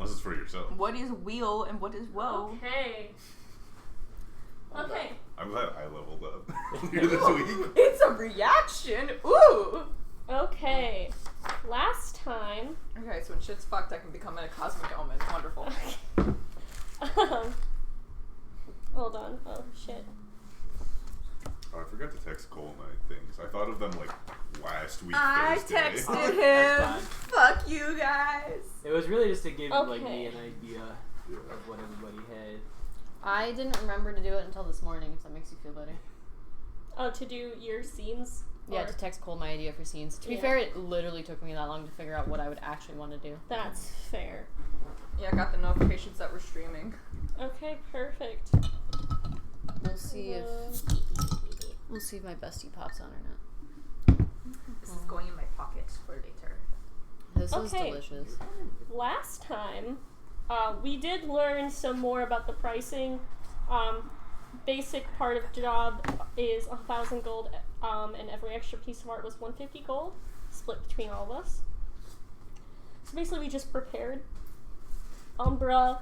Unless it's for yourself. What is wheel and what is woe? Okay. Okay. I'm glad I leveled up here this week. It's a reaction. Ooh. Okay. Last time. Okay, so when shit's fucked, I can become a cosmic omen. Wonderful. Hold on. Oh shit. Oh, I forgot to text Cole my things. I thought of them like last week. I Thursday. texted That's him. fine. Fuck you guys. It was really just to give like Okay. me an idea of what everybody had. I didn't remember to do it until this morning, if that makes you feel better. Oh, to do your scenes? Yeah, Or- to text Cole my idea for scenes. To be Yeah. fair, it literally took me that long to figure out what I would actually want to do. That's fair. Yeah, I got the notifications that we're streaming. Okay, perfect. We'll see if my bestie pops on or not. This is going in my pocket for later. This is Okay. delicious. Last time, we did learn some more about the pricing. Basic part of job is 1,000 gold, and every extra piece of art was 150 gold, split between all of us. So basically, we just prepared. Umbra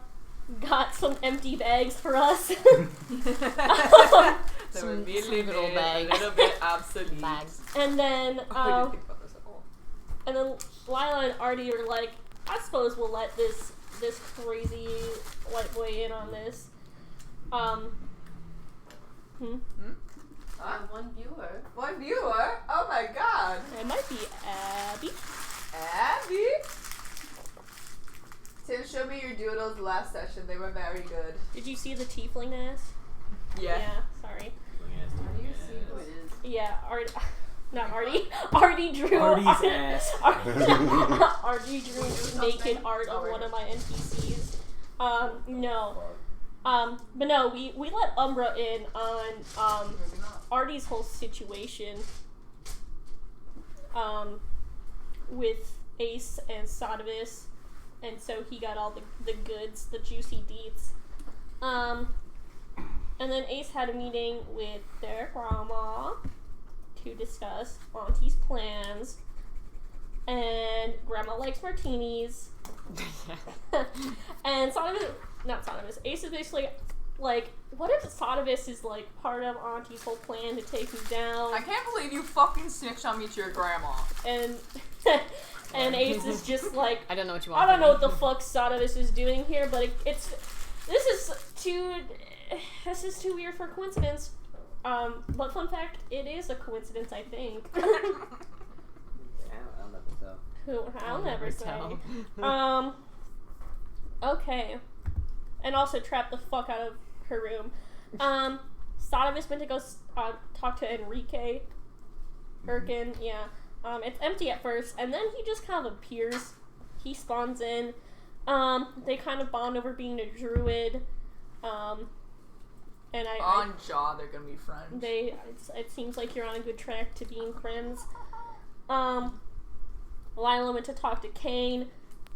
got some empty bags for us. They were Some immediately little made bags. a little bit obsolete. Bags. And then, What do you think about this at all? and then Lila and Artie are like, I suppose we'll let this crazy white boy in on this. One viewer. One viewer? Oh my god. It might be Abby. Abby? Tim showed me your doodles last session. They were very good. Did you see the tiefling ass? Yeah. Sorry. How do you see who it is? Yeah, not Artie. Artie drew Artie's ass. Artie drew naked art of one of my NPCs. No. But no, we let Umbra in on Maybe not. Artie's whole situation. With Ace and Sodavis, and so he got all the goods, the juicy deets. And then Ace had a meeting with their grandma to discuss Auntie's plans. And Grandma likes martinis. And Ace is basically like, what if Sodavis is like part of Auntie's whole plan to take me down? I can't believe you fucking snitched on me to your grandma. And and Ace is just like, I don't know what you want. I don't from know me. what the fuck Sodavis is doing here, but this is too weird for coincidence. But fun fact, it is a coincidence, I think. I'll never tell. I'll never say. tell. Okay. And also trap the fuck out of her room. Sodavis went to go talk to Enrique. Erkin, yeah. It's empty at first, and then he just kind of appears. He spawns in. They kind of bond over being a druid. And On Jaw, they're gonna be friends. it seems like you're on a good track to being friends. Lila went to talk to Kane,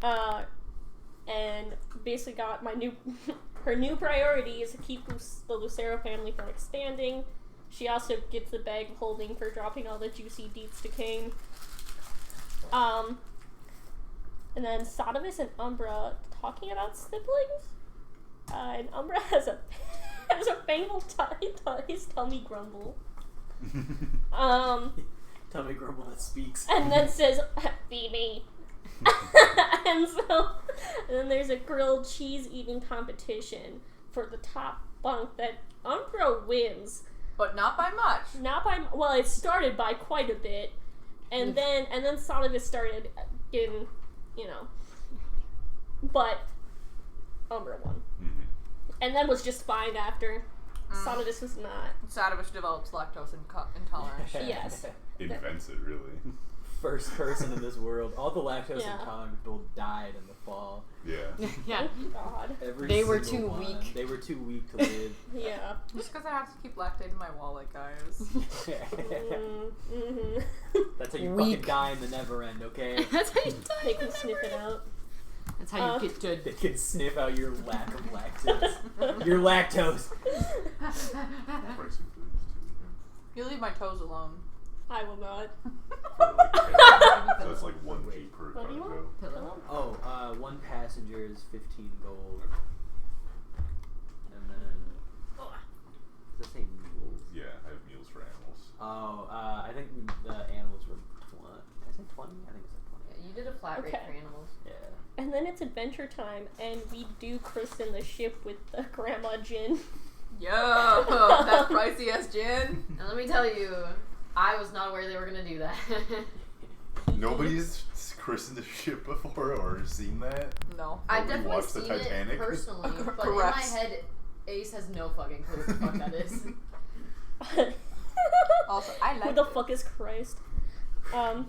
and basically got her new priority is to keep the Lucero family from expanding. She also gets the bag of holding for dropping all the juicy deets to Kane. And then Sodavis and Umbra talking about siblings. And Umbra has a painful his tummy grumble. Tummy grumble that speaks. And then says, "Feed me." and then there's a grilled cheese eating competition for the top bunk that Umbra wins. But not by much. It started by quite a bit, and then Sodavis started getting, but Umbra won, and then was just fine after. Sodavis was not. Sodavis develops lactose intolerance. Yes. Invents it, really. First person in this world. All the lactose Yeah. intolerant people died in the fall. Yeah. Yeah. Oh, God. They were too weak. They were too weak to live. Yeah. Just because I have to keep lactate in my wallet, guys. Mm-hmm. That's how you Weak. fucking die in the never end, okay? That's how you They can sniff it out. That's how you get They can sniff out your lack of lactose. Your lactose. Pricing foods, too. You leave my toes alone. I will not. So it's like 1 G per What do you cargo. Pillow. Oh, 1 passenger is 15 gold. And then does it say mules? Yeah, I have meals for animals. Oh, I think the animals were 20. Did I say 20? I think it said 20. Yeah, you did a flat rate Okay. for animals. Yeah. And then it's adventure time, and we do christen the ship with the Grandma Jin. Yo, that pricey ass gin. And let me tell you, I was not aware they were gonna do that. Nobody's christened a ship before or seen that? No. I've Nobody definitely watched the seen it Titanic? personally, but in my Correct. head, Ace has no fucking clue what the fuck that is. Also, I like Who the it. fuck is Christ? And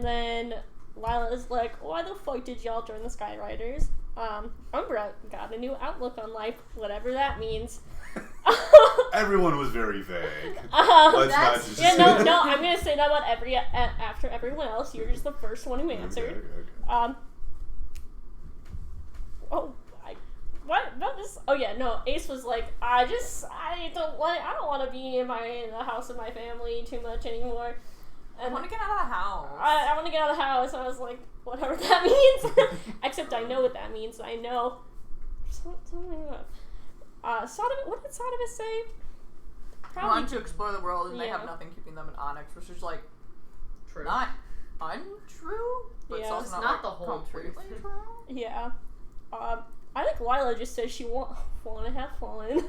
then Lila is like, why the fuck did y'all join the Skyriders? Umbra got a new outlook on life, whatever that means. Everyone was very vague. Let's not That's- just Yeah, no, I'm gonna say that about after everyone else. You're just the first one who answered. Okay. Oh yeah, no. Ace was like, I don't want to be in the house of my family too much anymore. I And want to get out of the house. I want to get out of the house. I was like, whatever that means. Except I know what that means. I know. Something about. What did Sodom say? Want to explore the world, and they Yeah. have nothing keeping them in Onyx, which is like True. not untrue, but it's Yeah. also It's not, not like, the whole completely truth. true. Yeah. I think Lila just said she want to have fun.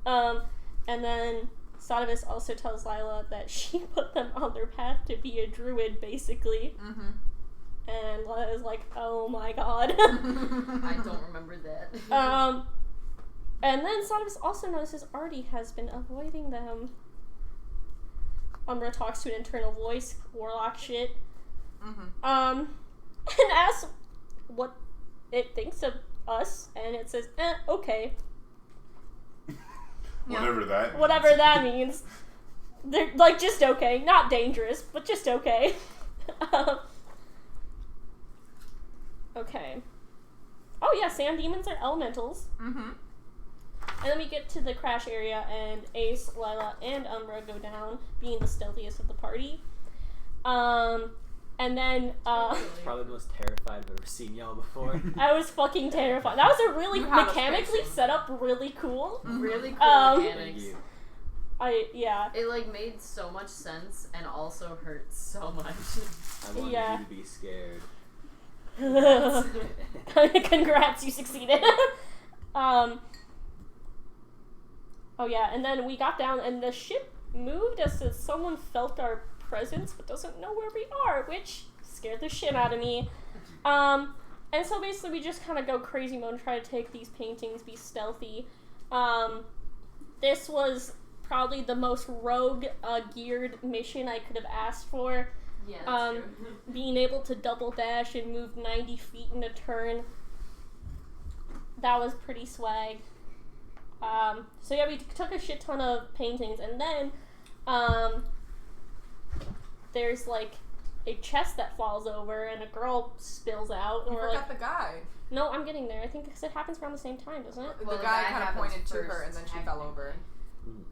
And then Sodomus also tells Lila that she put them on their path to be a druid, basically. Mm-hmm. And Lila is like, oh my god. I don't remember that. And then Sodomus also notices Artie has been avoiding them. Umbra talks to an internal voice, warlock shit. Mm-hmm. And asks what it thinks of us, and it says, okay. Whatever that means. Whatever that means. They're, like, just okay. Not dangerous, but just okay. Okay. Oh yeah, sand demons are elementals. Mm-hmm. And then we get to the crash area, and Ace, Lila, and Umbra go down, being the stealthiest of the party. And then, Probably the most terrified I've ever seen y'all before. I was fucking terrified. That was a really, You have a mechanically spaceship. set up really cool. Really cool Thank mechanics. you. Yeah. It like made so much sense and also hurt so much. I wanted Yeah. you to be scared. Congrats, you succeeded. Oh yeah, and then we got down, and the ship moved as if someone felt our presence, but doesn't know where we are, which scared the shit out of me. And so basically we just kind of go crazy mode and try to take these paintings, be stealthy. This was probably the most rogue geared mission I could have asked for. Yeah, that's true. Being able to double dash and move 90 feet in a turn. That was pretty swag. So yeah, we took a shit ton of paintings, and then there's like a chest that falls over and a girl spills out. And You we're forgot like, the guy. no, I'm getting there. I think because it happens around the same time, doesn't it? Well, the guy that kind of happens pointed to her, first, and then she fell over.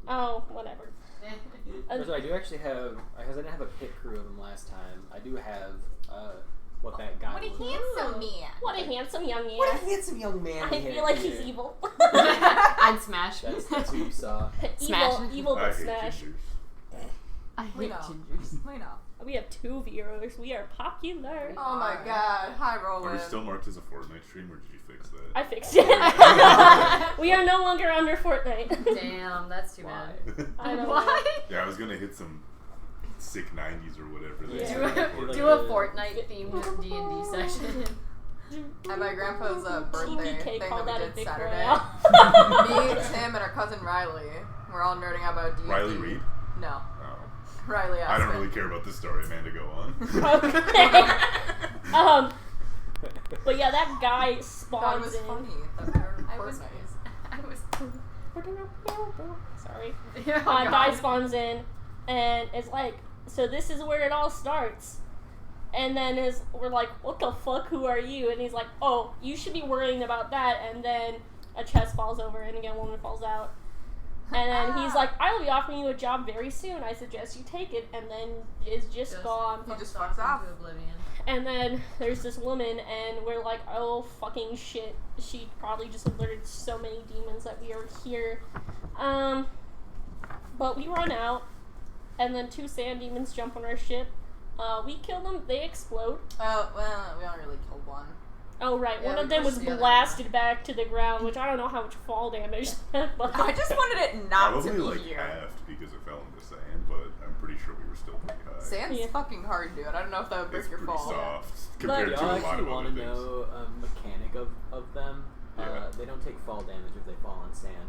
Oh, whatever. So I do actually have, because I didn't have a pit crew of them last time, I do have what that guy was. man. What a handsome young man. What a handsome young man. I we have feel like here. he's evil. I'd smash. That's who you saw. Smash. Evil I but hate smash. gingers. I We hate know. gingers. We know. We have 2 viewers. We are popular. Oh my god. Hi, Are Roland. we still marked as a Fortnite stream, or did you fix that? I fixed it. We are no longer under Fortnite. Damn, that's too Why? bad. I know. Why? Yeah, I was gonna hit some sick 90s or whatever. they Yeah. said Do a, before do that. a Fortnite themed D&D session. At my grandpa's birthday TPK thing called that that we a did big Saturday. royale. Me, Tim, and our cousin Riley. We're all nerding out about D&D. Riley Reed? No. Oh. Riley I don't Aspen. really care about this story. Amanda, go on. Okay. But yeah, that guy Thought it spawns was in. funny that we were I was. Sorry. Oh, Guy God. spawns in and is like, so this is where it all starts. And then we're like, what the fuck, who are you? And he's like, oh, you should be worrying about that. And then a chest falls over and again, a woman falls out. And then he's like, I will be offering you a job very soon. I suggest you take it. And then is just gone. He just fucks off. into oblivion. And then there's this woman, and we're like, oh, fucking shit. She probably just alerted so many demons that we are here. But we run out, and then 2 sand demons jump on our ship. We kill them, they explode. Oh, well, we only really killed one. Oh, right, Yeah, one of we them was pushed the other blasted back to the ground, which I don't know how much fall damage that was. I just wanted it not Probably to be like here. halved because it fell into sand, but I'm pretty sure we were still pretty high. Sand's Yeah. fucking hard, dude. I don't know if that would break It's your pretty fall. soft compared Y'all to a lot actually of want other to things. know a mechanic of them? Yeah. They don't take fall damage if they fall on sand.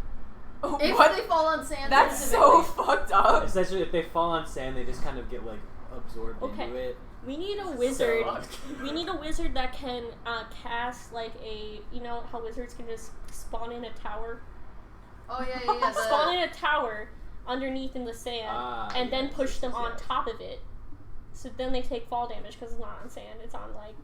Oh, If what? they fall on sand, That's so fucked up. Essentially, if they fall on sand, they just kind of get like absorbed Okay. into it. We need a wizard. So- We need a wizard that can cast, like, a... You know how wizards can just spawn in a tower? Oh yeah. Spawn in a tower underneath in the sand, and then yes, push yes, them yes, on yes. top of it. So then they take fall damage because it's not on sand. It's on, like,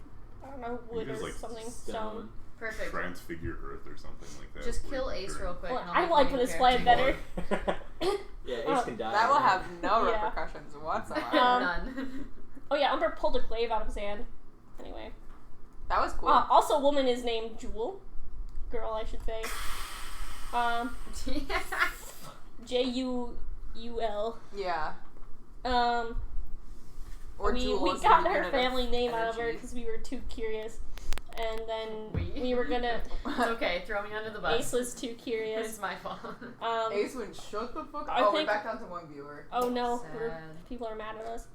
I don't know, wood or Just, like, something. Stone. Perfect. Transfigure Earth or something like that. Just where kill you Ace turn- real quick. Well, and I I'll like make when my it's played character. better. Yeah, Ace can die. That will have no Yeah. repercussions whatsoever. None. Oh yeah, Umber pulled a glaive out of his hand. Anyway. That was cool. Also, a woman is named Jewel. Girl, I should say. Juul. Yeah. We Jewel is got the her unit of family name out of her energy. because we were too curious. And then we were gonna... It's okay, throw me under the bus. Ace was too curious. It's my fault. Ace went shut the fuck up. I Oh, we're think- back down to 1 viewer. Oh no, Sad. people are mad at us.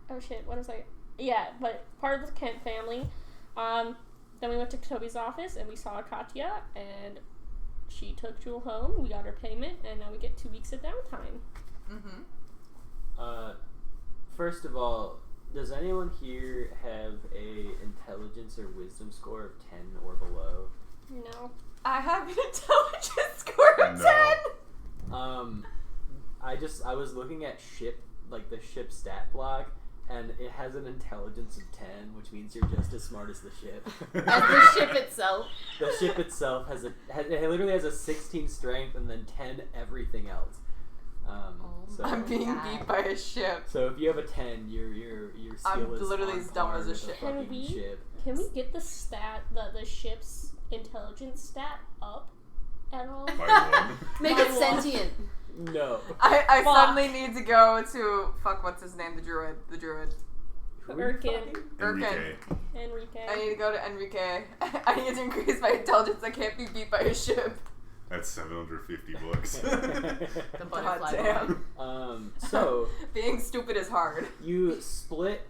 Oh shit, what was I? Yeah, but part of the Kent family. Then we went to Toby's office and we saw Katya, and she took Jewel home. We got her payment, and now we get 2 weeks of downtime. Mm-hmm. First of all, does anyone here have a intelligence or wisdom score of 10 or below? No. I have an intelligence score of 10! No. I was looking at the ship stat block, and it has an intelligence of 10, which means you're just as smart as the ship. As the ship itself. The ship itself it literally has a 16 strength and then 10 everything else. So, I'm being God. beat by a ship. so if you have a 10, your skill I'm is literally on as dumb par as a with ship. Can fucking we- ship. Can we get the ship's intelligence stat up at all? By one. Make By it one. sentient. No. I Fuck. suddenly need to go to what's his name? The druid. Who are you Erkin. fucking- Enrique. Enrique. I need to go to Enrique. I need to increase my intelligence. I can't be beat by a ship. That's 750 bucks. The God butterfly damn. one. So Being stupid is hard. you split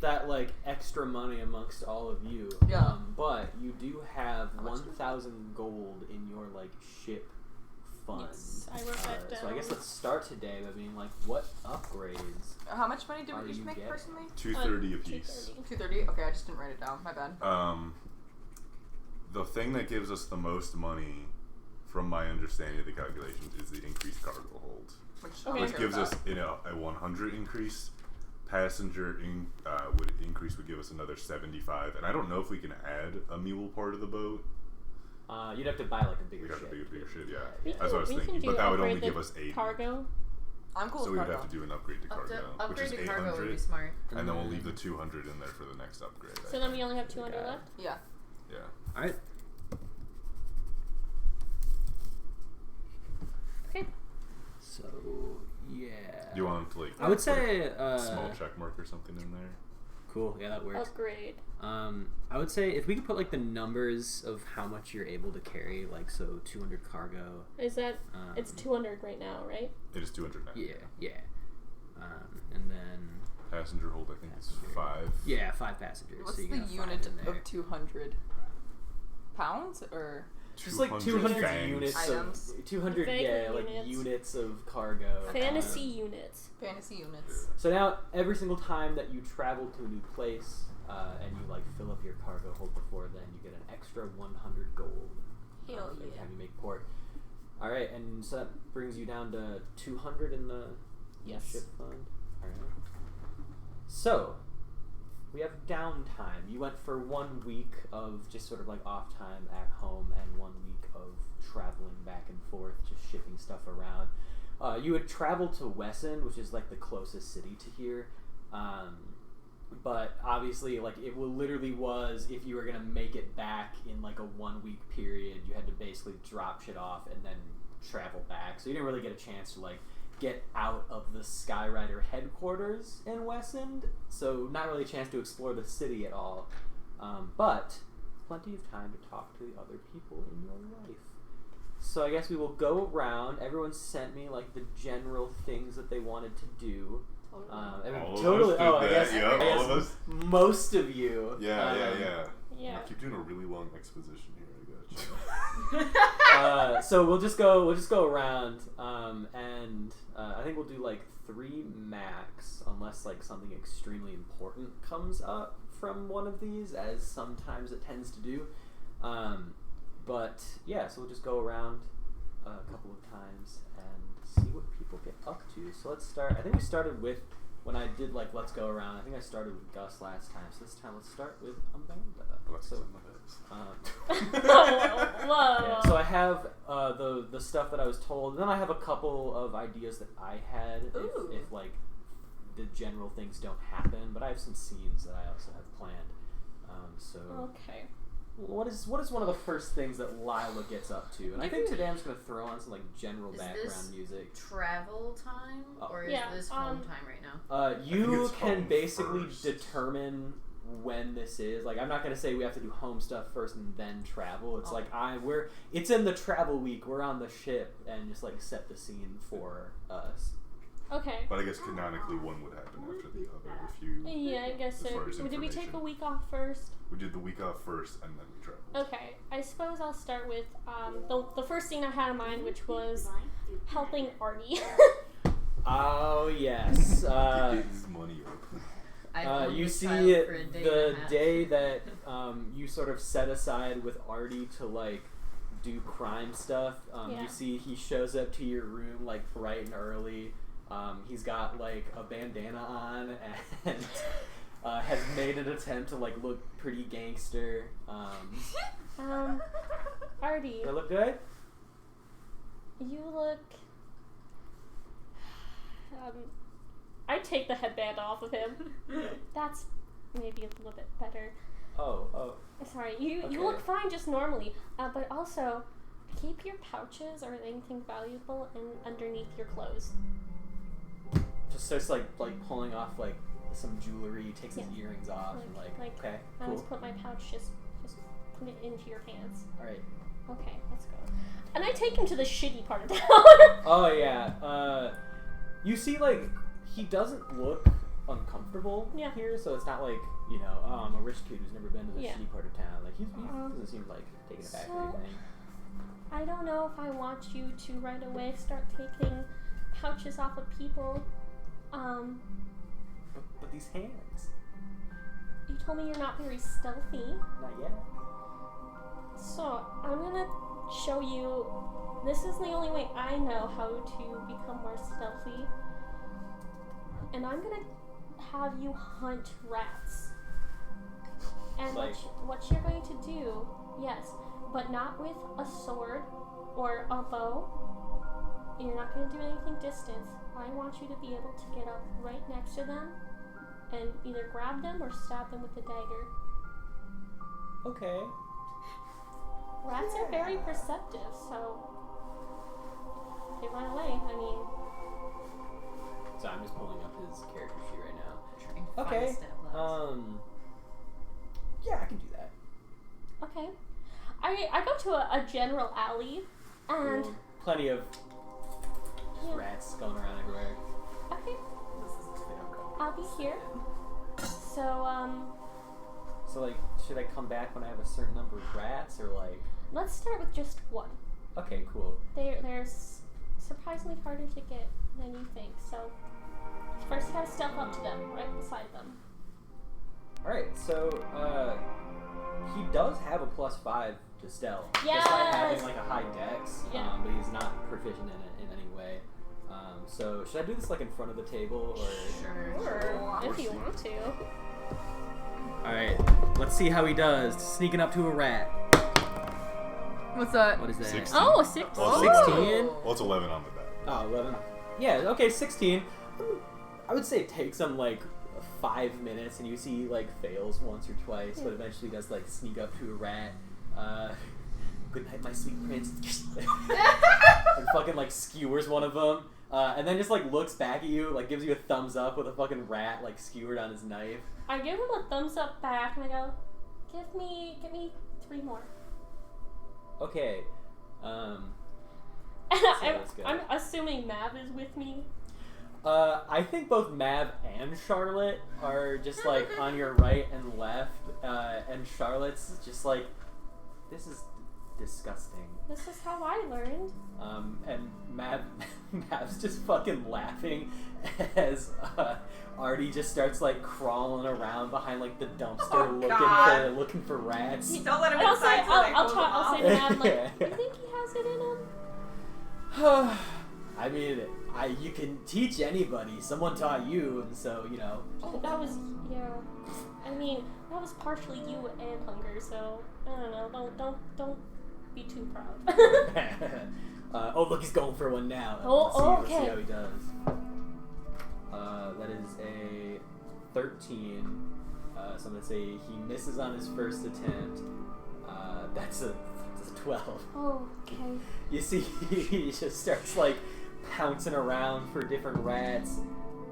that extra money amongst all of you. Yeah. But you do have How much do we 1,000 gold in your ship fund. Yes, I wrote that down. So I guess let's start today by being what upgrades? How much money did Are we each you make getting? personally? 230 apiece. 230. Okay, I just didn't write it down. My bad. The thing that gives us the most money, from my understanding of the calculations, is the increased cargo hold, Okay. which gives us a 100 increase. Passenger would give us another 75, and I don't know if we can add a mule part of the boat. You'd have to buy a bigger We'd have ship. to be a bigger ship, yeah. We That's what I was can thinking, do but that would upgrade only the give us 80. cargo. I'm cool So we with would cargo. have to do an upgrade to cargo, which Upgrade is to cargo would 800, be smart. and then we'll leave the 200 in there for the next upgrade. I So then think. we only have 200 Yeah. left? Yeah. Yeah. Alright. Okay. So, yeah. Do you want to I would put say a small check mark or something in there? Cool, yeah, that works. Upgrade. I would say if we could put the numbers of how much you're able to carry, so 200 cargo. Is that... it's 200 right now, right? It is 200 now. Yeah. And then Passenger hold, I think, is 5. yeah, 5 passengers. What's so you the got 5 unit in there. of 200 pounds or? Just 200 fangs. units Items. of 200 Vaguely units. units. of cargo. Fantasy units. Fantasy units. So now every single time that you travel to a new place and you fill up your cargo hold before then, you get an extra 100 gold. Hell Every yeah. time you make port. All right, and so that brings you down to 200 in the Yes. ship fund. All right. So we have downtime. You went for 1 week of just sort of like off time at home and 1 week of traveling back and forth, just shipping stuff around. You would travel to Wesson, which is like the closest city to here. But obviously, like, it literally was, if you were going to make it back in like a 1 week period, you had to basically drop shit off and then travel back. So you didn't really get a chance to like get out of the Skyrider headquarters in Wesson. So not really a chance to explore the city at all. But plenty of time to talk to the other people in your life. So I guess we will go around. Everyone sent me like the general things that they wanted to do. Totally. I guess all of us. Most of you. Yeah. Yeah. I keep doing a really long exposition here. I gotcha. So we'll just go around, and I think we'll do like 3 max, unless like something extremely important comes up from one of these, as sometimes it tends to do. But yeah, so we'll just go around a couple of times and see what people get up to. So let's start. I think we started with, when I did like let's go around, I think I started with Gus last time. So this time let's start with Amanda. Whoa. Yeah, so I have the stuff that I was told, and then I have a couple of ideas that I had if like the general things don't happen, but I have some scenes that I also have planned. Okay. What is one of the first things that Lila gets up to? And I think today I'm just gonna throw on some like general background music. Travel time, or is this home time right now? You can basically determine when this is. Like, I'm not gonna say we have to do home stuff first and then travel. It's like it's in the travel week. We're on the ship and just like set the scene for us. Okay. But I guess canonically one would happen after the other if you. Yeah, I guess so. Did we take a week off first? We did the week off first and then we traveled. Okay, I suppose I'll start with the first scene I had in mind, which was helping Artie. Oh yes. Get his money up. You see the day that you sort of set aside with Artie to like do crime stuff. You see he shows up to your room like bright and early. He's got like a bandana on and has made an attempt to like look pretty gangster. Artie. Do I look good? You look. I take the headband off of him. That's maybe a little bit better. Oh. Sorry, you look fine just normally. But also, keep your pouches or anything valuable underneath your clothes. Just starts like pulling off like some jewelry, takes his earrings off, and like okay, I cool. always put my pouch, just put it into your pants. All right. Okay, let's go. And I take him to the shitty part of town. Oh yeah. You see, like, he doesn't look uncomfortable here, so it's not like, you know, I'm a rich kid who's never been to the shitty part of town. Like, he doesn't seem like taking it back or anything. I don't know if I want you to right away start taking pouches off of people. But these hands. You told me you're not very stealthy. Not yet. So, I'm gonna show you. This is the only way I know how to become more stealthy. And I'm gonna have you hunt rats. And like, what you're going to do, yes, but not with a sword or a bow. You're not going to do anything distance. I want you to be able to get up right next to them and either grab them or stab them with a dagger. Okay. Rats are very perceptive, so they run away. I mean... So I'm just pulling up his character sheet right now. Trying to Okay. find stat blocks. Yeah, I can do that. Okay. I go to a general alley, and... Cool. Plenty of rats going around everywhere. Okay. I'll be here. So, like, should I come back when I have a certain number of rats, or, like... Let's start with just one. Okay, cool. They're surprisingly harder to get than you think, so... First you gotta step up to them, right beside them. Alright, so, he does have a +5 to stealth. Yes! Despite having, like, a high dex, Yeah. but he's not proficient in it in any way. So, should I do this, like, in front of the table, or... Sure. If you want to. let's see how he does. Sneaking up to a rat. What's that? What is that? 16. Oh, a 6. Well, 16? Well, it's 11 on the back. Oh, 11. Yeah, okay, 16. I would say it takes him like 5 minutes, and you see he like fails once or twice, but eventually does like sneak up to a rat. Good night, my sweet prince. And fucking like skewers one of them, and then just like looks back at you, like gives you a thumbs up with a fucking rat like skewered on his knife. I give him a thumbs up back and I go, give me 3 more. Okay. And that's good. I'm assuming Mav is with me. I think both Mav and Charlotte are just like on your right and left, and Charlotte's just like, this is disgusting. This is how I learned. And Mav's just fucking laughing as Artie just starts like crawling around behind like the dumpster looking for rats. Don't let him And I'll say, inside. so they I'll close them say to off. Mav, like, you think he has it in him? I mean, you can teach anybody. Someone taught you, and so you know. That was, yeah. I mean, that was partially you and hunger, so I don't know. Don't be too proud. Oh, look, he's going for one now. Oh, Let's see okay. how he does. That is a 13. So I'm gonna say he misses on his first attempt. That's a 12. Oh, okay. You see, he just starts like pouncing around for different rats.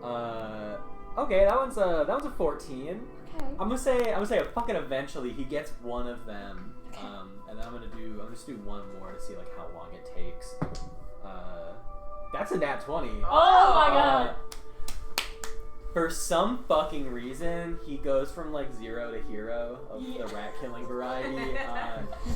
Okay, that one's a 14. Okay. I'm gonna say fucking eventually he gets one of them, and then I'm just do one more to see like how long it takes. That's a nat 20. Oh my god. For some fucking reason, he goes from like 0 to hero of the rat killing variety.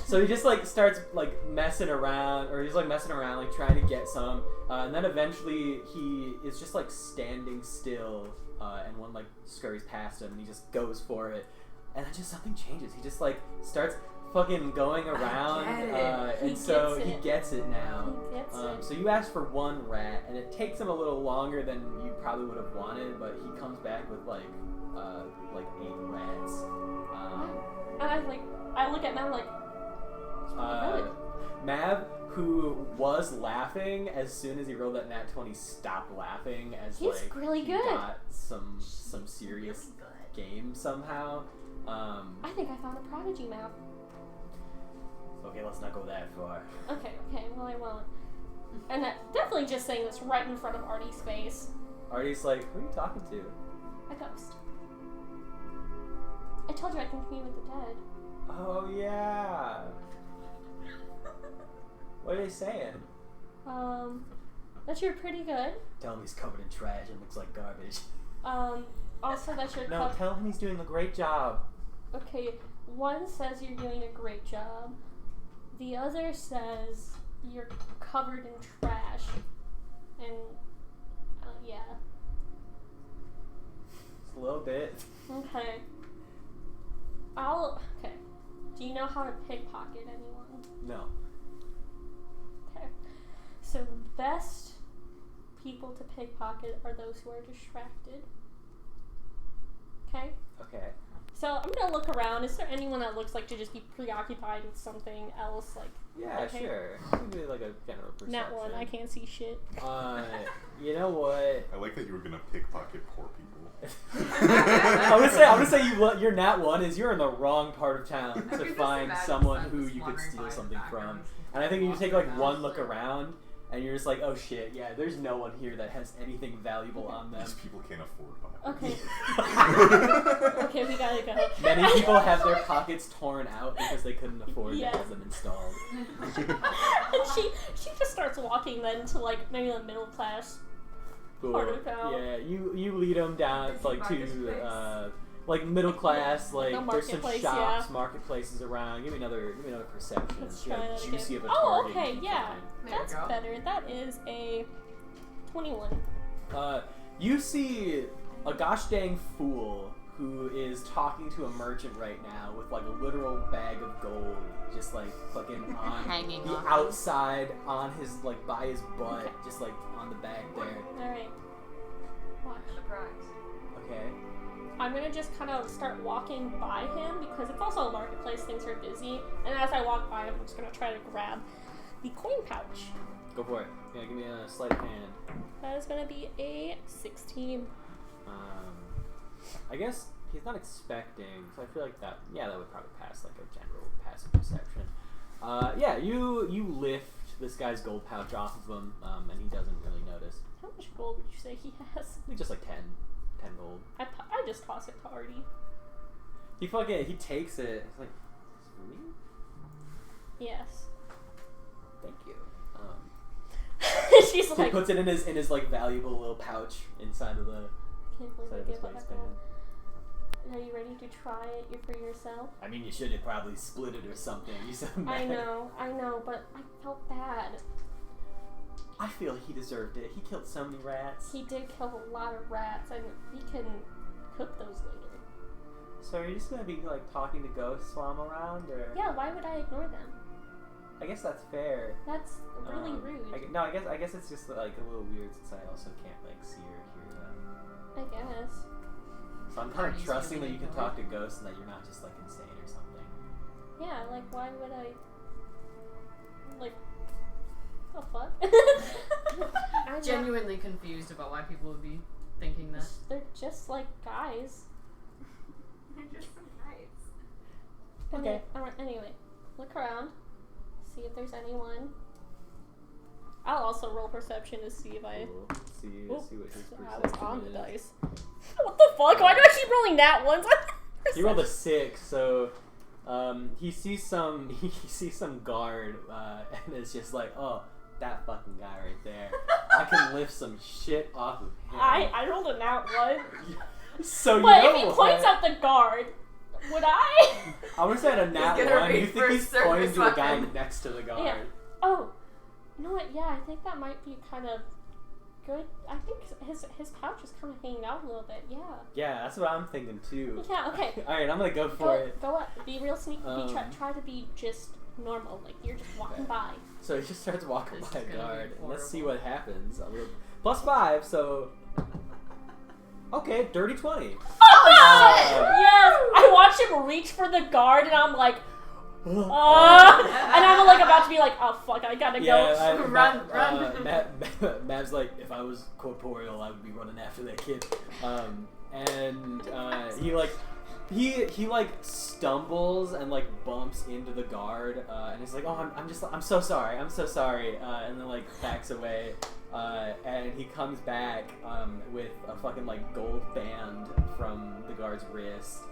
So he just like starts like messing around, like trying to get some, and then eventually he is just like standing still, and one like scurries past him, and he just goes for it, and then just something changes. He just like starts fucking going around, and so he gets it now. He gets it. So you asked for one rat, and it takes him a little longer than you probably would have wanted, but he comes back with like 8 rats. And I look at Mav like, Mav, who was laughing as soon as he rolled that nat 20, stopped laughing as he's like really he good. got some serious game somehow. I think I found a prodigy, Mav. Okay, let's not go that far. Okay, well I won't. And definitely just saying this right in front of Artie's face. Artie's like, who are you talking to? A ghost. I told you I can commune with the dead. Oh yeah. What are they saying? That you're pretty good. Tell him he's covered in trash and looks like garbage. Also that you're No, tell him he's doing a great job. Okay, one says you're doing a great job. The other says you're covered in trash. And, yeah. Just a little bit. Okay. Okay. Do you know how to pickpocket anyone? No. Okay. So the best people to pickpocket are those who are distracted. Okay? Okay. So I'm gonna look around. Is there anyone that looks like to just be preoccupied with something else? Like, Yeah, okay. sure. You can do like a general perception. Nat 1, I can't see shit. You know what? I like that you were gonna pickpocket poor people. I'm gonna say your nat 1 is you're in the wrong part of town I to could just find imagine someone someone who just you could wandering steal by in something the from. background. And I think you just take Walking like around. one look around, and you're just like, oh shit, yeah, there's no one here that has anything valuable on them. These people can't afford violence. Okay. Okay, we gotta go. Many people have their pockets torn out because they couldn't afford Yes. to have them installed. And she just starts walking then to like maybe the middle class part of town. Yeah, you lead them down Busy like to marketplace. like middle class, like The there's some marketplace, shops, yeah. marketplaces around. Give me another perception. Let's Yeah, try that juicy again. of a Oh, target. okay, yeah. There That's you go. better. That is a 21. You see a gosh dang fool who is talking to a merchant right now with like a literal bag of gold, just like fucking on Hanging the off. outside on his like by his butt, Okay. just like on the bag there. Alright. Watch. And the prize. Okay. I'm gonna just kind of start walking by him because it's also a marketplace, things are busy. And as I walk by him, I'm just gonna try to grab the coin pouch. Go for it. Yeah, give me a sleight of hand. That is gonna be a 16. I guess he's not expecting, so I feel like that would probably pass like a general passive perception. Yeah, you lift this guy's gold pouch off of him, and he doesn't really notice. How much gold would you say he has? Maybe just like 10 gold. I just toss it to Artie. He takes it. He's like, "Is this for me?" Yes. Thank you. She's He like, puts it in his like valuable little pouch inside of the. can't believe Side I of his gave that waistband. gold. Are you ready to try it for yourself? I mean, you should have probably split it or something. You said I know, but I felt bad. I feel he deserved it. He killed so many rats. He did kill a lot of rats, and we can cook those later. So are you just gonna be like talking to ghosts while I'm around, or? Yeah, why would I ignore them? I guess that's fair. That's really rude. I guess it's just like a little weird since I also can't like see or hear them. I guess. So I'm kind of Party's trusting that really you can cool. talk to ghosts and that you're not just like insane or something. Yeah, like why would I? Like, the fuck? I'm Genuinely confused about why people would be thinking that. They're just like guys. They're just some guys. Okay. Anyway, look around. See if there's anyone. I'll also roll perception to see if I. Cool. See Oop, what his I was perception on the is. dice. What the fuck? Why do I keep rolling that ones? He rolled a 6, so he sees some guard, and it's just like, oh, that fucking guy right there. I can lift some shit off of him. I rolled a nat one. So you But know if he what? points out the guard, would I? I would say at a nat gonna 1, reach you think for he's service pointing to a guy weapon. next to the guard. Yeah. Oh, you know what? Yeah, I think that might be kind of good. I think his pouch is kind of hanging out a little bit. Yeah. Yeah, that's what I'm thinking too. Yeah. Okay. Alright, I'm gonna go for it. Go up. Be real sneaky. Um, Try to be just normal. Like you're just walking Okay. by. So he just starts walking This by is a gonna be guard, and let's see horrible. what happens. +5, so. Okay, dirty 20. Yes! Oh, I watch him reach for the guard, and I'm like, and I'm like about to be like, oh fuck, I gotta Yeah, go. Run. Mav's like, if I was corporeal, I would be running after that kid. He like stumbles and like bumps into the guard, and he's like, oh, I'm so sorry, and then like backs away, and he comes back with a fucking like gold band from the guard's wrist.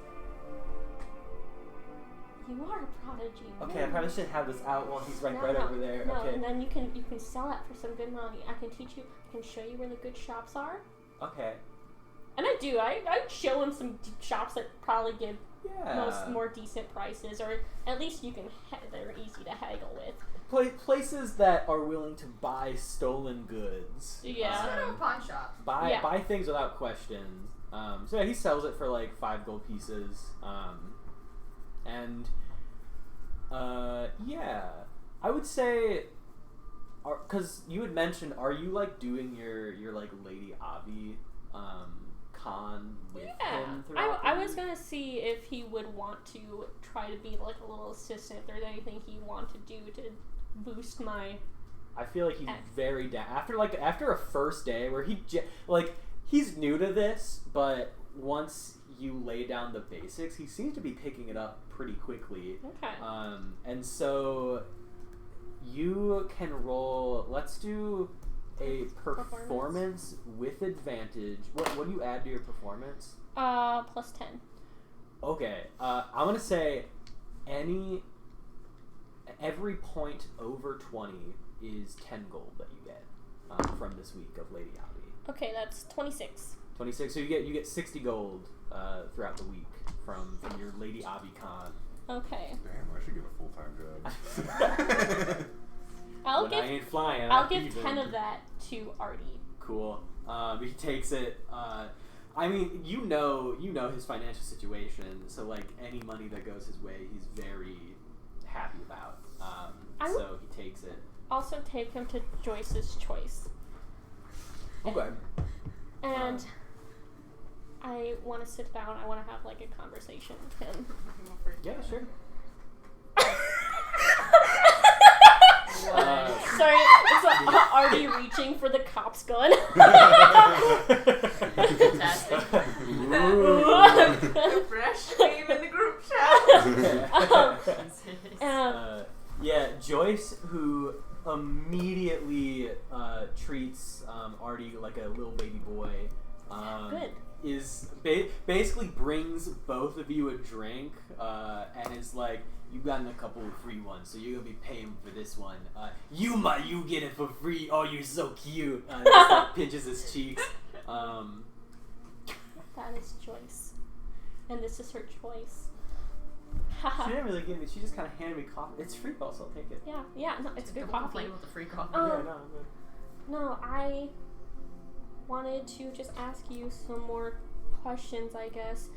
You are a prodigy. Okay, I probably should have this out while he's right No, over there. No, Okay. and then you can sell that for some good money. I can teach you. I can show you where the good shops are. Okay. And I do. I show him some shops that probably give Yeah. more decent prices, or at least you can. They're easy to haggle with. Places that are willing to buy stolen goods. Yeah. Sort of a pawn shop. Buy things without question. So yeah, he sells it for like 5 gold pieces. Yeah, I would say, because you had mentioned, are you like doing your like Lady Avi con with him throughout? I was gonna see if he would want to try to be like a little assistant. If there's anything he want to do to boost my. I feel like he's very down after a first day where he's new to this, but once you lay down the basics, he seems to be picking it up pretty quickly. Okay. And so you can roll. Let's do a performance with advantage. What do you add to your performance? +10. Okay. I'm gonna say every point over 20 is 10 gold that you get from this week of Lady Avi. Okay, that's 26. 26. So you get 60 gold throughout the week from your Lady Avi con. Okay. Damn, I should get a full-time job. I'll when give I ain't flying, I'll I give even. 10 of that to Artie. Cool. He takes it. I mean, you know his financial situation, so like any money that goes his way, he's very happy about. So he takes it. Also take him to Joyce's Choice. Okay. And I want to sit down. I want to have like a conversation with him. Yeah, sure. Sorry, it's Artie reaching for the cop's gun. Fantastic. The fresh name in the group chat. Yeah, Joyce, who immediately treats Artie like a little baby boy. Good. Is basically brings both of you a drink and is like, you've gotten a couple of free ones, so you're gonna be paying for this one. You get it for free. Oh, you're so cute. Just like, pinches his cheeks. That is Joyce, and this is her choice. She didn't really give me. She just kind of handed me coffee. It's free, so I'll take it. Yeah, no, it's good Don't coffee. complain with the free coffee. Yeah, no, I'm good. No, I wanted to just ask you some more questions, I guess.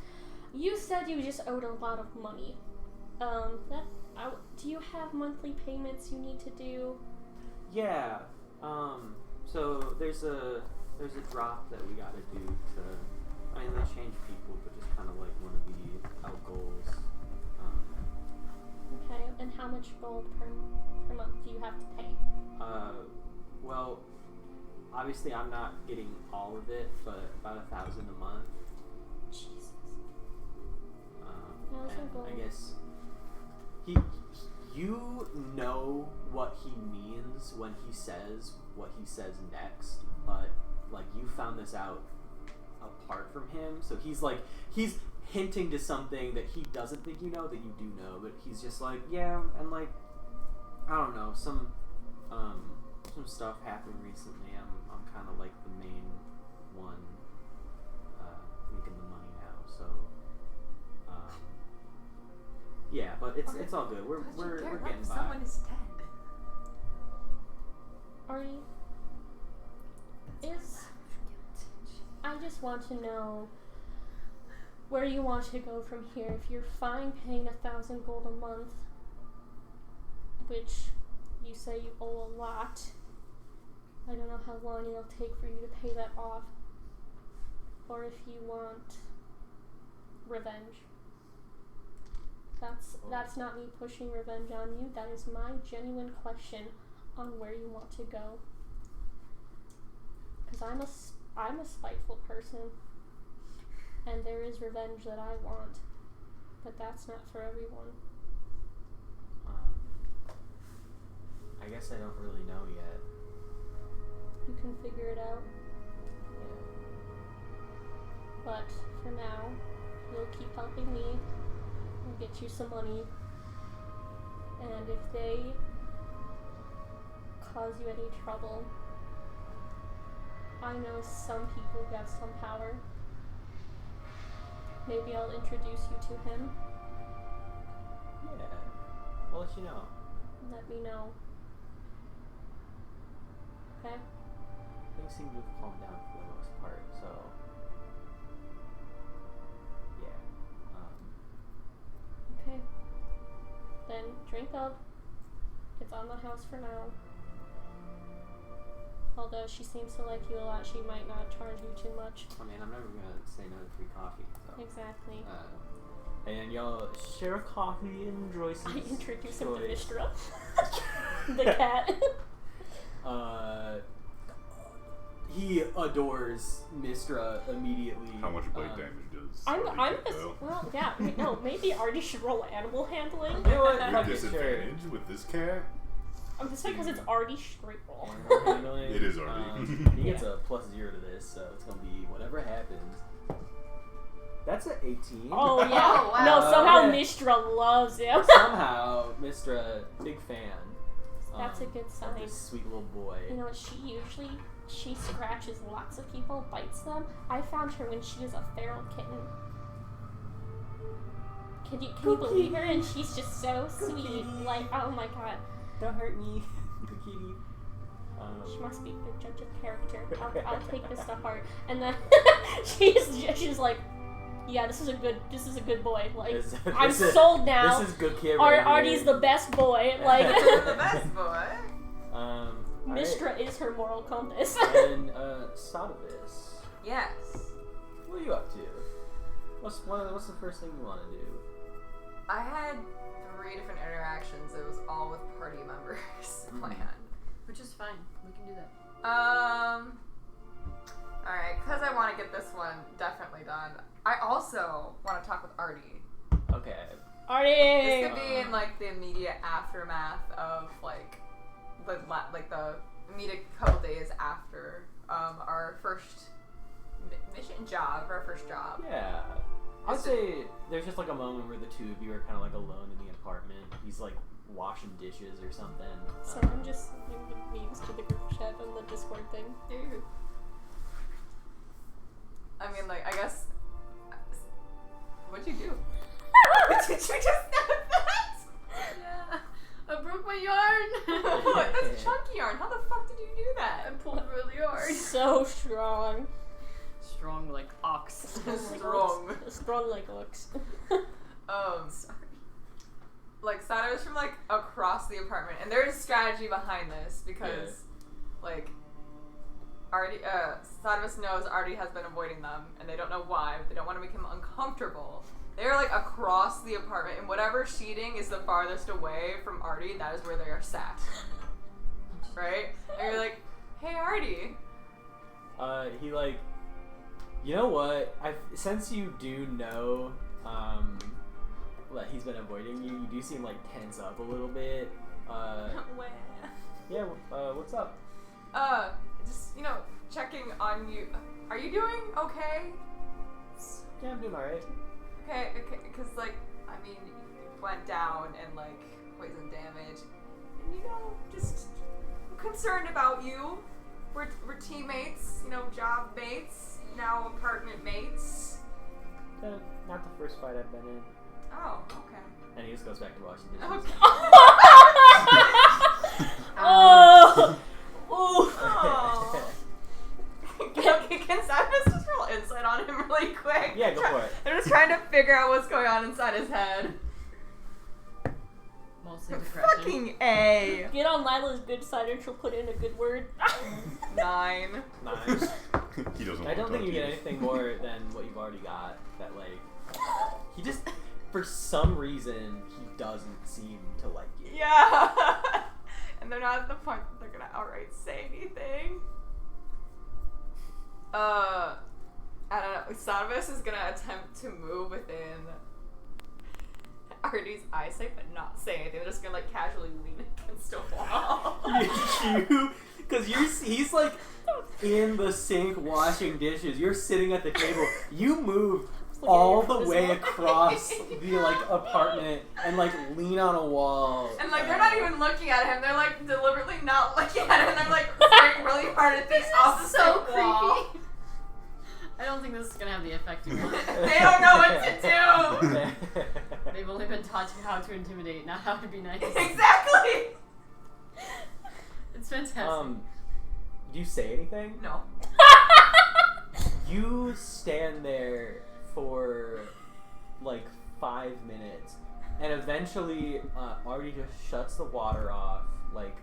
You said you just owed a lot of money. Do you have monthly payments you need to do? Yeah. So there's a drop that we gotta do to. I mean, they change people, but just kind of like one of the out goals. Okay, and how much gold per month do you have to pay? Well, obviously I'm not getting all of it, but about 1,000 a month. Jesus. 1,000 And gold. I guess you know what he means when he says what he says next, but like you found this out apart from him, so he's hinting to something that he doesn't think you know that you do know, but he's just like, yeah, and like I don't know, some stuff happened recently. I'm kind of like the main one making the money now, so yeah, but it's all good. We're getting by. Someone is dead. Artie, I just want to know where you want to go from here. If you're fine paying 1,000 gold a month, which you say you owe a lot, I don't know how long it'll take for you to pay that off, or if you want revenge. That's not me pushing revenge on you. That is my genuine question on where you want to go. Because I'm a spiteful person, and there is revenge that I want, but that's not for everyone. I guess I don't really know yet. You can figure it out. Yeah. But for now, you'll keep helping me. I'll get you some money. And if they cause you any trouble, I know some people who have some power. Maybe I'll introduce you to him. Yeah. I'll let you know. Let me know. Okay? Things seem to have calmed down for the most part, so yeah. Okay. Then drink up. It's on the house for now. Although she seems to like you a lot, she might not charge you too much. I mean, I'm never gonna say no to free coffee. So. Exactly. And y'all share a coffee and Joyce's I introduce him to choice. Mistra. The cat. He adores Mistra immediately. How much blade damage does? I'm Artie just, get, though? well, yeah, no, maybe Artie should roll animal handling. You know what? Your Fuck it, disadvantage with this cat? I'm just saying because it's Artie straight roll. Animal handling. It is Artie. He gets a +0 to this, so it's gonna be whatever happens. That's an 18. Oh yeah. Oh, wow. No, somehow Okay. Mistra loves him. Somehow, Mistra, big fan. That's a good sign. Of this sweet little boy. You know what? She scratches lots of people, bites them. I found her when she was a feral kitten. Can you believe her? And she's just so sweet. Like, oh my god. Don't hurt me, kitty. She must be a good judge of character. I'll take this to heart. And then she's like, yeah, this is a good boy. Like, I'm sold now. This is good kid. Right Artie's here. the best boy. Like, The best boy. Mistra is her moral compass. And Sodavis. Yes. What are you up to? What's the first thing you want to do? I had 3 different interactions. It was all with party members planned. Which is fine. We can do that. Alright, because I want to get this one definitely done. I also want to talk with Artie. Okay. Artie! This could be in like the immediate aftermath of like the immediate couple days after our first mission job, our first job. Yeah. I'd say there's just like a moment where the two of you are kind of like alone in the apartment. He's like washing dishes or something. So I'm just sending the memes to the group chat on the Discord thing. I mean, like, I guess. What'd you do? Did you just snap that? Yeah. I broke my yarn. That's chunky yarn. How the fuck did you do that? I pulled really hard. So strong. Strong like ox. Strong. Strong like ox. Sorry. Like, Sada was from, like, across the apartment. And there's strategy behind this because, like, Sadavus knows Artie has been avoiding them, and they don't know why, but they don't want to make him uncomfortable. They're, like, across the apartment, and whatever sheeting is the farthest away from Artie, that is where they are sat. Right? And you're like, hey, Artie. He like, you know what? Since you do know, that he's been avoiding you, you do seem like tense up a little bit. Yeah. What's up? Just, checking on you. Are you doing okay? Yeah, I'm doing alright. Okay, because, like, I mean, you went down and, like, poison damage. And, just concerned about you. We're teammates, job mates, now apartment mates. Not the first fight I've been in. Oh, okay. And he just goes back to washing dishes. Okay. Oh! Oh. Can Sadavus just roll insight on him really quick? Yeah, go for it. They're just trying to figure out what's going on inside his head. Mostly depression. Fucking A. Get on Lila's good side and she'll put in a good word. 9. Nice. He doesn't. I don't think you get get anything more than what you've already got. That like, he just, for some reason, he doesn't seem to like you. Yeah. And they're not at the point that they're gonna outright say anything. I don't know. Sadavus is gonna attempt to move within Artie's eyesight, but not say anything. They're just gonna like casually lean against a wall. Because he's like in the sink washing dishes. You're sitting at the table. You move all the way across the like apartment and like lean on a wall. And like they're not even looking at him. They're like deliberately not looking at him. And they're like staring really hard at the opposite so wall. creepy. I don't think this is gonna have the effect you want. They don't know what to do. They've only been taught how to intimidate, not how to be nice. Exactly. It's fantastic. Do you say anything? No. You stand there for like 5 minutes, and eventually Artie just shuts the water off, like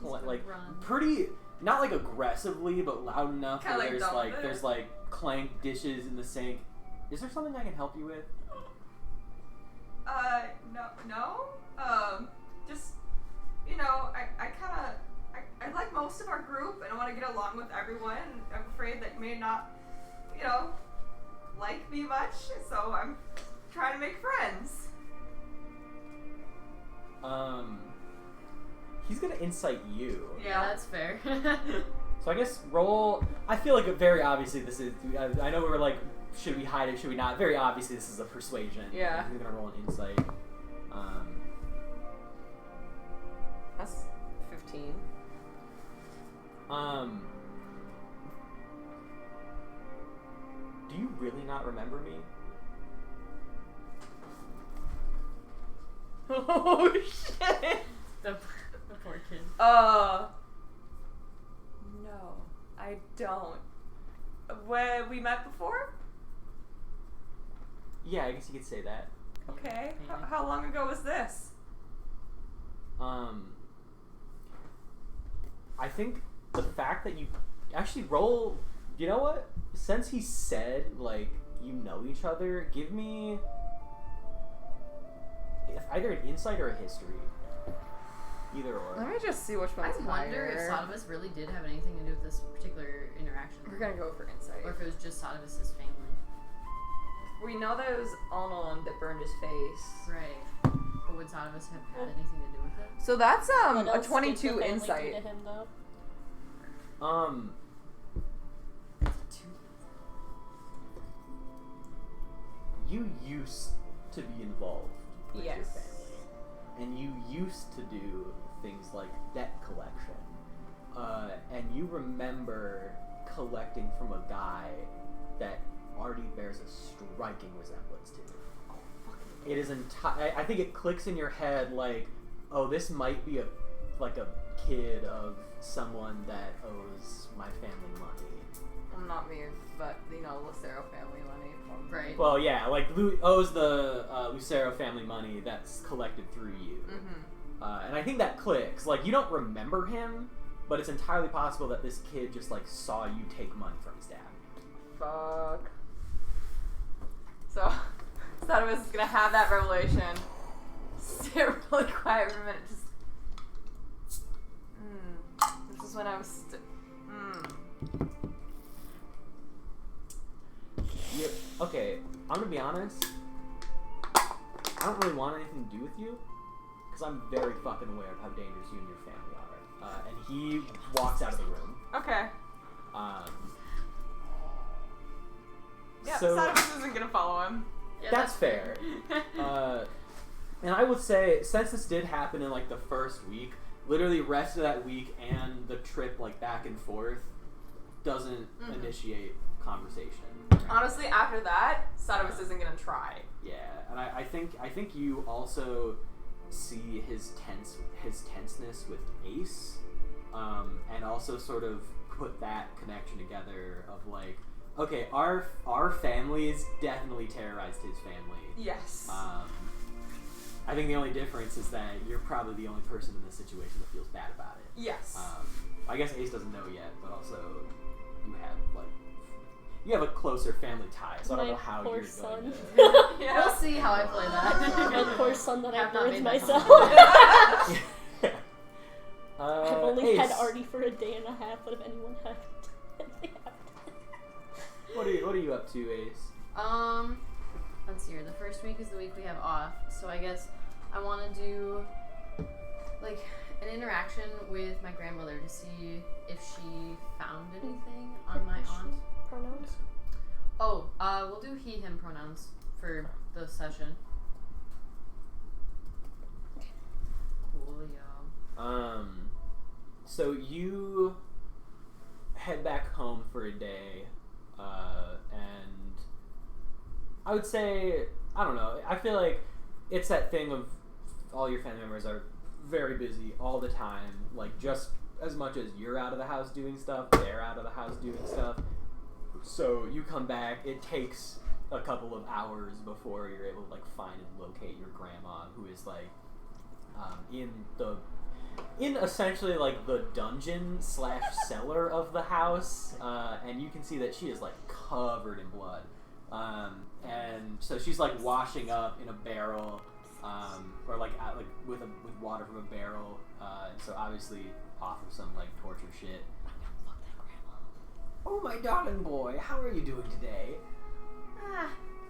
run. pretty, not like aggressively, but loud enough Kinda where like there's like clank dishes in the sink. Is there something I can help you with? No. Just, I like most of our group, and I want to get along with everyone. I'm afraid that you may not, like me much, so I'm trying to make friends. He's gonna incite you. Yeah, that's fair. So I guess roll. I feel like very obviously this is. I know we were like, should we hide it? Should we not? Very obviously this is a persuasion. Yeah. He's gonna roll an insight. That's 15. Do you really not remember me? Oh shit. the poor kid. No, I don't. Where we met before? Yeah, I guess you could say that. Okay. Yeah. How long ago was this? I think the fact that you actually roll. You know what? since he said, like, you know each other, give me either an insight or a history. Either or. Let me just see which I one's wonder if higher. Sotivus really did have anything to do with this particular interaction. We're gonna go for insight. Or if it was just Sotivus' family. We know that it was Alnon that burned his face. Right. But would Sotivus have had anything to do with it? So that's What a else did 22 the family do insight. to him, though? You used to be involved with your Yes. family, and you used to do things like debt collection, and you remember collecting from a guy that Artie bears a striking resemblance to. It is I think it clicks in your head like, oh, this might be a kid of someone that owes my family money. Well, not me, but Lucero family money. Right. Well, yeah, like owes the Lucero family money that's collected through you. Mm-hmm. And I think that clicks. Like, you don't remember him, but it's entirely possible that this kid just, like, saw you take money from his dad. Fuck. So, I thought I was gonna have that revelation. Stay really quiet for a minute. Just. This is when I was. Okay, I'm gonna be honest. I don't really want anything to do with you, because I'm very fucking aware of how dangerous you and your family are. And he walks out of the room. Okay. Yeah, so Sotivus isn't gonna follow him. Yeah, that's fair. And I would say, since this did happen in like the first week, literally the rest of that week and the trip like back and forth doesn't initiate conversation. Honestly, after that, Sotivus isn't gonna try. Yeah, and I think you also see his tenseness with Ace, and also sort of put that connection together of like, okay, our families definitely terrorized his family. Yes. I think the only difference is that you're probably the only person in this situation that feels bad about it. Yes. I guess Ace doesn't know yet, but also you have a closer family tie, so I don't know how poor you're son. going to... Yeah. We'll see how I play that. My poor son that I Have not birthed made that myself. I've I've only had Artie for a day and a half, but if anyone had they have What are you up to, Ace? Let's see here. The first week is the week we have off, so I guess I want to do like an interaction with my grandmother to see if she found anything on my aunt. pronouns. Oh, we'll do he, him pronouns for the session. Coolio. So you head back home for a day, and I would say, I don't know, I feel like it's that thing of all your family members are very busy all the time, like just as much as you're out of the house doing stuff, they're out of the house doing stuff. So you come back, it takes a couple of hours before you're able to like find and locate your grandma, who is like in essentially like the dungeon / cellar of the house, and you can see that she is like covered in blood, and so she's like washing up in a barrel, or like with water from a barrel, and so obviously off of some like torture shit. Oh, my darling boy, how are you doing today?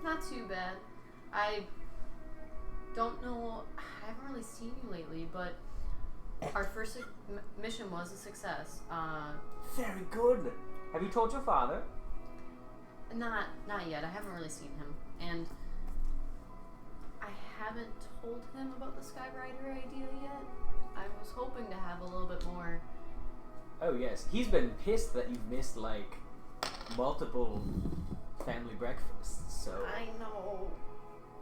Not too bad. I don't know, I haven't really seen you lately, but our first mission was a success. Very good. Have you told your father? Not yet. I haven't really seen him, and I haven't told him about the Skyrider idea yet. I was hoping to have a little bit more. Oh yes, he's been pissed that you've missed like multiple family breakfasts. So I know.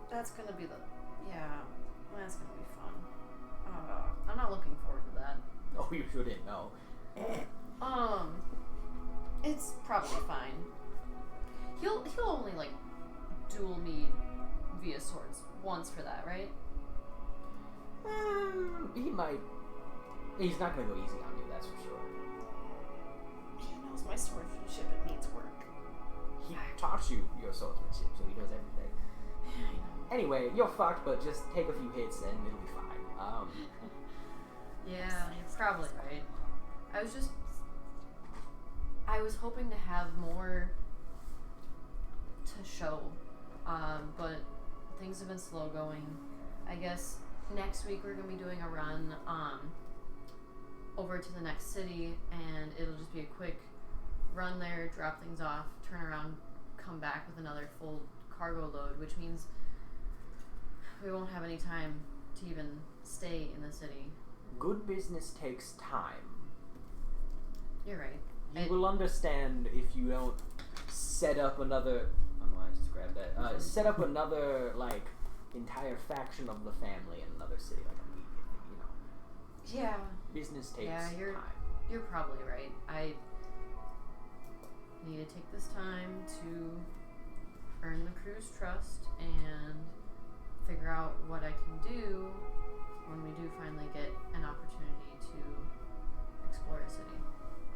That's gonna be that's gonna be fun. I'm not looking forward to that. oh, you shouldn't know. It's probably fine. He'll only like duel me via swords once for that, right? He might. He's not gonna go easy on you, that's for sure. He knows my swordsmanship, it needs work. he taught you your swordsmanship, so he knows everything. Anyway, you're fucked, but just take a few hits and it'll be fine. Yeah, you're probably right. I was hoping to have more to show, but things have been slow going. I guess next week we're gonna be doing a run over to the next city, and it'll just be a quick run there, drop things off, turn around, come back with another full cargo load, which means we won't have any time to even stay in the city. Good business takes time. You're right. You will understand if you don't set up another. I don't know why I just grabbed that. Set up another like entire faction of the family in another city, like immediately. Yeah. Business takes time. You're probably right. I need to take this time to earn the crew's trust and figure out what I can do when we do finally get an opportunity to explore a city.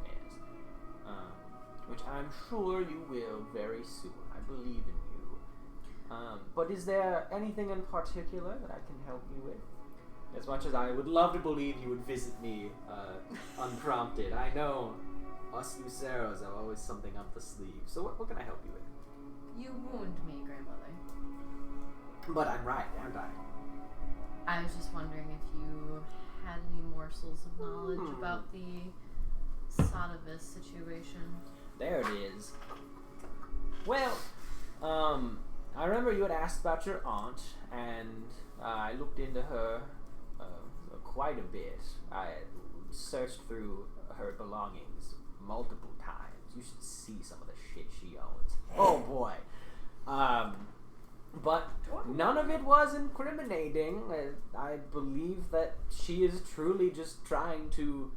Yes. Which I'm sure you will very soon. I believe in you. But is there anything in particular that I can help you with? As much as I would love to believe you would visit me unprompted, I know us Luceros have always something up the sleeve. So what can I help you with? You wound me, grandmother. But I'm right, aren't I? I was just wondering if you had any morsels of knowledge about the Sodavis situation. There it is. Well, I remember you had asked about your aunt, and I looked into her quite a bit. I searched through her belongings multiple times. You should see some of the shit she owns. Oh boy. But none of it was incriminating. I believe that she is truly just trying to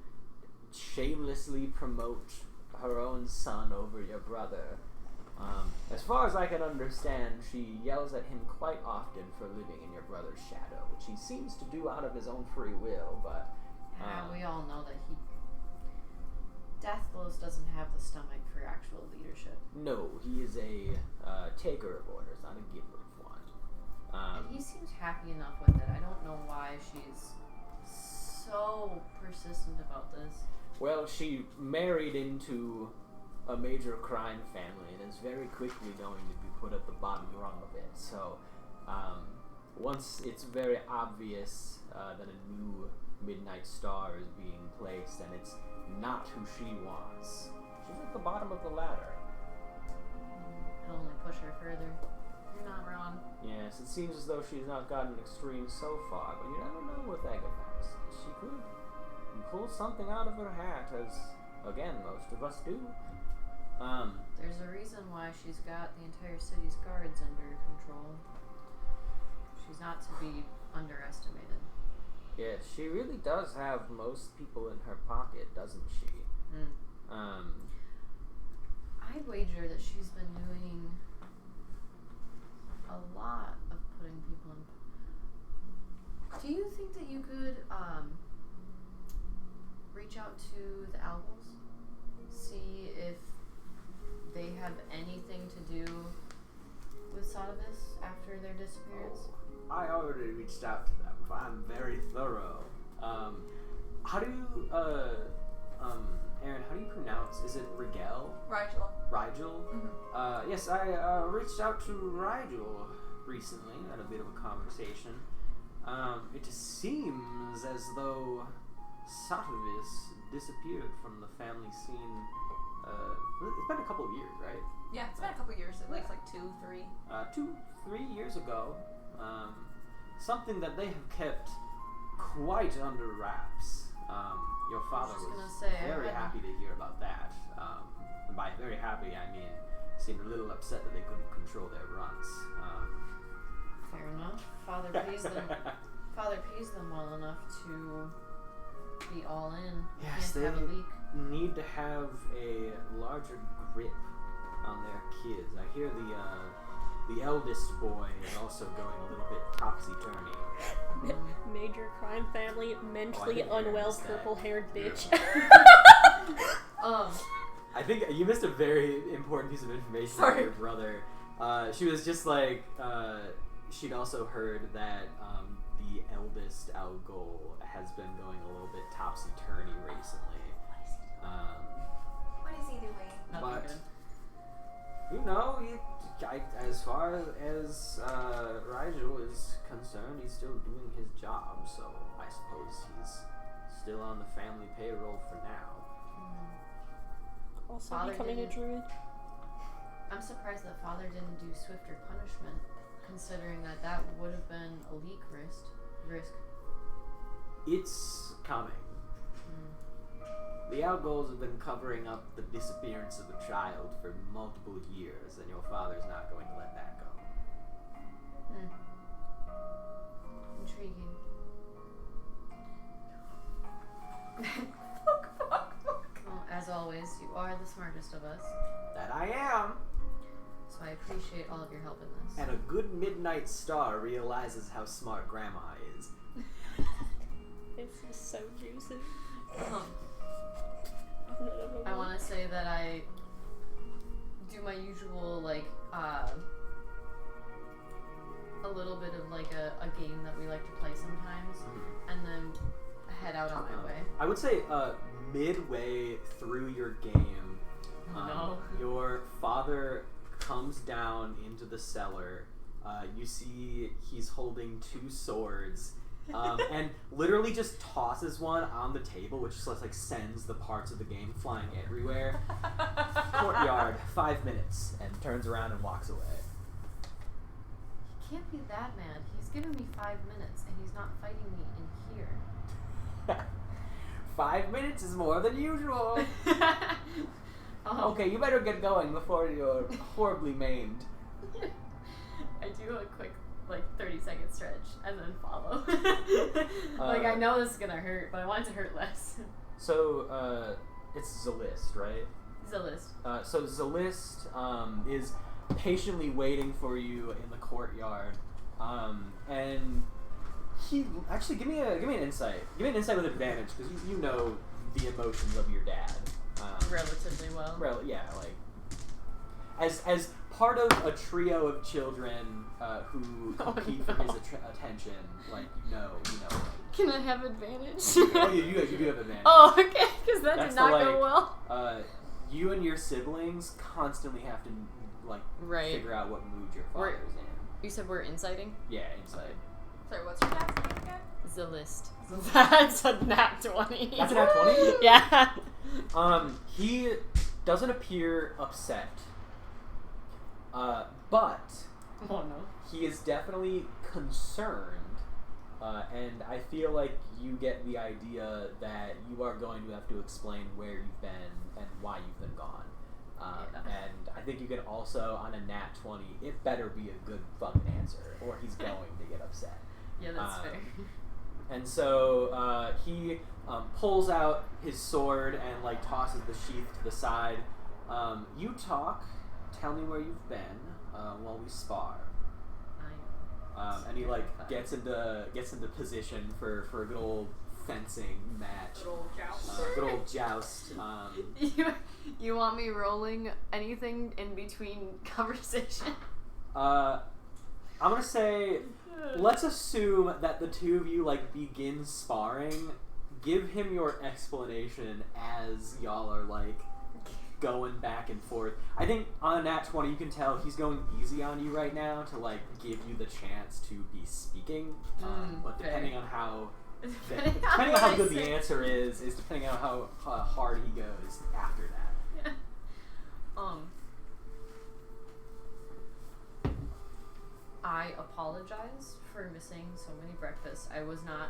shamelessly promote her own son over your brother. As far as I can understand, she yells at him quite often for living in your brother's shadow, which he seems to do out of his own free will, but... we all know that Deathblows doesn't have the stomach for actual leadership. No, he is a taker of orders, not a giver of one. And he seems happy enough with it. I don't know why she's so persistent about this. Well, she married into a major crime family and is very quickly going to be put at the bottom rung of it. So, once it's very obvious that a new Midnight Star is being placed and it's not who she wants, she's at the bottom of the ladder. It'll only push her further. You're not wrong. Yes, it seems as though she's not gotten extreme so far, but you never know with Agathax. She could pull something out of her hat, as, again, most of us do. There's a reason why she's got the entire city's guards under control. She's not to be underestimated. Yes, she really does have most people in her pocket, doesn't she? I'd wager that she's been doing a lot of putting people in. Do you think that you could reach out to the Owls, see if they have anything to do with Sodavis after their disappearance? I already reached out to them. I'm very thorough. How do you, Aaron, how do you pronounce, is it Rigel? Rigel? Mm-hmm. Yes, I reached out to Rigel recently, had a bit of a conversation. It seems as though Sodavis disappeared from the family scene. It's been a couple of years, right? Yeah, it's been a couple years. At least like 2, 3. 2-3 years ago. Something that they have kept quite under wraps. Your father was very happy to hear about that. And by very happy, I mean seemed a little upset that they couldn't control their runs. Fair enough. Father pays them well enough to be all in. Yes, Can't have a leak. Need to have a larger grip on their kids. I hear the eldest boy is also going a little bit topsy-turvy. Major crime family, mentally unwell, purple-haired bitch. I think you missed a very important piece of information about Sorry. your brother. She was just like, she'd also heard that the eldest Algol has been going a little bit topsy-turvy recently. What is he doing? Nothing But- good. You know, as far as Rigel is concerned, he's still doing his job, so I suppose he's still on the family payroll for now. Also Father becoming a didn't- druid. I'm surprised that Father didn't do swifter punishment, considering that would have been a leak risk. It's coming. The Algols have been covering up the disappearance of a child for multiple years, and your father's not going to let that go. Intriguing. Well, as always, you are the smartest of us, That I am! so I appreciate all of your help in this. And a good midnight star realizes how smart Grandma is. It's just so juicy. I want to say that I do my usual, like, a little bit of, like, a game that we like to play sometimes, and then head out on my way. I would say midway through your game, No. your father comes down into the cellar. You see he's holding two swords. And literally just tosses one on the table, which just like sends the parts of the game flying everywhere. Courtyard, 5 minutes, and turns around and walks away. He can't be that mad. He's given me 5 minutes, and he's not fighting me in here. 5 minutes is more than usual. Okay, you better get going before you're horribly maimed. I do a quick, like, 30-second stretch and then follow. Like, I know this is gonna hurt, but I want it to hurt less. So, it's Zalist, right? Zalist. So Zalist is patiently waiting for you in the courtyard, and he actually give me an insight. Give me an insight with advantage because you know the emotions of your dad. Relatively well. Yeah, like as part of a trio of children who compete for his attention, like you know. Can I have advantage? Oh, you do have advantage. Oh, okay, because that That's did not the, go like, well. You and your siblings constantly have to like Right. figure out what mood your father's in. You said we're inciting? Yeah, inside. Sorry, what's your dad's name again? Zalist. That's a nat 20. That's a nat 20? Yeah. He doesn't appear upset, but Oh no. he is definitely concerned, and I feel like you get the idea that you are going to have to explain where you've been and why you've been gone. And I think you can also, on a nat 20, it better be a good fucking answer, or he's going to get upset. Yeah, that's fair. And so he pulls out his sword and like tosses the sheath to the side. You talk. Tell me where you've been while we spar. And he like gets into position for a good old fencing match. Good old joust. Good old joust. You want me rolling anything in between conversation? I'm gonna say, let's assume that the two of you like begin sparring. Give him your explanation as y'all are like going back and forth. I think on a nat 20 you can tell he's going easy on you right now to like give you the chance to be speaking. But depending on how depending on how good the answer is depending on how hard he goes after that. I apologize for missing so many breakfasts. I was not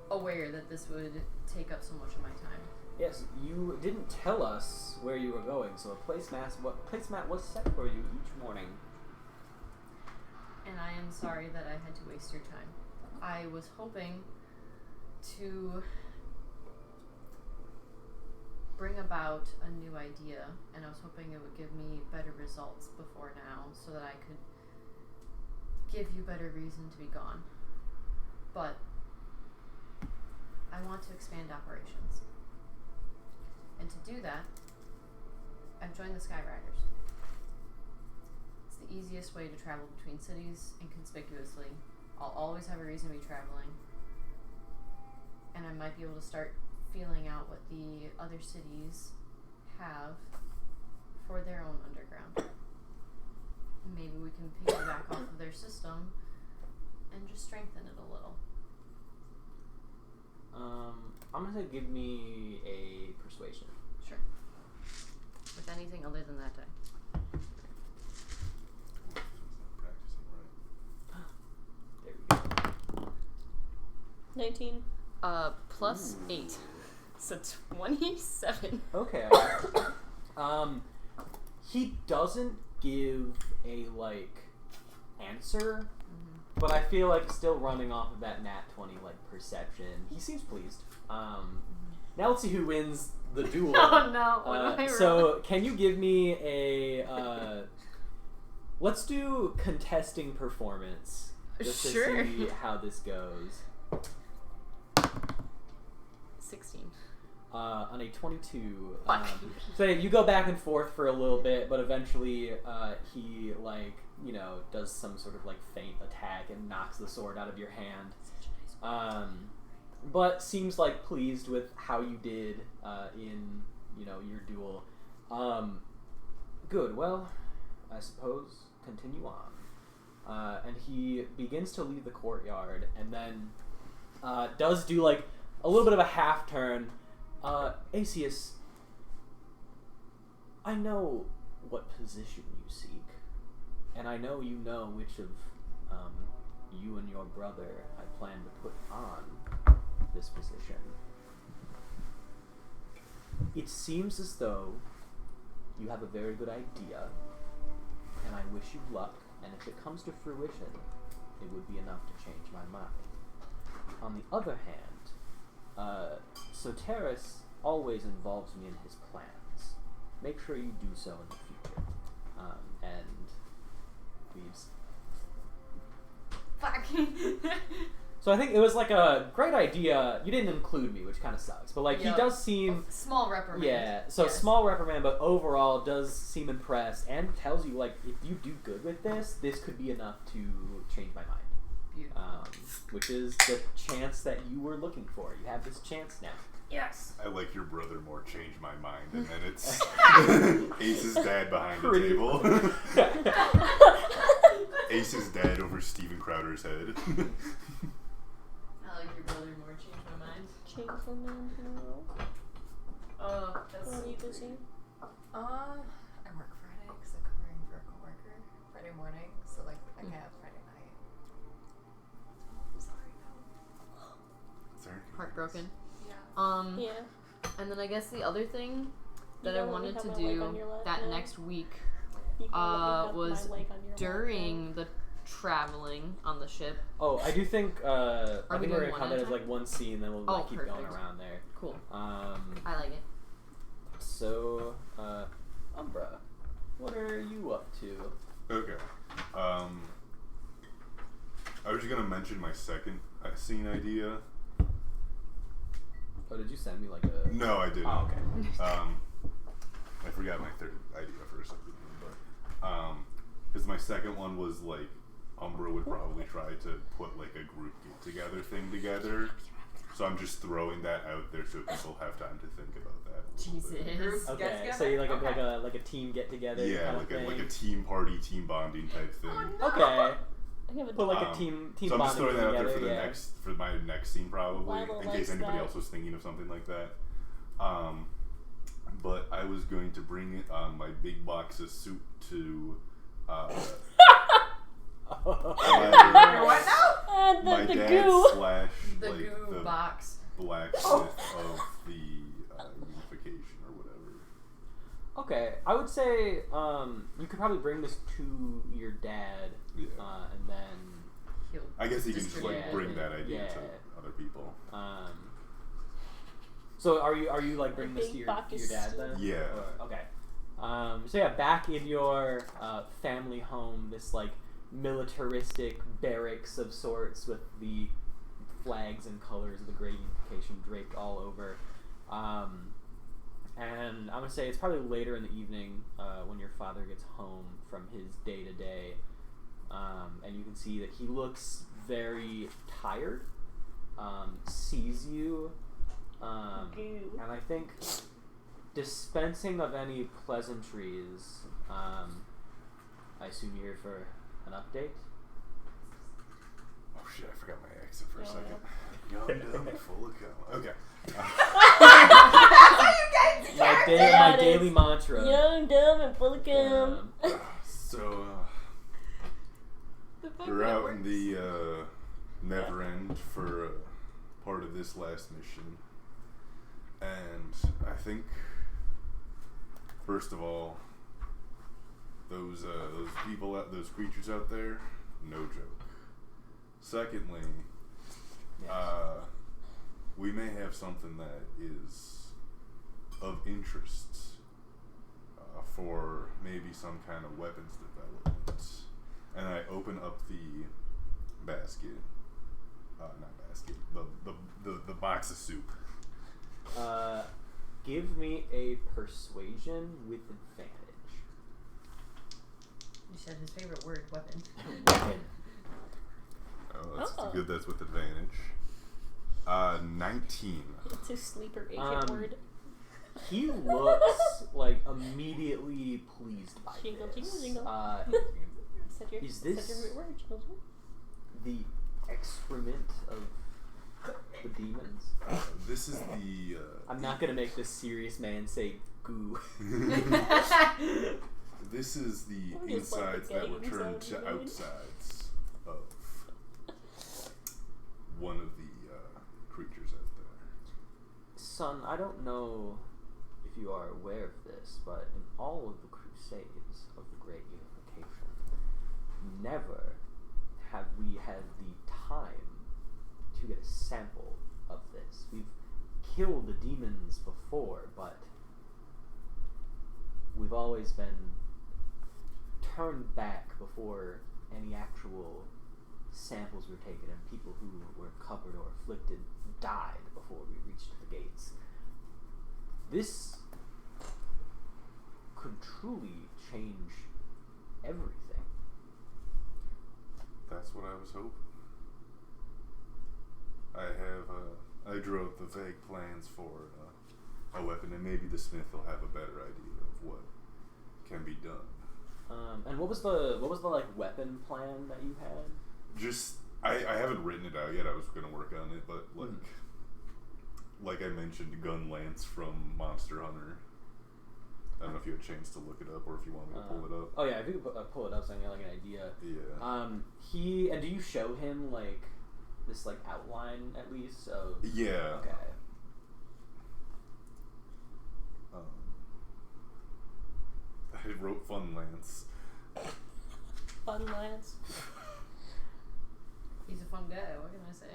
aware that this would take up so much of my time. Yes, you didn't tell us where you were going, so a placemat was set for you each morning. And I am sorry that I had to waste your time. I was hoping to bring about a new idea, and I was hoping it would give me better results before now so that I could give you better reason to be gone. But I want to expand operations. And to do that, I've joined the Skyriders. It's the easiest way to travel between cities inconspicuously. I'll always have a reason to be traveling. And I might be able to start feeling out what the other cities have for their own underground. Maybe we can piggyback off of their system and just strengthen it a little. I'm gonna say give me a persuasion. Sure. With anything other than that die. There we go. 19. Plus 8. So 27. Okay. He doesn't give a answer, but I feel like still running off of that nat 20 perception. He seems pleased. Now let's see who wins the duel. Oh no! What do I roll? So can you give me a let's do contesting performance just Sure. to see how this goes. 16. On a 22. Fuck. So you go back and forth for a little bit, but eventually he does some sort of feint attack and knocks the sword out of your hand. But seems pleased with how you did in your duel. Good. Well, I suppose continue on. And he begins to leave the courtyard, and then does do a little bit of a half turn. Asius, I know what position you seek, and I know you know which of you and your brother I plan to put on this position. It seems as though you have a very good idea, and I wish you luck, and if it comes to fruition, it would be enough to change my mind. On the other hand, Soteris always involves me in his plans. Make sure you do so in the future. And leaves. Fuck. So I think it was a great idea. You didn't include me, which kind of sucks. But he does seem... Small reprimand. Yeah, so yes. Small reprimand, but overall does seem impressed and tells you, if you do good with this could be enough to change my mind. Beautiful. Which is the chance that you were looking for. You have this chance now. Yes. I like your brother more change my mind, and then it's Ace's dad behind the Pretty- table. Ace's dad over Steven Crowder's head. I like your brother more. Change my mind. Change the name tomorrow. Oh, that's. Are you busy? I work Friday because I'm covering for a coworker Friday morning, so I can't have Friday night. I'm sorry, no. Sorry. Heartbroken. Yeah. Yeah. And then I guess the other thing that You I don't let me wanted have to my leg do on your lap that now? next week You can let me have was my leg on your lap during the traveling on the ship. Oh, I do think I we think doing we're gonna one count at that a as time? one scene, then we'll Oh, keep going perfect. around there. Cool. I I like it. So, Umbra, what are you up to? Okay. I was gonna mention my second scene idea. Oh, did you send me a... No, I didn't. Oh, okay. I forgot my third idea for a second, but because my second one was Umbra would probably try to put a group get together thing together. So I'm just throwing that out there so people have time to think about that. A little bit. Jesus. Okay, Get so you together? like a team get together. Yeah, kind of thing. like a team party, team bonding type thing. Oh, no. Okay. I have a Put a team So I'm just bonding throwing that out there together, for the yeah. for my next scene probably, Lila in likes case anybody that. else was thinking of something like that. But I was going to bring my big box of soup to What now? my The dad goo. slash The like goo the box. blacksmith of the unification or whatever. Okay, I would say you could probably bring this to your dad, Yeah. and then He'll I guess he can just distribute it. bring that idea Yeah. to other people. So are you bringing this big to your box dad stew. then? Yeah. Or- okay. So yeah, back in your family home, this militaristic barracks of sorts with the flags and colors of the Great Unification draped all over. And I'm gonna say it's probably later in the evening when your father gets home from his day to day, and you can see that he looks very tired. Sees you, and I think dispensing of any pleasantries. I assume you're here for an update. Oh shit! I forgot my accent for a second. Young, dumb, and full of cum. Okay. My daily mantra. Young, dumb, and full of cum. So we're out in the Never End for part of this last mission, and I think first of all, those people, those creatures out there, no joke. Secondly, Yes. We may have something that is of interest for maybe some kind of weapons development. And I open up the basket, not basket, the box of soup. Give me a persuasion with advantage. You said his favorite word, weapon. Weapon. Oh, that's good. That's with advantage. 19. It's his sleeper agent word. He looks like immediately pleased by Jingle, this. jingle, jingle. Is this said your root word, jingle, jingle. the excrement of the demons? This is the. I'm not gonna make this serious man say goo. This is the Or just like insides the that were games turned of to the moon. outsides of one of the creatures out there. Son, I don't know if you are aware of this, but in all of the crusades of the Great Unification, never have we had the time to get a sample of this. We've killed the demons before, but we've always been turned back before any actual samples were taken, and people who were covered or afflicted died before we reached the gates. This could truly change everything. That's what I was hoping. I drew up the vague plans for a weapon, and maybe the smith will have a better idea of what can be done. And what was the like weapon plan that you had? Just I haven't written it out yet. I was gonna work on it, but like I mentioned, gun lance from Monster Hunter. I don't know if you had a chance to look it up or if you want me to pull it up. Oh yeah, if you could pull it up so I can get like an idea. Yeah. Do you show him like this like outline at least of? Yeah. Okay. I wrote Fun Lance. Fun Lance. He's a fun guy, what can I say?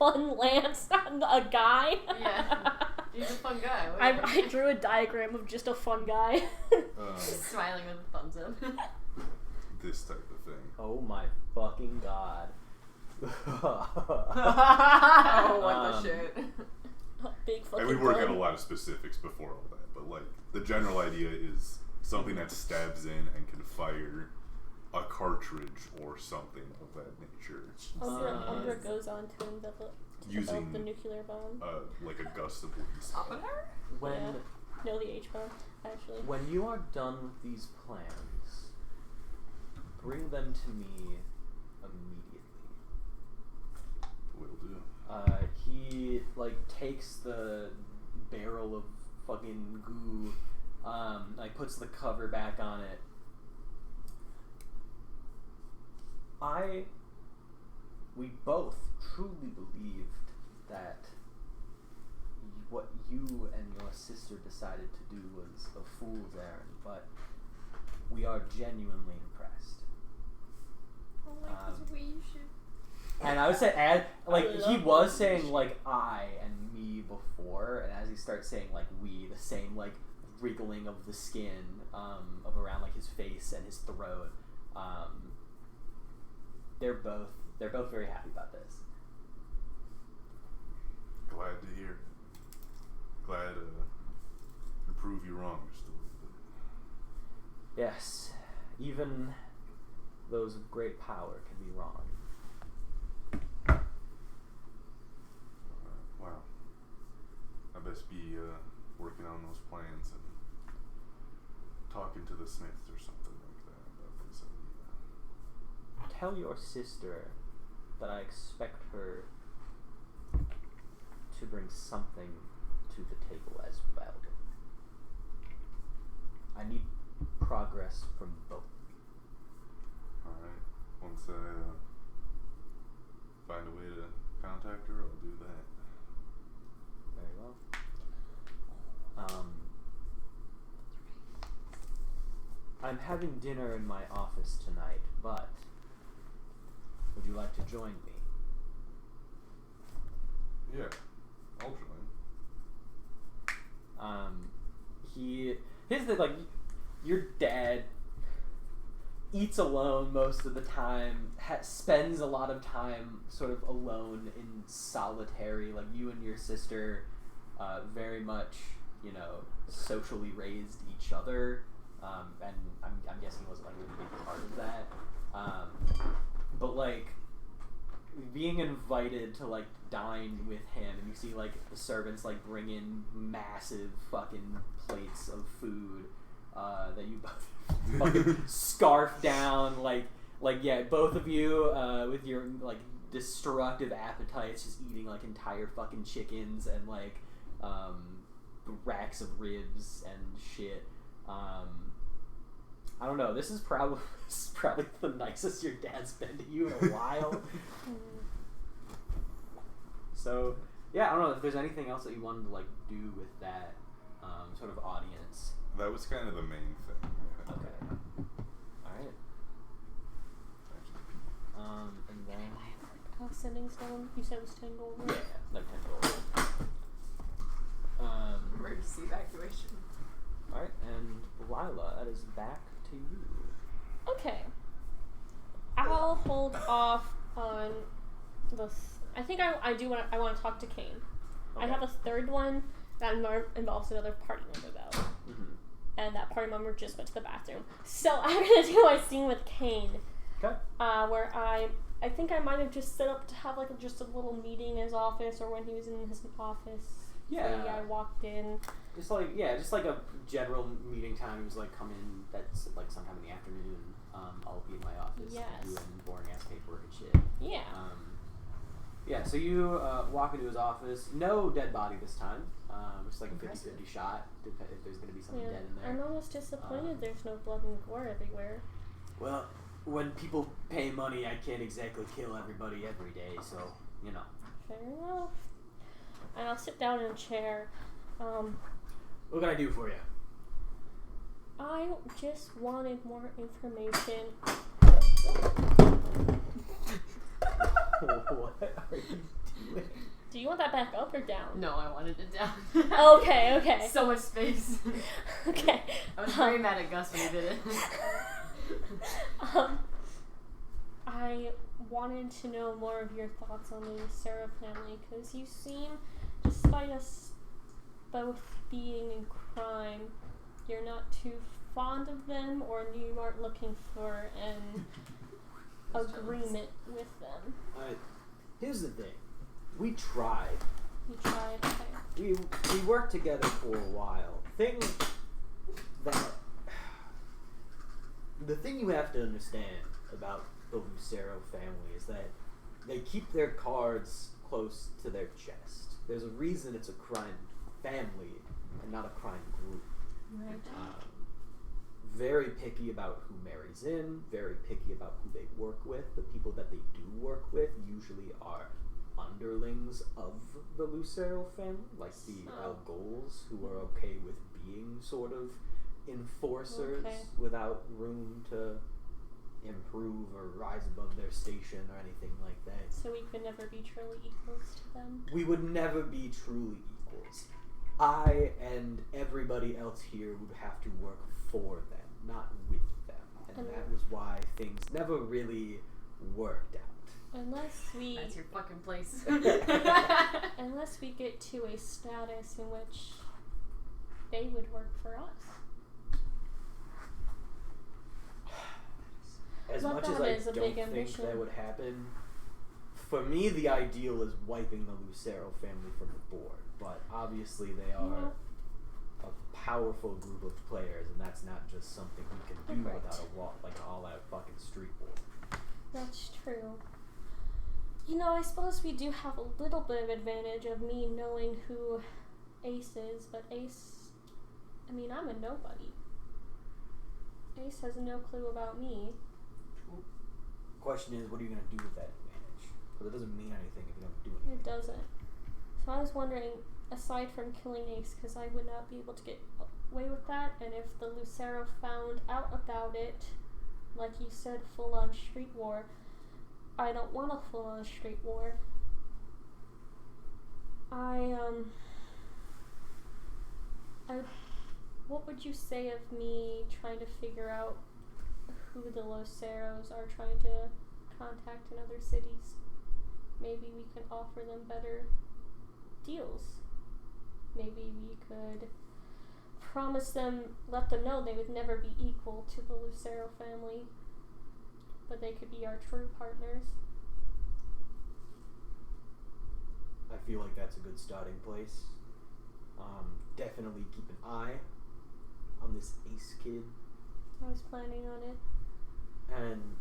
Fun Lance, a guy? Yeah. He's a fun guy. What do you I drew a diagram of just a fun guy. Smiling with a thumbs up. This type of thing. Oh my fucking god. Oh, what the shit. Big fucking And we work gun. out a lot of specifics before all that, but like the general idea is something that stabs in and can fire a cartridge or something of that nature. Umbra goes on to develop Using the nuclear bomb. like a gust of wind. Oppenheimer? When No, the H bomb, actually. when you are done with these plans, bring them to me immediately. Will do. He like takes the barrel of fucking goo, like puts the cover back on it. We both truly believed that what you and your sister decided to do was a fool's errand, but we are genuinely impressed. Oh, like we should. And I would say, he love was those saying issues. like I and me before, and as he starts saying like we, the same like wriggling of the skin of around like his face and his throat. They're both very happy about this. Glad to hear. Glad prove you wrong just a little bit. Yes, even those of great power can be wrong. Wow. I best be working on those plans and talking to the Smiths or something like that about this idea. Tell your sister that I expect her to bring something to the table as well. I need progress from both of you. Alright. Once I find a way to contact her, I'll do that. Very well. I'm having dinner in my office tonight, but would you like to join me? Yeah, I'll join. Here's the, like, your dad eats alone most of the time, spends a lot of time sort of alone in solitary, like you and your sister very much, you know, socially raised each other, and I'm guessing he wasn't like a big part of that, but like being invited to like dine with him, and you see like the servants like bring in massive fucking plates of food that you both fucking scarf down, like yeah, both of you with your like destructive appetites, just eating like entire fucking chickens and like racks of ribs and shit. I don't know. This is probably the nicest your dad's been to you in a while. So yeah, I don't know if there's anything else that you wanted to like do with that sort of audience. That was kind of the main thing. Okay. Alright. And then Sending stone. You said it was 10 gold. yeah, like 10 gold. Emergency evacuation. Alright, and Lila, that is back to you. Okay. I'll hold off on the. I think I do want. I want to talk to Kane. Okay. I have a third one that involves another party member though, and that party member just went to the bathroom. So I'm gonna do my scene with Kane. Okay. Where I think I might have just set up to have like just a little meeting in his office, or when he was in his office. Yeah. I walked in. Just like a general meeting time. He was like, come in. That's like sometime in the afternoon. I'll be in my office. Yes. Doing boring ass paperwork and shit. Yeah. Yeah. So you walk into his office. No dead body this time. It's like a 50-50 shot. If there's gonna be something dead in there. I'm almost disappointed. There's no blood and gore everywhere. Well, when people pay money, I can't exactly kill everybody every day. So you know. Fair enough. And I'll sit down in a chair. What can I do for you? I just wanted more information. What are you doing? Do you want that back up or down? No, I wanted it down. Okay. So much space. Okay. I was very mad at Gus when he did it. I wanted to know more of your thoughts on the Sarah family, because you seem, despite us both being in crime, you're not too fond of them, or you aren't looking for an agreement with them. Here's the thing. We tried. You tried, okay. We worked together for a while. The thing you have to understand about the Lucero family is that they keep their cards close to their chest. There's a reason it's a crime family and not a crime group. Right. Very picky about who marries in, very picky about who they work with. The people that they do work with usually are underlings of the Lucero family, like the Algols, who are okay with being sort of enforcers without room to improve or rise above their station or anything like that. So we could never be truly equals to them? We would never be truly equals. I and everybody else here would have to work for them, not with them. And that was why things never really worked out. Unless we... That's your fucking place. Unless we get to a status in which they would work for us. As Not much as that I is a don't big think ambition. that would happen, for me the ideal is wiping the Lucero family from the board. But obviously they are a powerful group of players, and that's not just something we can do Right. without a wall, like an all-out fucking street war. That's true. You know, I suppose we do have a little bit of advantage of me knowing who Ace is, but Ace, I mean, I'm a nobody. Ace has no clue about me. Question is, what are you gonna do with that advantage? Because it doesn't mean anything if you don't do anything. It doesn't. So I was wondering, aside from killing Ace, because I would not be able to get away with that, and if the Lucero found out about it, like you said, full-on street war, I don't want a full-on street war. What would you say of me trying to figure out who the Luceros are trying to contact in other cities? Maybe we can offer them better deals. Maybe we could promise them, let them know they would never be equal to the Lucero family, but they could be our true partners. I feel like that's a good starting place. Definitely keep an eye on this Ace kid. I was planning on it. And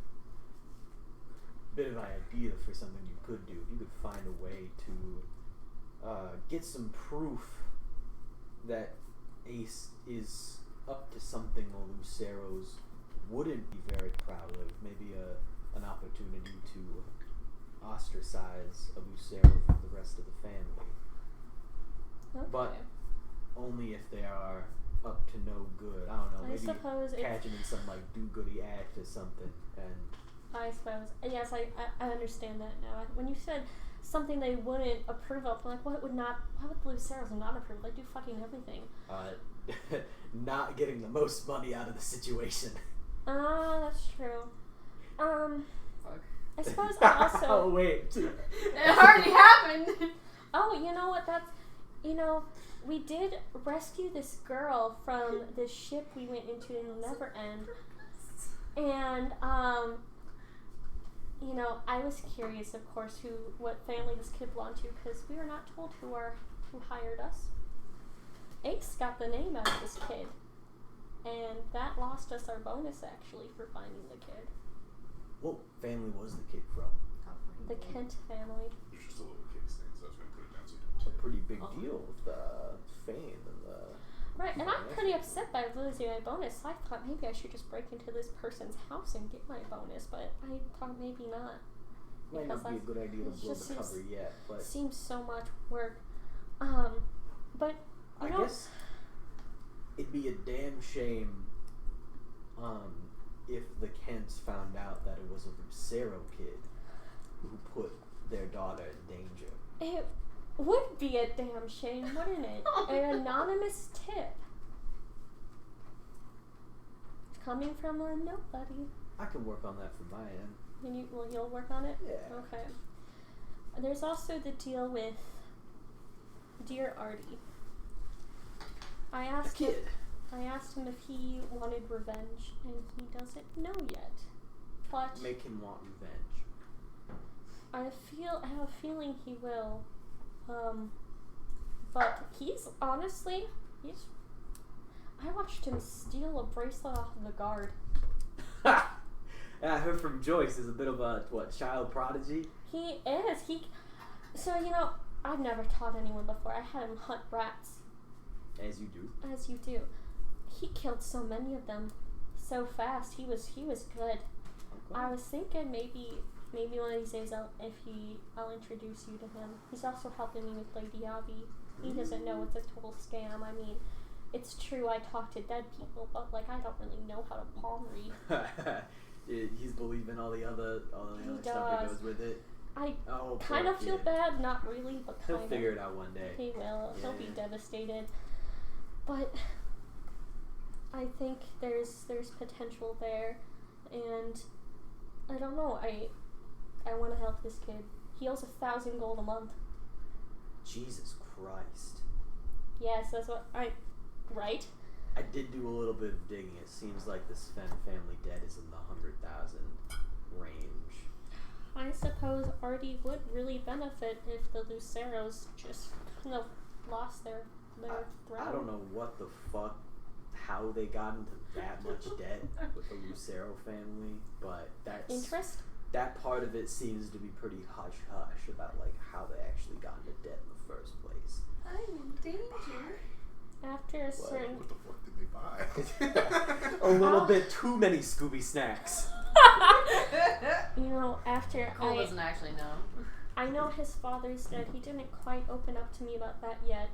a bit of an idea for something you could do. If you could find a way to get some proof that Ace is up to something the Luceros wouldn't be very proud of. Maybe an opportunity to ostracize a Lucero from the rest of the family. Okay. But only if they are up to no good. I don't know. I Maybe suppose catch him in some like do-goody act or something. And I suppose. Yes, I understand that now. When you said something they wouldn't approve of, I'm like, why would the Luceros not approve? They do fucking everything. Not getting the most money out of the situation. That's true. Fuck. I suppose I also... Oh, wait. It already happened! Oh, you know what, we did rescue this girl from this ship we went into in the Never End. And, I was curious, of course, what family this kid belonged to, because we were not told who hired us. Ace got the name out of this kid, and that lost us our bonus, actually, for finding the kid. What family was the kid from? The Kent family. There's just a little case thing, so I was going to put it down so you It's don't a pretty big deal with fame and the... Right, and I'm pretty upset by losing my bonus. I thought maybe I should just break into this person's house and get my bonus, but I thought maybe not. Might not be a good idea to blow the cover yet, but... Seems so much work. But, I guess it'd be a damn shame if the Kents found out that it was a Lucero kid who put their daughter in danger. it would be a damn shame, wouldn't it? An anonymous tip. Coming from a nobody. I can work on that from my end. You'll work on it? Yeah. Okay. There's also the deal with Dear Artie. I asked him if he wanted revenge, and he doesn't know yet. But Make him want revenge. I have a feeling he will. But I watched him steal a bracelet off of the guard. Ha! I heard from Joyce is a bit of a, child prodigy? He is. So, I've never taught anyone before. I had him hunt rats. As you do. As you do. He killed so many of them so fast. He was good. Okay. I was thinking maybe one of these days I'll introduce you to him. He's also helping me with Lady Abby. He doesn't know it's a total scam. I mean, it's true I talk to dead people, but I don't really know how to palm read. He's believing all the other stuff that goes with it. I kind of feel bad, not really, but kind of. He'll figure it out one day. He will. He'll be devastated. But I think there's potential there, and I don't know. I want to help this kid. He owes 1,000 gold a month. Jesus Christ. Yes, that's what right? I did do a little bit of digging. It seems like the Sven family debt is in the 100,000 range. I suppose Artie would really benefit if the Luceros just kind of lost their throne. I don't know what the fuck, how they got into that much debt with the Lucero family, but that's Interest? that part of it seems to be pretty hush hush about like how they actually got into debt in the first place. I'm in danger. After a certain... What the fuck did they buy? A little bit too many Scooby snacks. You know, after Cole doesn't actually know. I know his father's dead. He didn't quite open up to me about that yet.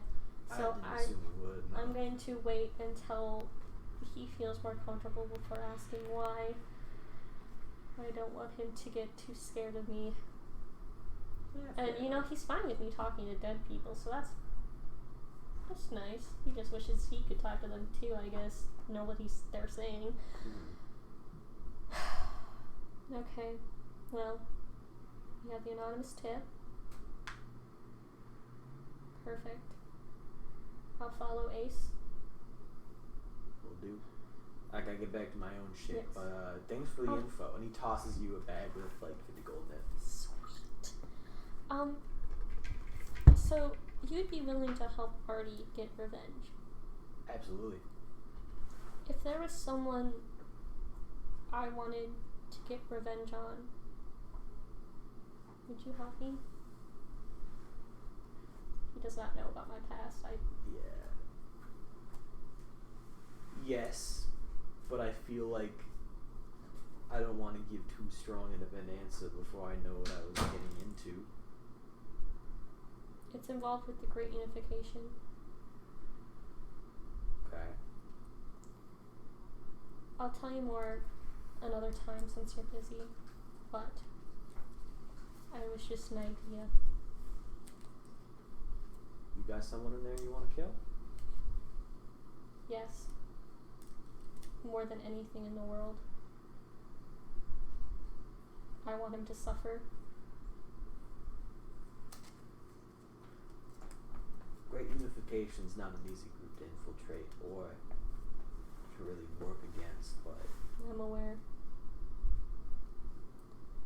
So I didn't assume he would. No. I'm going to wait until he feels more comfortable before asking why. I don't want him to get too scared of me. Yeah, And fair you know, enough. he's fine with me talking to dead people, so that's nice. He just wishes he could talk to them too, I guess. Know what they're saying. Okay. Well, we have the anonymous tip. Perfect. I'll follow Ace. Will do. I gotta get back to my own shit, Yes. but thanks for the info. And he tosses you a bag with like 50 gold in it. Sweet. So you'd be willing to help Artie get revenge? Absolutely. If there was someone I wanted to get revenge on, would you help me? He does not know about my past. Yeah. Yes, but I feel like I don't want to give too strong of an answer before I know what I was getting into. It's involved with the Great Unification. Okay. I'll tell you more another time since you're busy, but it was just an idea. You got someone in there you want to kill? Yes. More than anything in the world. I want him to suffer. Great Unification's not an easy group to infiltrate or to really work against, but I'm aware.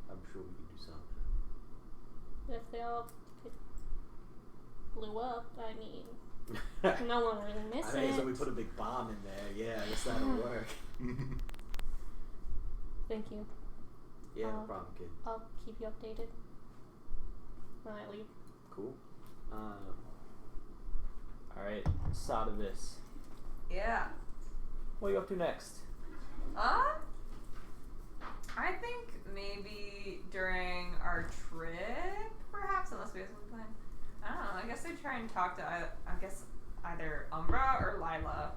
I'm sure we can do something. If they all blew up, I mean, no one would really miss I mean, it. so we put a big bomb in there. Yeah, I guess that'll work. Thank you. Yeah, no problem, kid. I'll keep you updated when I leave. Cool. Alright, Sodavis. Yeah. What are you up to next? I think maybe during our trip, perhaps, unless we have something planned. I don't know. I guess I'd try and talk to, either Umbra or Lila.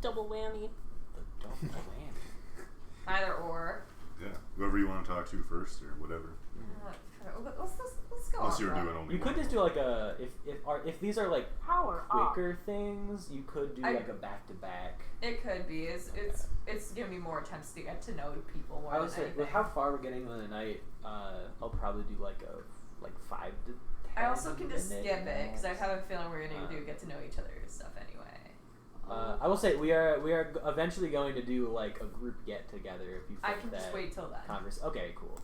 Double whammy. The double whammy. Either or. Yeah, whoever you want to talk to first or whatever. Let's go. Unless you're Umbra. doing only You could one. just do like a if these are like quicker things, you could do like a back to back. It could be. It's gonna be more attempts to get to know people more I would than say anything. with how far we're getting in the night, I'll probably do like 5 to 10. I also can just minute skip it because I max. have a feeling we're gonna get to know each other's stuff anyway. I will say we are eventually going to do like a group get together. If you I think can just that wait till then. Okay, cool.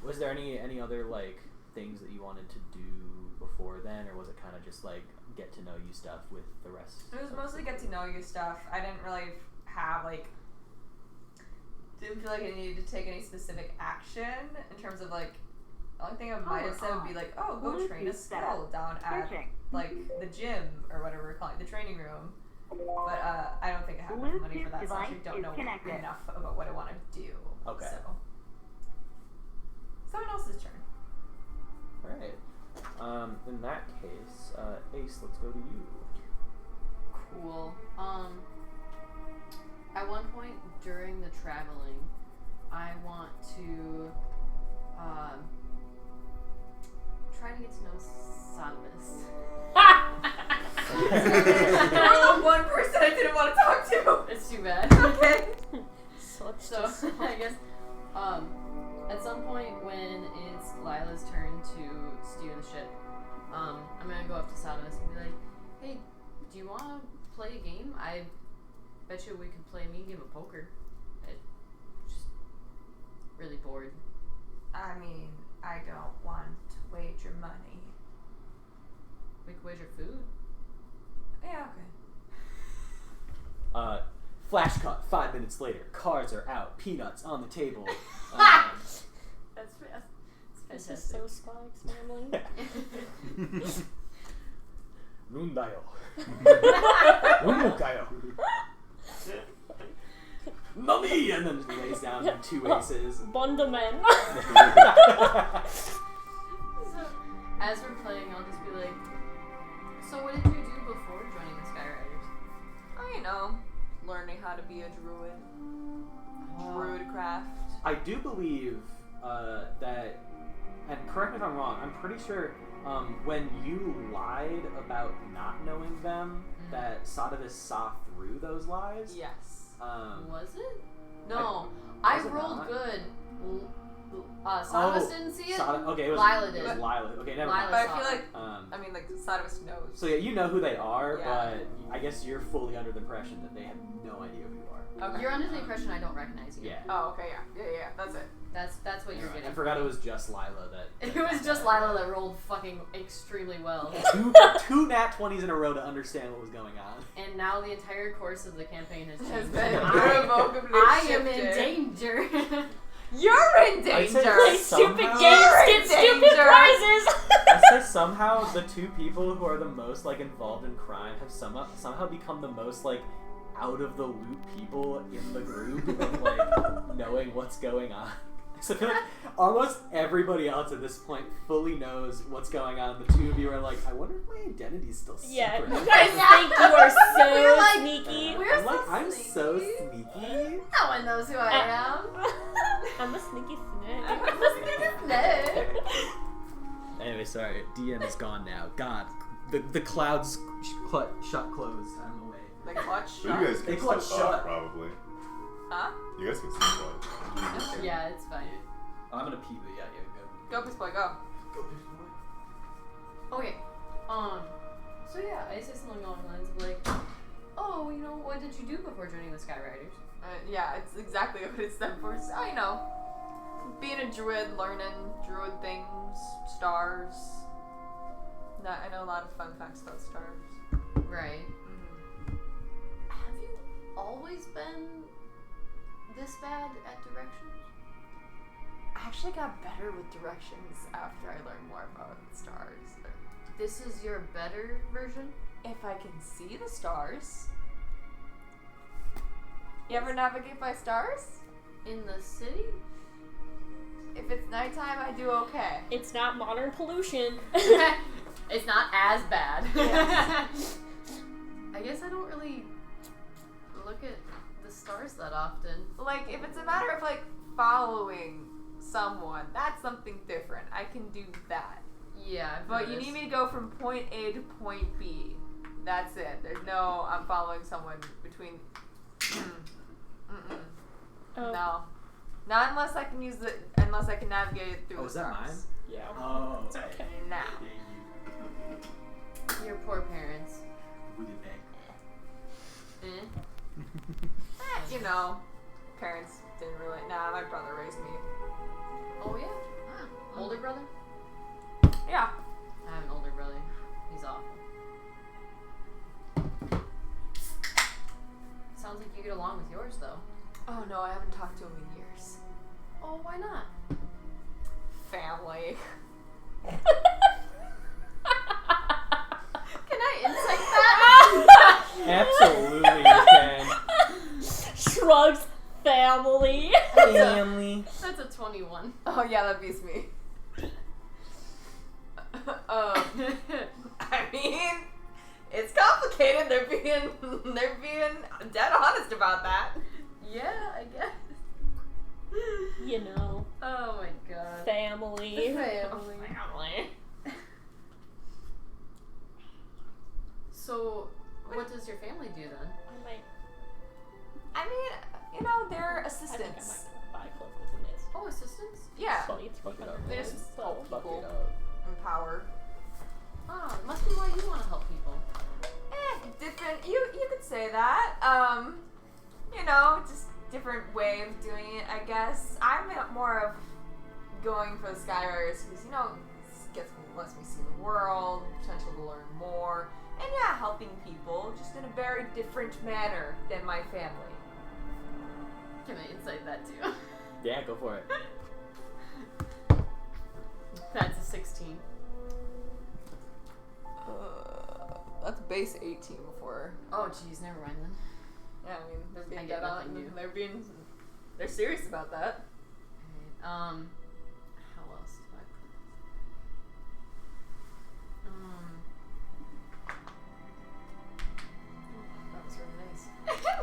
Was there any other like things that you wanted to do before then, or was it kind of just like get to know you stuff with the rest? It was of mostly the get to know you stuff. I didn't really have didn't feel like I needed to take any specific action in terms of like. The only thing I might have said would be like, oh, go train a skill down at like the gym or whatever we're calling it, the training room. But I don't think I have enough money for that, so I actually don't know enough about what I want to do. Okay. So someone else's turn. Alright. In that case, Ace, let's go to you. Cool. At one point during the traveling, I want to try to get to know Sodavis. You're the one person I didn't want to talk to. It's too bad. Okay. So it's So just I guess at some point when it's Lila's turn to steer the ship, I'm gonna go up to Sodavis and be like, "Hey, do you want to play a game? I bet you we could play a mean game of poker. I'm just really bored. I mean, I don't want to wager money. We could wager food. Yeah, okay. Flash cut. 5 minutes later, cards are out. Peanuts on the table. That's This is fantastic. so Spike's family. Nundayo. Nunmukayo. Mummy! And then he lays down 2 aces. Bondaman. So, as we're playing, I'll just be like, so what did you do before joining the Skyriders? Oh, you know, learning how to be a druid. Druidcraft. I do believe that, and correct me if I'm wrong, I'm pretty sure when you lied about not knowing them, that Sadavis saw through those lies. Yes. Was it? No, I was it rolled not? good. Sadavis didn't see it. Okay, it was Lila did. It was Lila. Okay, never Lila mind. But I saw feel it. like, I mean, like, Sadavis knows. So yeah, you know who they are, Yeah. but I guess you're fully under the impression that they have no idea who you are. Okay. You're under the impression I don't recognize you. Yeah. Oh, okay, yeah, that's it. That's what you're getting. I forgot it was just Lila that. It was just Lila that rolled fucking extremely well. two nat 20s in a row to understand what was going on. And now the entire course of the campaign has Has changed. been I irrevocably am in shifted. danger. You're in I'd say danger! Play stupid Somehow- games, You're get in stupid danger. prizes! I say somehow the 2 people who are the most like involved in crime have somehow become the most like out of the loop people in the group of like knowing what's going on. So I feel like almost everybody else at this point fully knows what's going on. The 2 of you are like, I wonder if my identity's still secret. Yeah, you guys think you are so We're like- sneaky. we're I'm like, so I'm so sneaky. sneaky. No one knows who I am. I'm a sneaky I'm snake. a Anyway, sorry. DM is gone now. God, the clouds shut closed. I'm away. The clutch So shot. you guys They can still clutch talk, shut. probably. Huh? You guys can still talk. Yeah, it's fine. I'm gonna pee, but yeah, go. Go, Piss Boy, go. Go, bitch boy. Okay. So yeah, I say something along the lines of like, oh, you know, what did you do before joining the Skyriders? Yeah, it's exactly what it's done for. So, you know, being a druid, learning druid things, stars. I know a lot of fun facts about stars. Right. Have you always been this bad at directions? I actually got better with directions after I learned more about stars. This is your better version? If I can see the stars. You ever navigate by stars? In the city? If it's nighttime, I do okay. It's not modern pollution. It's not as bad. Yeah. I guess I don't really look at the stars that often. Like, if it's a matter of, like, following someone, that's something different. I can do that. Yeah, I've But you noticed. need me to go from point A to point B. That's it. There's no, I'm following someone between. Oh. No. Not unless I can unless I can navigate it through Oh, the is that stars. mine? Yeah. Oh, It's okay. Now. Your poor parents. Eh? You know, parents didn't really. Nah, my brother raised me. Oh yeah? Older brother? Yeah. I have an older brother. He's awful. Sounds like you get along with yours though. Oh no, I haven't talked to him in years. Oh, why not? Family. Can I insight that? Absolutely, you can. Shrugs family. Family. That's a 21. Oh yeah, that beats me. I mean, it's complicated. They're being dead honest about that. Yeah, I guess. You know, Oh my god. family. Family. So, what does your family do then? I mean, you know, they're I think I assistants. might buy clothes with this. Oh, assistants? Yeah, 2300. they just help Fuck people it up. empower. Oh, it must be why you want to help people. Different. You could different way of doing it, I guess. I'm more of going for the Skyriders because, you know, lets me see the world, potential to learn more, and yeah, helping people, just in a very different manner than my family. Can I incite that too? Yeah, go for it. That's a 16. That's base 18 before. Oh, jeez, never mind then. Yeah, I mean, they're being I get dead on. nothing new. They're serious about that. Alright, how else do I put this? That was really nice.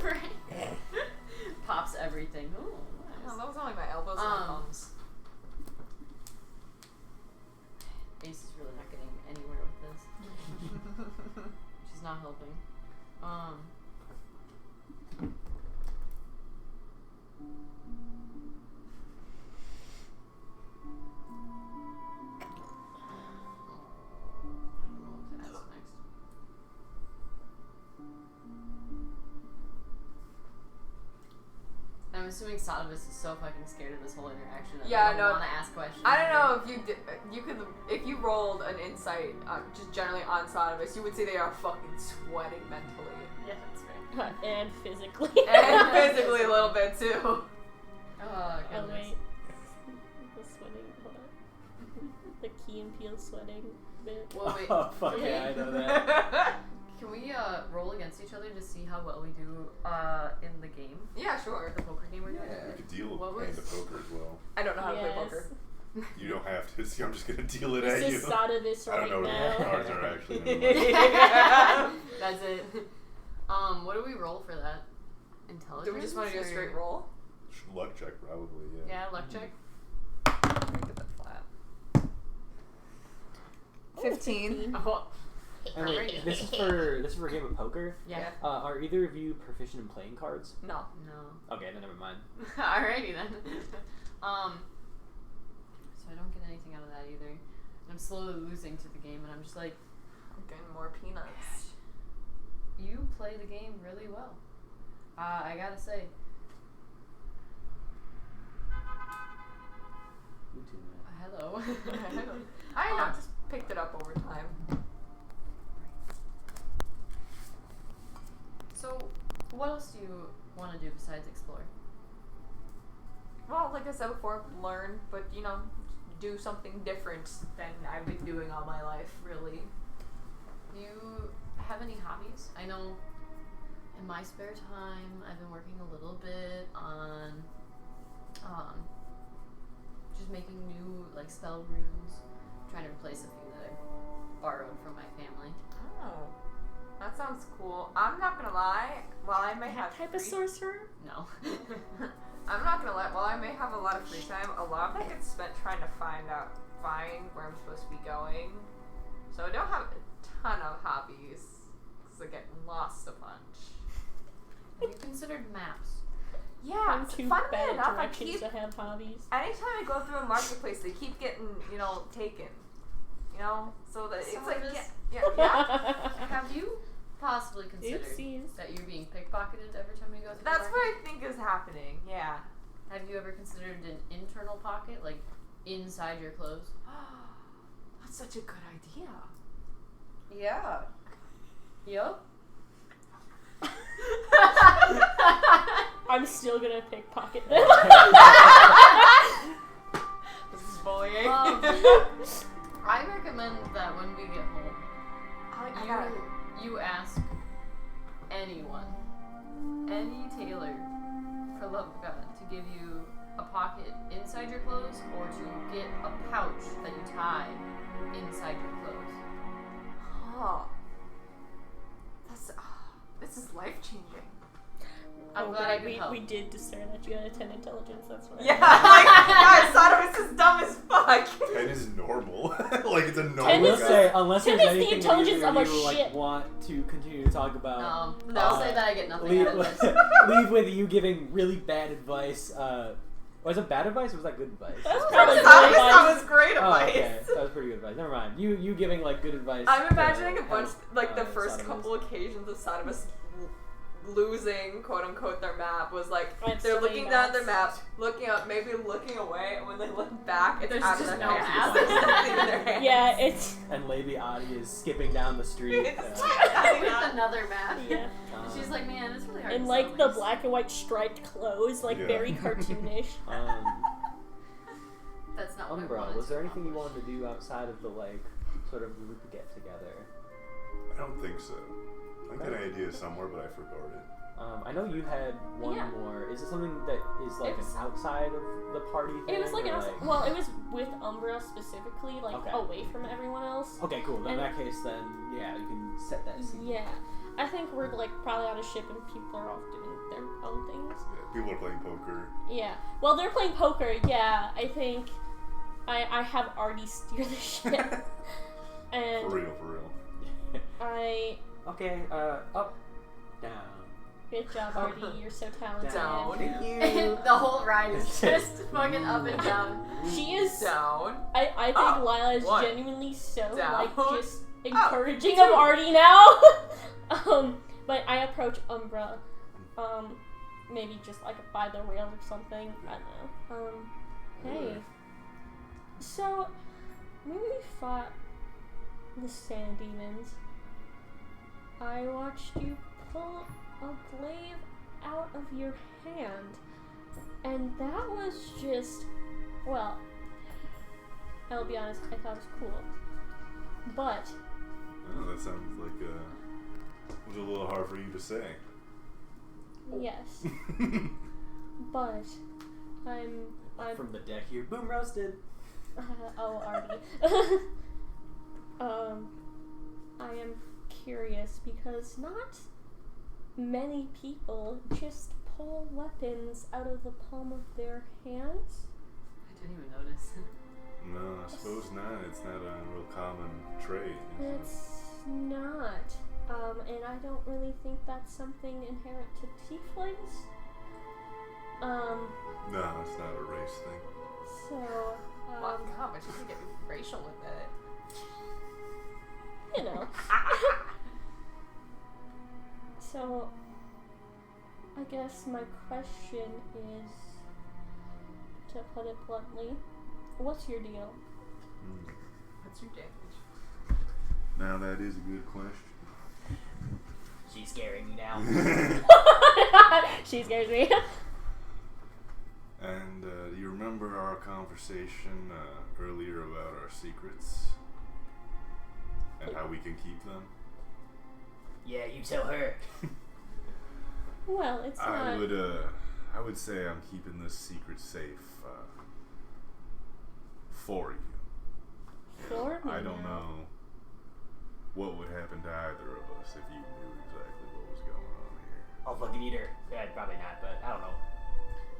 Right. Pops everything. Ooh, nice. Oh, that was only my elbows and my thumbs. Ace is really not getting anywhere with this. She's not helping. I'm assuming Sodomus is so fucking scared of this whole interaction that Yeah, I don't want to ask questions. I don't know if you could if you rolled an insight just generally on Sodomus, you would say they are fucking sweating mentally Yeah, that's fair. And physically. and physically a little bit too. Oh, Oh goodness. wait. The sweating, hold on. The Key and Peele sweating bit. Well, wait. Oh, fuck yeah, I know that. Can we roll against each other to see how well we do in the game? Yeah, sure. The poker game we're doing? We could deal What hand was- of poker as well. I don't know how to play Yes. poker. You don't have to. See, I'm just gonna deal it This at you. is Sodomus I right don't know what the now. cards are actually. Never mind. That's it. What do we roll for that? Intelligence? Do we just want to do a or- straight roll? Luck check, probably. Yeah. Yeah, luck check. Get that flat. 15. Oh, And wait, this is for a game of poker. yeah. Are either of you proficient in playing cards? No. No. Okay, then never mind. Alrighty then. So I don't get anything out of that either. And I'm slowly losing to the game, and I'm just like, I'm getting more peanuts. you play the game really well. I gotta say. You too, man. Hello. I don't know, just picked it up over time. So, what else do you want to do besides explore? Well, like I said before, learn, but you know, do something different than I've been doing all my life, really. Do you have any hobbies? I know in my spare time I've been working a little bit on just making new like spell runes, trying to replace a few that I borrowed from my family. Oh, that sounds cool. I'm not gonna lie, while I may have That type of sorcerer? No. I'm not gonna lie, while I may have a lot of free time, a lot of that gets spent trying to find where I'm supposed to be going. So I don't have a ton of hobbies, because I get lost a bunch. Have you considered maps? Yeah, I'm too funnily bad at enough, I directions keep to have hobbies. anytime I go through a marketplace, they keep getting, you know, taken. You know? So that it's Some like, of this- yeah. Have you possibly considered Oopsies. that you're being pickpocketed every time you go through That's the what market? I think is happening, yeah. Have you ever considered an internal pocket, like inside your clothes? That's such a good idea. Yeah. Yup. I'm still gonna pickpocket them. This is bullying. I recommend that when we get home, I gotta. you ask anyone, any tailor, for love of God, to give you a pocket inside your clothes or to get a pouch that you tie inside your clothes. Oh. That's. This is life changing. I'm Oh, glad I but could help. we did discern that you had a 10 intelligence, that's right. Yeah, like, guys, Sodomus is dumb as fuck. 10 is normal. Like, it's a normal 10 I will is guy. say, unless Ten there's is the anything intelligence that of either a of you ship. want to continue to talk about, I'll say that I get nothing leave, out of this. leave with you giving really bad advice. Was it bad advice or was that good advice? That was From probably Sodomus, good that advice. was great Oh, advice. okay. That was pretty good advice. Never mind. You giving like good advice. I'm to imagining a bunch, help, like the first Sodomus. couple occasions of Sodomus losing, quote unquote, their map was like I have they're so many looking down at their maps. map, looking up, maybe looking away, and when they look back, it's There's out of just their no hands. map. There's nothing in their hands. Yeah, it's And Lady Adi is skipping down the street. It's With another map. yeah, And she's like, man, it's really hard and to like sell the these. black and white striped clothes, like Yeah. very cartoonish. That's not what I Umbra, wanted was to there anything you accomplish. wanted to do outside of the like sort of group get together? I don't think so. I got an idea somewhere, but I forgot it. I know you had one Yeah. more. Is it something that is like It's- an outside of the party thing? It was like or, well, it was with Umbra specifically, like Okay. away from everyone else. Okay, cool. Then in and- that case, then yeah, you can set that scene. Yeah, I think we're like probably on a ship and people are off doing their own things. Yeah, people are playing poker. Yeah, well, they're playing poker. Yeah, I think I have Artie steer the ship, and For real. I Okay, up, down. good job, Artie. You're so talented. Down. Thank you. The whole ride is just fucking up and down. She is. Down. I think Up. Lila is One. genuinely so Down. like just Up. encouraging Two. of Artie now. But I approach Umbra, maybe just like by the rail or something. I don't know. Hey. So, when we fought the sand demons, I watched you pull a glaive out of your hand, and that was just, well, I'll be honest, I thought it was cool. But, Oh, that sounds like it was a little hard for you to say. yes, but, I'm From the deck here, boom roasted. oh, Artie. I am curious because not many people just pull weapons out of the palm of their hands. I didn't even notice. No, I suppose not. It's not a real common trait. is it? It's not. And I don't really think that's something inherent to tieflings. No, it's not a race thing. So, Oh god, but you can get racial with it. you know. So, I guess my question is, to put it bluntly, what's your deal? What's your damage? Now that is a good question. She's scaring me now. She scares me. And do you remember our conversation earlier about our secrets? And how we can keep them? Yeah, you tell her. Well, it's not. I would say I'm keeping this secret safe for you. For me I don't now. know what would happen to either of us if you knew exactly what was going on here. I'll fucking eat her. Yeah, probably not, but I don't know.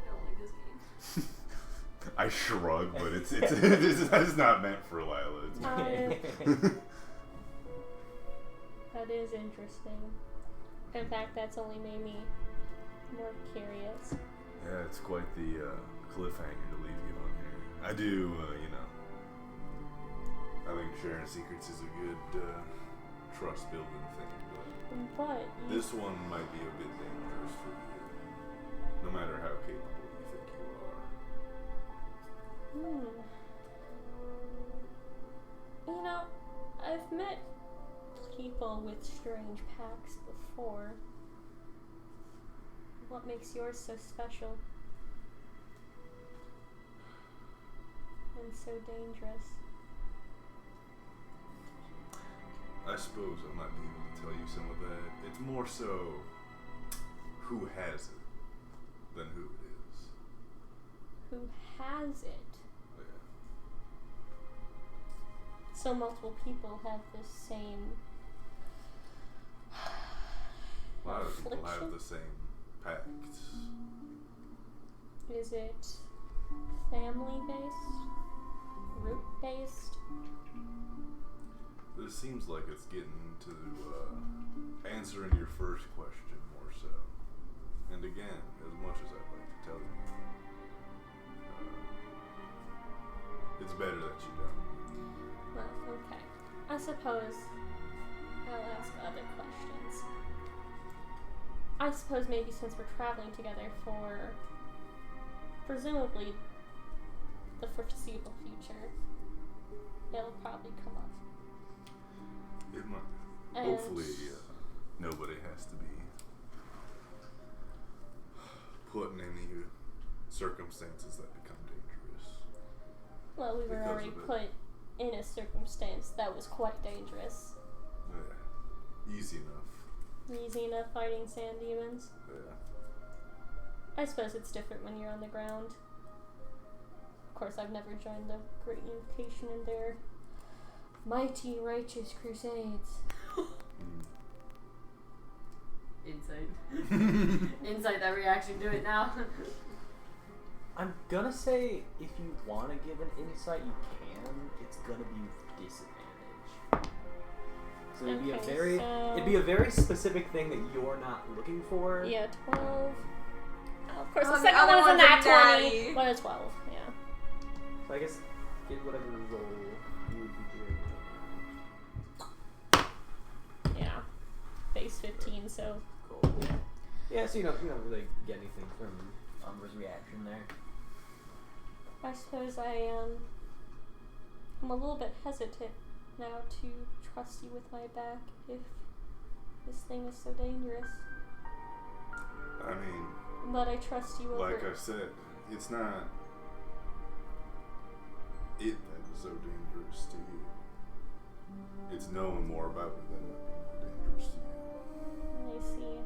I don't like this game. I shrug, but it's it's not meant for Lila. It's That is interesting. In fact, that's only made me more curious. Yeah, it's quite the cliffhanger to leave you on here. I do, I think sharing secrets is a good trust building thing, But this one might be a bit dangerous for you, no matter how capable you think you are. You know, I've met people with strange packs before. What makes yours so special? And so dangerous? I suppose I might be able to tell you some of that. It's more so who has it than who it is. Who has it? Yeah. So multiple people have the same A lot of people have affliction? the same pacts. Is it family based? Root based? This seems like it's getting to answering your first question more so. And again, as much as I'd like to tell you, it's better that you don't. Well, okay. I suppose I'll ask other questions. I suppose maybe since we're traveling together for presumably the foreseeable future, it'll probably come up. It might. And Hopefully, nobody has to be put in any circumstances that become dangerous. well, we were because already of it. put in a circumstance that was quite dangerous. Yeah. Easy enough. Easy enough fighting sand demons. Yeah. I suppose it's different when you're on the ground. Of course, I've never joined the Great Invocation in their mighty righteous crusades. Insight. Insight that reaction. Do it now. I'm gonna say if you want to give an insight, you can. It's gonna be with disadvantage. So it'd be a Okay, very, so- it'd be a very specific thing that you're not looking for. Yeah, 12. Of course, Oh, the the second other one was a one's a nat 20, natty. but a 12, yeah. So I guess get whatever roll you would be doing. Yeah. Base 15, so. Cool. Yeah, so you don't really get anything from Umbra's reaction there. I suppose I'm a little bit hesitant now to trust you with my back if this thing is so dangerous. I mean, But I trust you over. like I said, it's not it that is so dangerous to you. It's knowing more about it than it being dangerous to you. I see.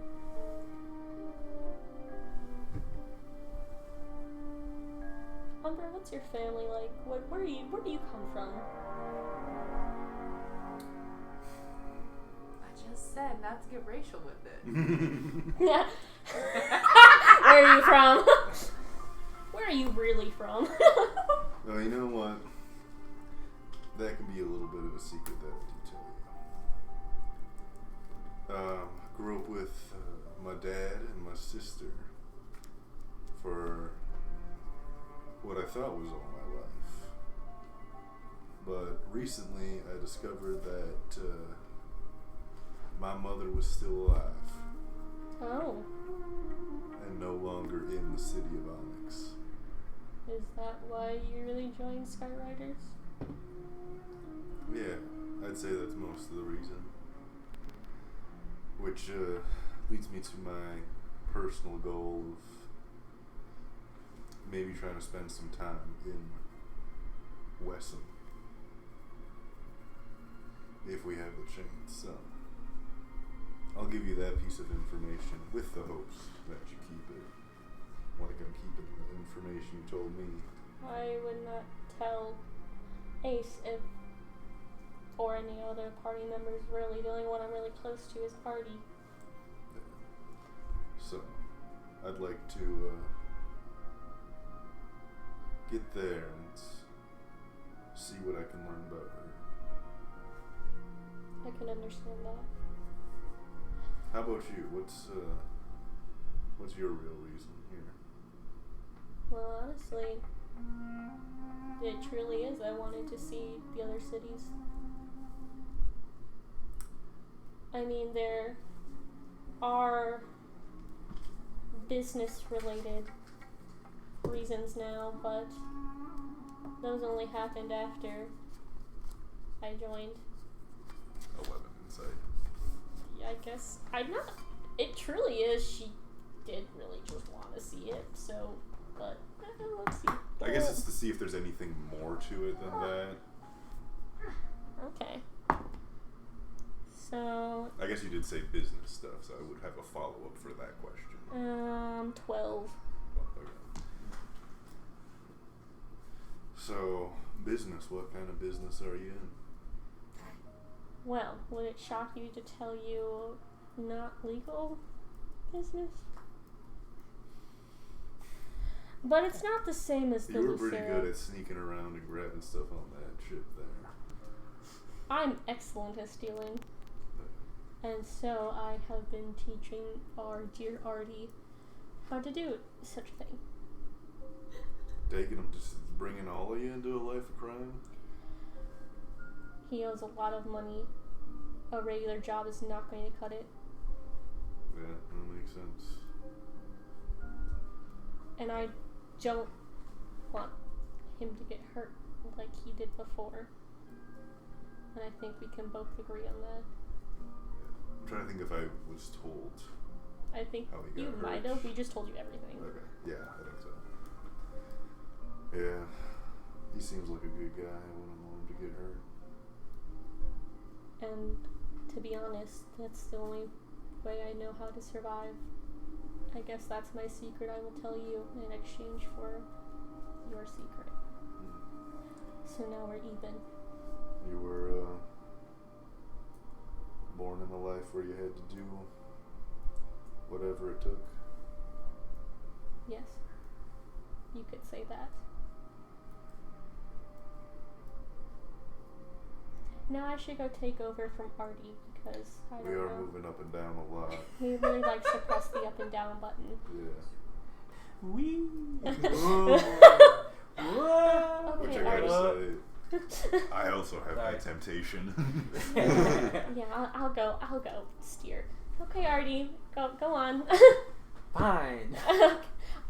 Umbra, what's your family like? Where do you come from? I just said not to get racial with it. Yeah. Where are you from? Where are you really from? Well, you know what? That can be a little bit of a secret that I do tell you. Grew up with my dad and my sister for what I thought was all my life. But recently I discovered that my mother was still alive Oh. and no longer in the city of Onyx. Is that why you really joined Skyriders? Yeah, I'd say that's most of the reason. Which leads me to my personal goal of maybe trying to spend some time in Wesson. If we have the chance. So, I'll give you that piece of information with the hopes that you keep it like I'm keeping the information you told me. I would not tell Ace if or any other party members really. The only one I'm really close to is Party. So, I'd like to get there and see what I can learn about her. I can understand that. How about you? What's your real reason here? Well, honestly, it truly is. I wanted to see the other cities. I mean, there are business-related reasons now, but those only happened after I joined. 11 insight. I guess I'm not. It truly is. She did really just want to see it, so. But let's see. I guess it's to see if there's anything more to it than that. Okay. So. I guess you did say business stuff, so I would have a follow-up for that question. 12. Okay. So, business. What kind of business are you in? Well, would it shock you to tell you not legal business? But it's not the same as the You were pretty Lucero. good at sneaking around and grabbing stuff on that ship there. I'm excellent at stealing. And so I have been teaching our dear Artie how to do such a thing. Taking them, just bringing all of you into a life of crime? He owes a lot of money. A regular job is not going to cut it. Yeah, that makes sense. And I don't want him to get hurt like he did before. And I think we can both agree on that. I'm trying to think if I was told. I think How he you got might hurt. have. We just told you everything. Okay. Yeah, I think so. Yeah. He seems like a good guy. I wouldn't want him to get hurt. And to be honest, that's the only way I know how to survive. I guess that's my secret I will tell you in exchange for your secret. So now we're even. You were born in a life where you had to do whatever it took. Yes. You could say that. Now I should go take over from Artie because I don't We are know. moving up and down a lot. He really likes to press the up and down button. Yeah. Wee. Whoa. Which Okay, I gotta Artie. say, I also have my Sorry. temptation. Yeah, I'll go steer. Okay, Artie, go on. Fine.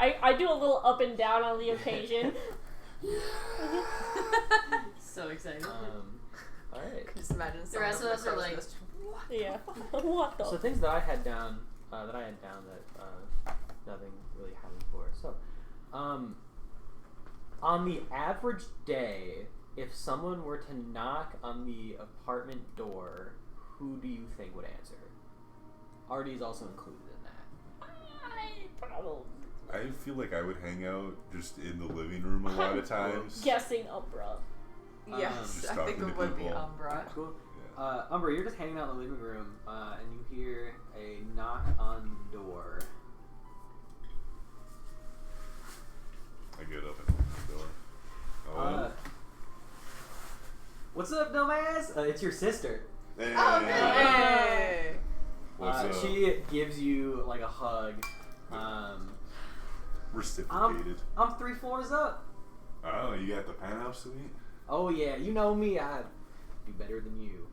I do a little up and down on the occasion. So excited. Alright. Just imagine The rest of us are like, Yeah. What the? So things that I had down, that nothing really happened for. So, on the average day, if someone were to knock on the apartment door, who do you think would answer? Artie is also included in that. I feel like I would hang out just in the living room a lot of times. Guessing Umbra. Yes, Just I think talking to it would be people. Umbra. Cool. Yeah. Umbra, you're just hanging out in the living room, and you hear a knock on the door. I get up and open the door. Oh, What's up, dumbass? It's your sister. hey. Oh, hey! What's up? She gives you like a hug. Reciprocated. I'm 3 floors up. Oh, you got the penthouse suite? Oh yeah, you know me. I do better than you.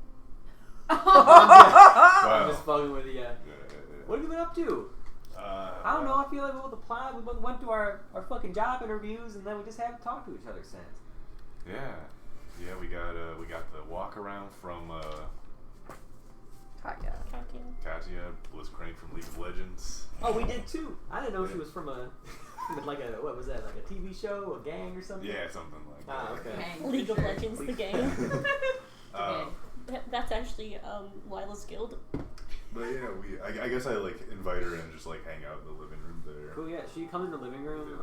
I'm Wow. just fucking with you. What have you been up to? I don't know. I feel like we both applied. We both went through our fucking job interviews, and then we just haven't talked to each other since. Yeah, we got the walk around from Katya. Katya, Blitzcrank from League of Legends. Oh, we did too. I didn't know she was from like a what was that? Like a TV show, a gang or something? Yeah, something like that. Ah, okay. Gang, League for of sure. Legends, the game. Um, That's actually Lila's guild. but yeah, I guess I like invite her in and just like hang out in the living room there. Cool. Yeah, she comes in the living room.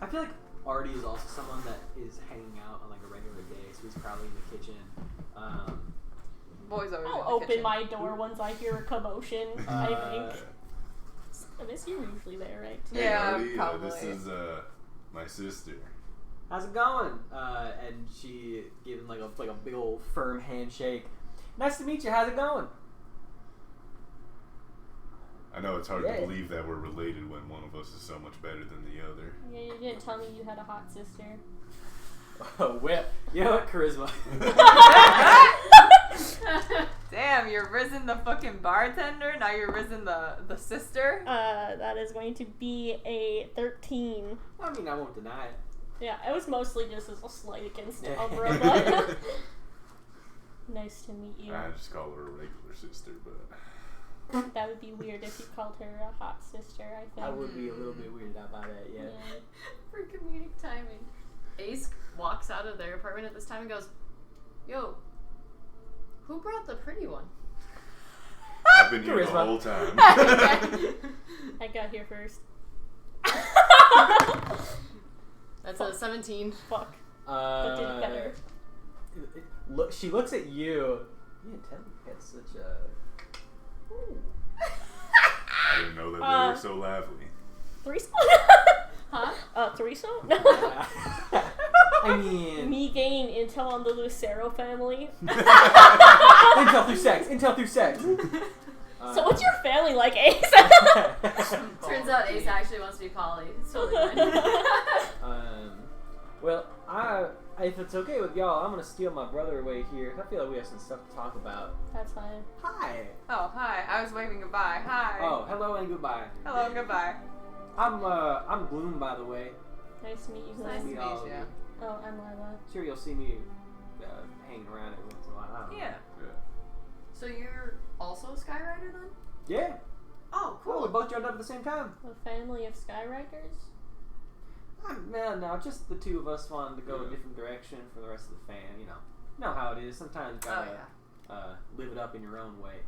I feel like Artie is also someone that is hanging out on like a regular day, so he's probably in the kitchen. Boys always in I'll the open kitchen. my door once I hear a commotion. I think. I miss you're usually there, right? Hey, Yeah, Artie, probably. this is my sister. How's it going? And she gave him like a big old firm handshake. Nice to meet you. How's it going? I know it's hard Yeah. to believe that we're related when one of us is so much better than the other. Yeah, you didn't tell me you had a hot sister. Oh, well, you know what? Charisma. Damn, you're risen the fucking bartender. Now you're risen the sister. That is going to be a 13. I mean, I won't deny it. Yeah, it was mostly just as a slight against Yeah. Umbra, but nice to meet you. I just call her a regular sister, but That would be weird if you called her a hot sister, I think. I would be a little bit weirded out by that, yeah. For comedic timing. Ace walks out of their apartment at this time and goes, "Yo, who brought the pretty one?" I've been here the Charisma. whole time. I got here first. That's a 17. Fuck. But did better. Look, she looks at you. You didn't tell me you had such a. Ooh. I didn't know that they were so lively. Threesome? Huh? Threesome? I mean, Me gaining intel on the Lucero family. intel through sex. Intel through sex. So what's your family like, Ace? Turns out Ace actually wants to be poly. It's totally fine. Well, If it's okay with y'all, I'm gonna steal my brother away here. I feel like we have some stuff to talk about. That's fine. Hi. Oh, hi. I was waving goodbye. Hi. Oh, hello and goodbye. Hello and goodbye. I'm Gloom, by the way. Nice to meet you Nice guys. to meet all of you. Oh, I'm Lila. Sure, you'll see me hanging around every once in a while. I don't know. Yeah. Yeah. So you're also a Skyrider then? Yeah. Oh, Cool. cool. We both joined up at the same time. A family of Skyriders? Man, no, just the two of us wanted to go a Yeah. different direction for the rest of the fam. You know how it is. Sometimes you Oh, gotta yeah. live it up in your own way.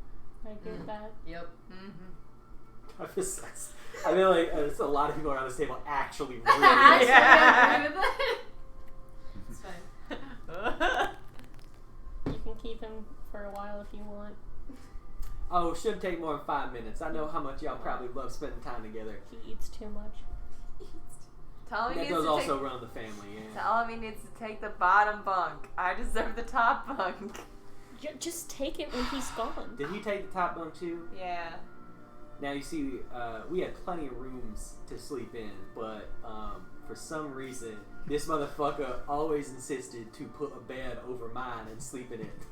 I get that. Yep. Mm-hmm. I feel like there's a lot of people around this table actually really. Actually, Yeah. I agree with that. It's fine. You can keep him for a while if you want. Oh, it shouldn't take more than 5 minutes. I know how much y'all probably love spending time together. He eats too much. Tell him he That needs does to also take, run the family, yeah. Tell him he needs to take the bottom bunk. I deserve the top bunk. Just take it when he's gone. Did he take the top bunk too? Yeah. Now you see, we had plenty of rooms to sleep in, but for some reason, this motherfucker always insisted to put a bed over mine and sleep in it.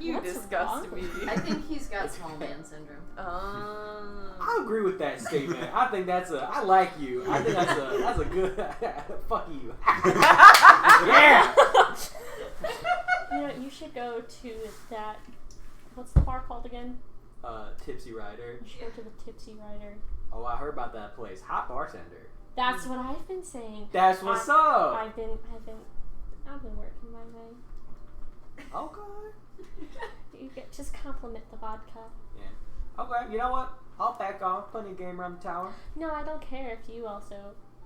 You What's disgust wrong me. with I think he's got small man syndrome. I agree with that statement. I think I like you. I think that's a good, fuck you. Yeah! You know, you should go to that. What's the bar called again? Tipsy Rider. You should go to the Tipsy Rider. Oh, I heard about that place. Hot bartender. That's what I've been saying. That's what's up. I've been working my way. Okay. Just compliment the vodka. Yeah. Okay. You know what? I'll back off. Plenty of game around the tower. No, I don't care if you also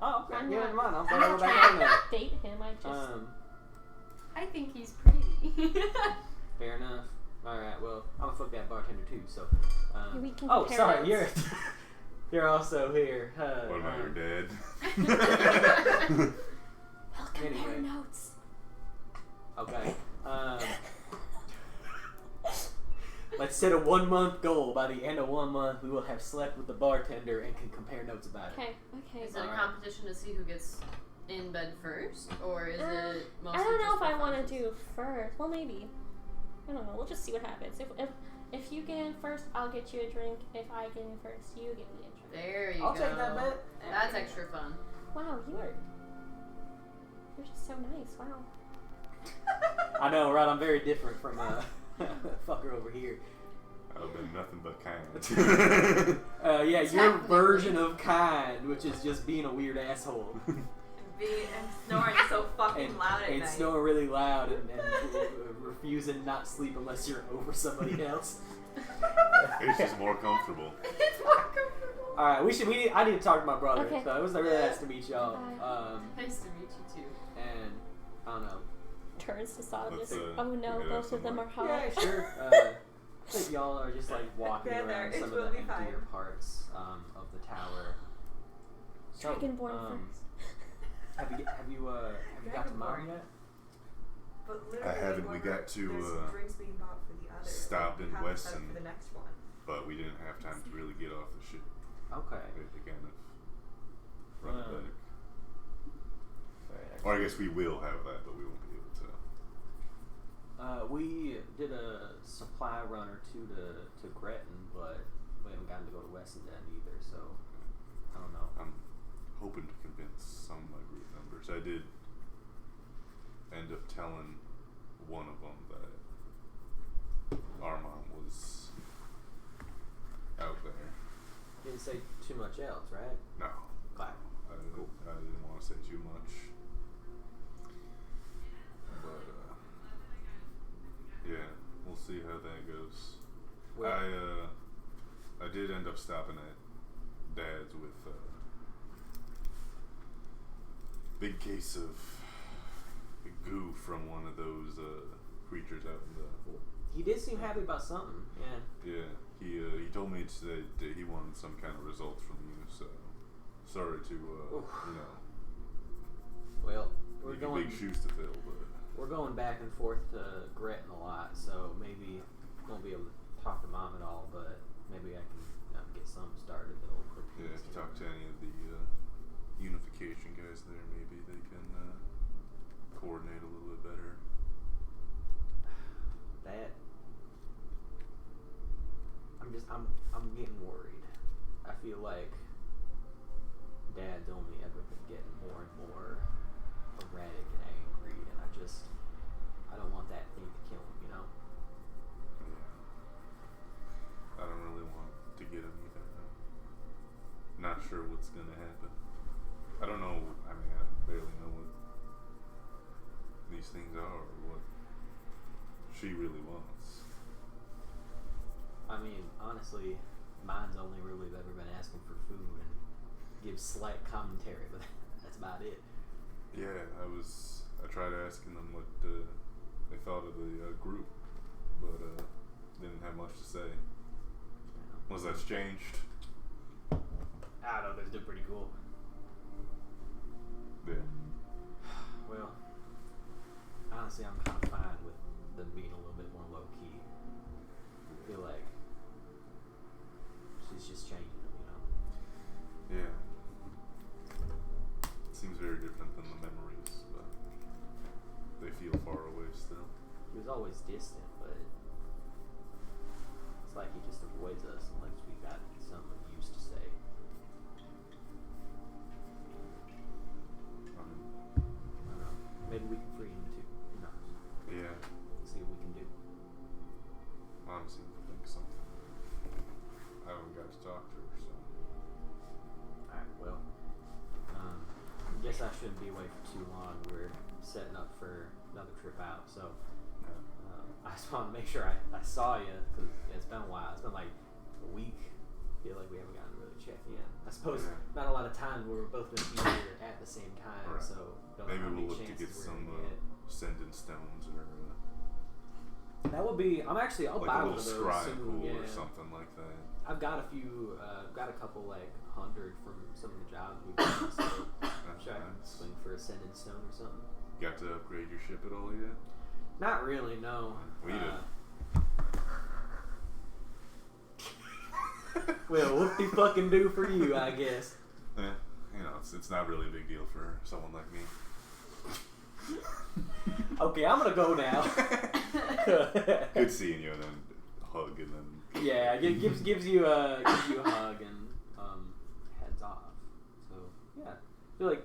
Oh, okay. I'm Yeah, not- never mind. I'll I'm not back on trying there. to date him. I just I think he's pretty. Fair enough. All right. Well, I'm gonna fuck that bartender too. So. We can Oh, compare sorry. notes. You're also here. What about your dad? We'll compare Anyway. notes. Okay. Let's set a 1 month goal. By the end of 1 month, we will have slept with the bartender and can compare notes about it. Okay. Is it a Alright. competition to see who gets in bed first, or is it mostly I don't know just if for I want fun? to do first. Well, maybe. I don't know. We'll just see what happens. If you get in first, I'll get you a drink. If I get in first, you get me a drink. There you I'll go. take that bet. That's extra fun. Wow, you're just so nice. Wow. I know, right? I'm very different from fucker over here. I've been nothing but kind. Yeah, your Technically. version of kind, which is just being a weird asshole. And snoring so fucking and, loud at and night. snoring really loud and refusing not to sleep unless you're over somebody else. It's just more comfortable. It's more comfortable. All right, I need to talk to my brother. Okay. So it was really nice to meet y'all. Bye. Nice to meet you too. And I don't know. Turns to Sodus. Let's, Oh no, yeah, both of them are hot. Yeah, sure. I think y'all are just like walking They're there. around It some will of the be fine. emptier parts of the tower. So, Dragonborn first. have you got to Mom Dragonborn. yet? But I haven't. We got to there's drinks being bought for the other. stop in We haven't set up Weston. for the next one. But we didn't have time to really get off the ship. Okay. They kind of run it back. Right, Or I guess we will have that, but we won't be able to. we did a supply run or two to Gretton, but we haven't gotten to go to Weston then either. So I don't know. I'm hoping to convince some of my group members. I did end up telling one of them that our mom was out there. Didn't say too much else, right? No, Okay. I didn't want to say too much. But yeah, we'll see how that goes. Well, I did end up stopping at Dad's with big case of goo from one of those creatures out in the. he did seem happy about something. Yeah. Yeah, he told me that he wanted some kind of results from you. So sorry to Well, we're make going. big shoes to fill, but We're going back and forth to Gretton a lot, so maybe won't be able to talk to Mom at all, but maybe I can get something started that'll put yeah, things if you talk to together. any of the unification guys there, maybe they can I'm getting worried. I feel like Dad's only ever been getting more and more erratic and angry, and I don't want that thing to kill him, you know? Yeah. I don't really want to get him either. Not sure what's gonna happen. I don't know. I mean, I barely know what these things are or what she really wants. I mean, honestly, mine's only really ever been asking for food and give slight commentary, but that's about it. Yeah, I tried asking them what they thought of the group, but didn't have much to say. Yeah. Unless that's changed. I don't know, they're still pretty cool. Yeah. Well, honestly, I'm kind of fine with them being a little bit more low key. I feel like she's just changing them, you know? Yeah. Seems very different than the memories, but they feel far away still. He was always distant, but it's like he just avoids us unless we got something used to say. I don't know. Maybe we can free him too. Who knows? Yeah. See what we can do. Mom seems to think something. I haven't got to talk to her, so. Alright, well, I guess I shouldn't be away for too long. We're setting up for another trip out, so I just wanted to make sure I saw you, because it's been a while. It's been like a week. I feel like we haven't gotten to really check in. I suppose not a lot of time where we're both going to be here at the same time, Right. so don't Maybe know how many we'll look to chances get we're some going to get. sending stones or That would be. I'll like buy a one little of those scry soon. pool Yeah. or something like that. I've got a few. Got a couple like 100 from some of the jobs we've done. So I'm sure I can Nice. swing for a sending stone or something. Got to upgrade your ship at all yet? Not really, no. We did. Well, whoop-de fucking do for you, I guess. Yeah, you know, it's not really a big deal for someone like me. Okay, I'm gonna go now. Good seeing you, and then hug, and then Yeah, gives you a hug and heads off. So yeah, I feel like,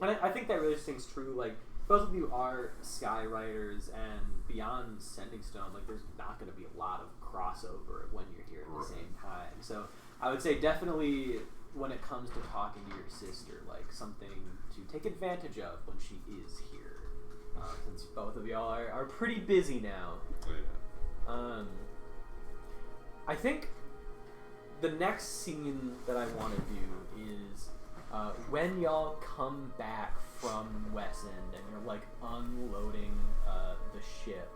and I think that really stings true. Like both of you are Skyriders, and beyond Sending Stone, like there's not going to be a lot of crossover when you're here at the same time. So I would say definitely when it comes to talking to your sister, like something to take advantage of when she is here, since both of y'all are pretty busy now. yeah. I think the next scene that I want to do is when y'all come back from West End and you're like unloading the ship.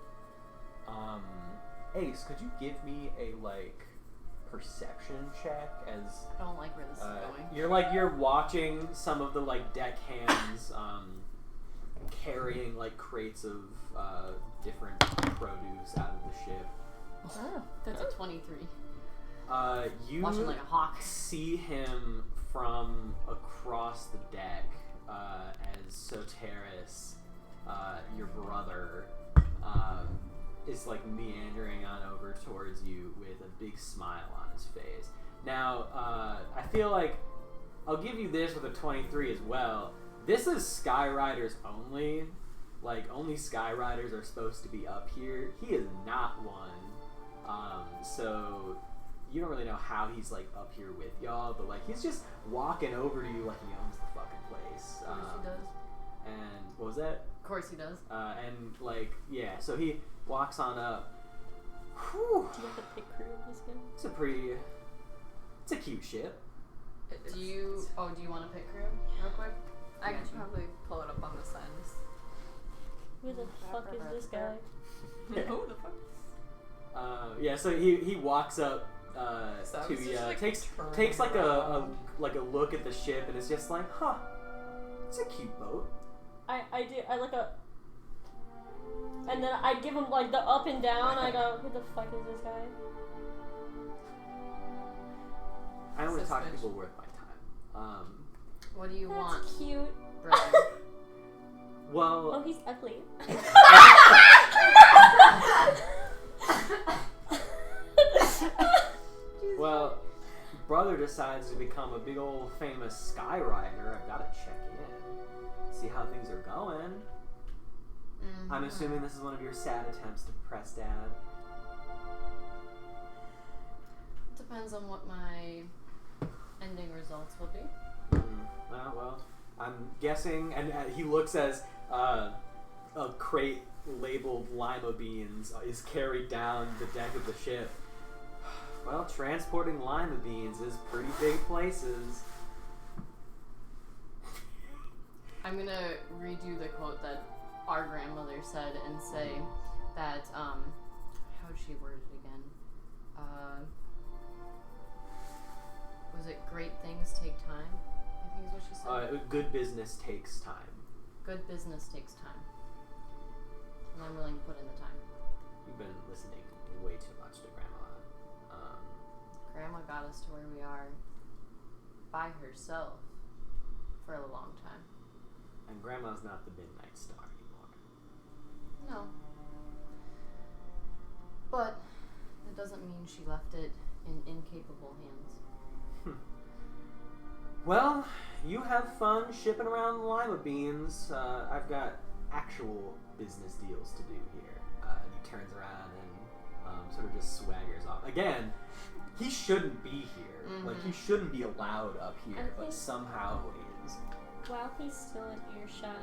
Ace, could you give me a like perception check as I don't like where this is going. you're watching some of the like deckhands carrying like crates of different produce out of the ship. Oh, that's a 23. You Watching like a hawk. see him from across the deck as Soteris, your brother, is like meandering on over towards you with a big smile on his face. Now, I feel like I'll give you this with a 23 as well. This is Skyriders only. Like, only Skyriders are supposed to be up here. He is not one. So you don't really know how he's like up here with y'all, but like he's just walking over to you like he owns the fucking place. Of course he does. And what was that? Of course he does. And like yeah, so he walks on up. Whew. Do you have the pit crew of this game? It's a cute ship. Do you want to pick crew real quick? I can probably pull it up on the sends. Who the fuck is this guy? Who the fuck? Yeah, so he walks up So to it's you, just, like, takes like a around. look at the ship, and it's just like, huh, it's a cute boat. I like a, and then I give him like the up and down. I go, who the fuck is this guy? I only talk to Suspicious. people worth my time. What do you want, That's cute. brother? Oh, Well, he's ugly. decides to become a big old famous Skyrider, I've got to check in, see how things are going. Mm-hmm. I'm assuming this is one of your sad attempts to press Dad. Depends on what my ending results will be. Well, I'm guessing, and he looks as a crate labeled lima beans is carried down the deck of the ship. Well, transporting lima beans is pretty big places. I'm gonna redo the quote that our grandmother said and say that, how did she word it again? Was it great things take time? I think is what she said. Good business takes time. Good business takes time. And I'm willing to put in the time. You've been listening way too much to Grandma. Grandma got us to where we are by herself for a long time. And Grandma's not the Midnight Star anymore. No. But it doesn't mean she left it in incapable hands. Well, you have fun shipping around lima beans. I've got actual business deals to do here. And he turns around and sort of just swaggers off. Again, he shouldn't be here. Mm-hmm. Like, he shouldn't be allowed up here, I but think- somehow he is. While he's still in earshot,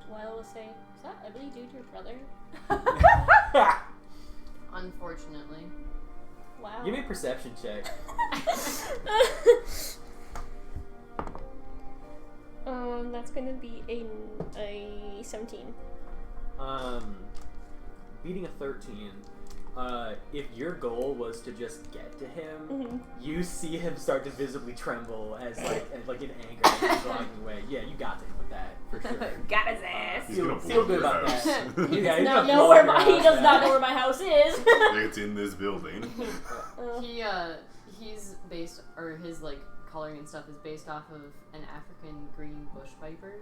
Will will say, "Is that Ebony dude your brother?" Unfortunately. Wow. Give me a perception check. That's gonna be a 17. Beating a 13. If your goal was to just get to him, Mm-hmm. you see him start to visibly tremble as like in anger as he's walking away. Yeah, you got to him with that for sure. Got his ass. He's gonna Feel blow good your about house. that. He Yeah, does he's not gonna know blow where your my he house does down. not know where my house is. It's in this building. He's based, or his like coloring and stuff is based off of an African green bush viper.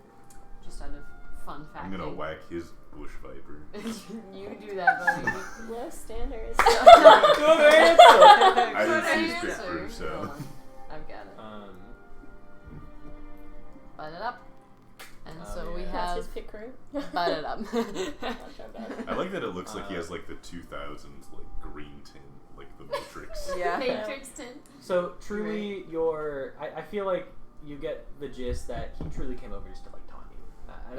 Just out of fun fact. I'm gonna whack his bush viper. You do that, buddy. Low standards. Good answer. I didn't see his Good picture, answer. so. Hold on. I've got it. Butt it up. And Oh, so we yeah. That's have his pick crew. butt it up. That's our bad. I like that it looks like he has like the 2000s like green tint, like the Matrix. Yeah. Matrix tint. So truly, I feel like you get the gist that he truly came over just to like taunt you,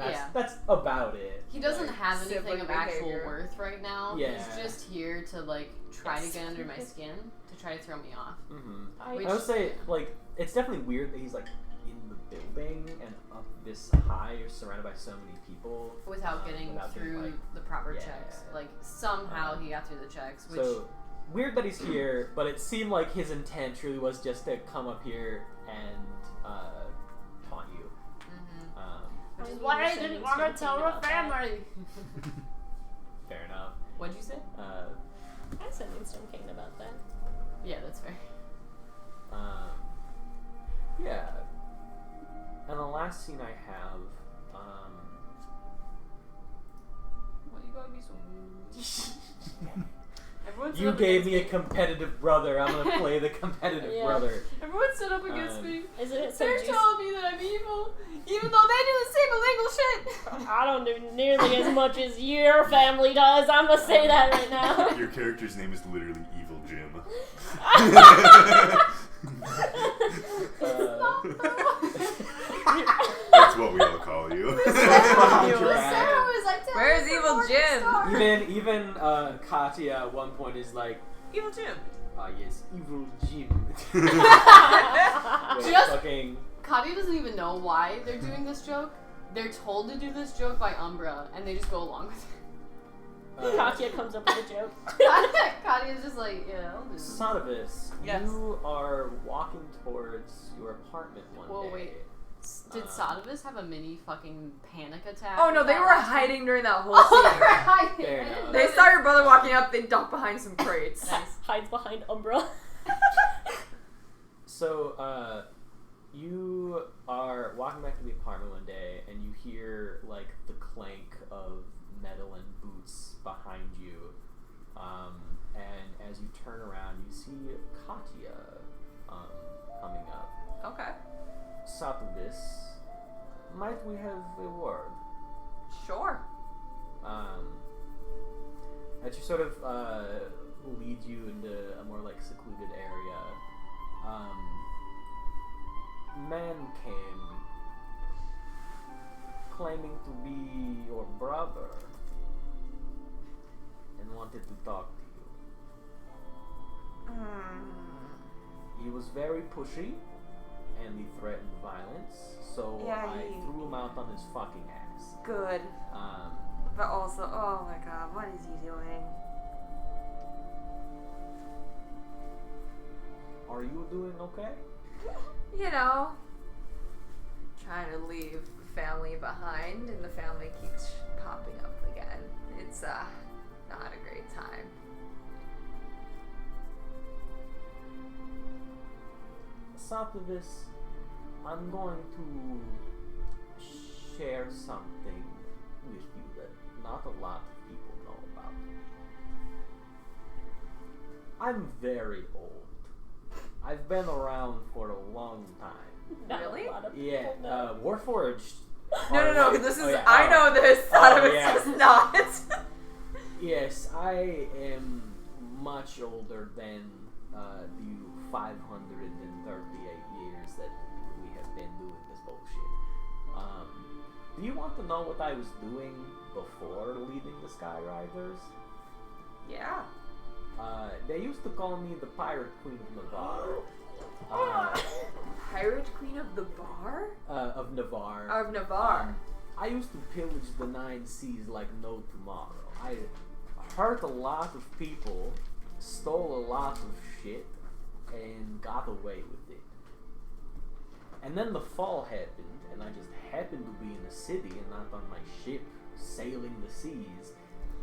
and that's about it. He doesn't Like, have anything sibling of actual behavior. worth right now. Yeah. He's just here to like try Yes. to get under my skin, to try to throw me off. Mm-hmm. Which- I would say like it's definitely weird that he's like in the building and up this high, surrounded by so many people Without getting without being, through like, the proper yeah. checks. Like somehow he got through the checks, which So weird that he's here, but it seemed like his intent truly was just to come up here and taunt you. which is I why I mean, didn't it's want to something tell her about that. family. Fair enough. What'd you say? I said Winston King about that. Yeah, that's fair. Yeah. And the last scene I have, Why you gotta be so mean? Everyone stood you up gave against me a competitive brother. I'm gonna play the competitive Yeah. brother. Everyone stood up against Um, me. Isn't it so They're juicy? telling me that I'm evil, even though they do the same illegal shit. I don't do nearly as much as your family does. I'm gonna say that right now. Your character's name is literally Evil Jim. That's what we all call you. Sarah was like, "Tell Where's me Evil more Jim?" story. even Katya at one point is like, Evil Jim. yes, evil Jim. Wait, Just- fucking. Katya doesn't even know why they're doing this joke. They're told to do this joke by Umbra, and they just go along with it. Katya comes up with a joke. Katya's just like, yeah, I'll do this. Sonovis, Yes. you are walking towards your apartment one Whoa, day. wait. Did Sodovis have a mini fucking panic attack? Oh no, they that were last time? hiding during that whole Oh, they scene. were hiding. Fair I didn't enough. They notice. saw your brother walking up, they ducked behind some crates. Hides behind Umbra. So, you are walking back to the apartment one day, and you hear like the clank of metal and boots behind you. And as you turn around, you see Katya coming up. Satavis, might we have a word? Sure. That she sort of leads you into a more like secluded area. Man came claiming to be your brother and wanted to talk to you. He was very pushy and he threatened violence, so Yeah, I threw him out on his fucking ass. Good. But also, oh my god, what is he doing? Are you doing okay? You know, trying to leave family behind, and the family keeps popping up again. It's not a great time. Satavis, I'm going to share something with you that not a lot of people know about. I'm very old. I've been around for a long time. Not Really? A lot of Yeah, people know. Warforged. No, this is, yeah, I know this, Satavis yeah. does not. Yes, I am much older than the 538 years that we have been doing this bullshit. Do you want to know what I was doing before leading the Skyriders? Yeah. They used to call me the Pirate Queen of Navarre. Pirate Queen of the Bar? Of Navarre. Of Navarre. I used to pillage the 9 seas like no tomorrow. I hurt a lot of people, stole a lot of shit, and got away with it. And then the fall happened, and I just happened to be in a city and not on my ship, sailing the seas.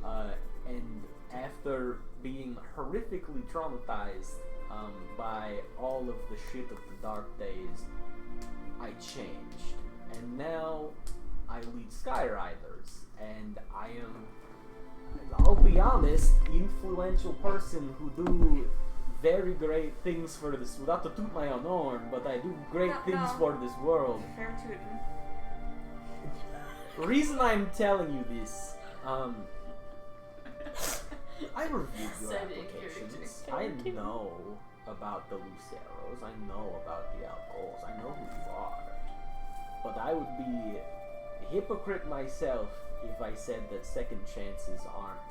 And after being horrifically traumatized by all of the shit of the dark days, I changed. And now I lead Skyriders, and I am, I'll be honest, influential person who do very great things for this, without to toot my own horn, but I do great things for this world. Fair tootin'. The reason I'm telling you this, I reviewed your Said in applications. character. I know about the Luceros. I know about the Alcohols. I know who you are. But I would be a hypocrite myself if I said that second chances aren't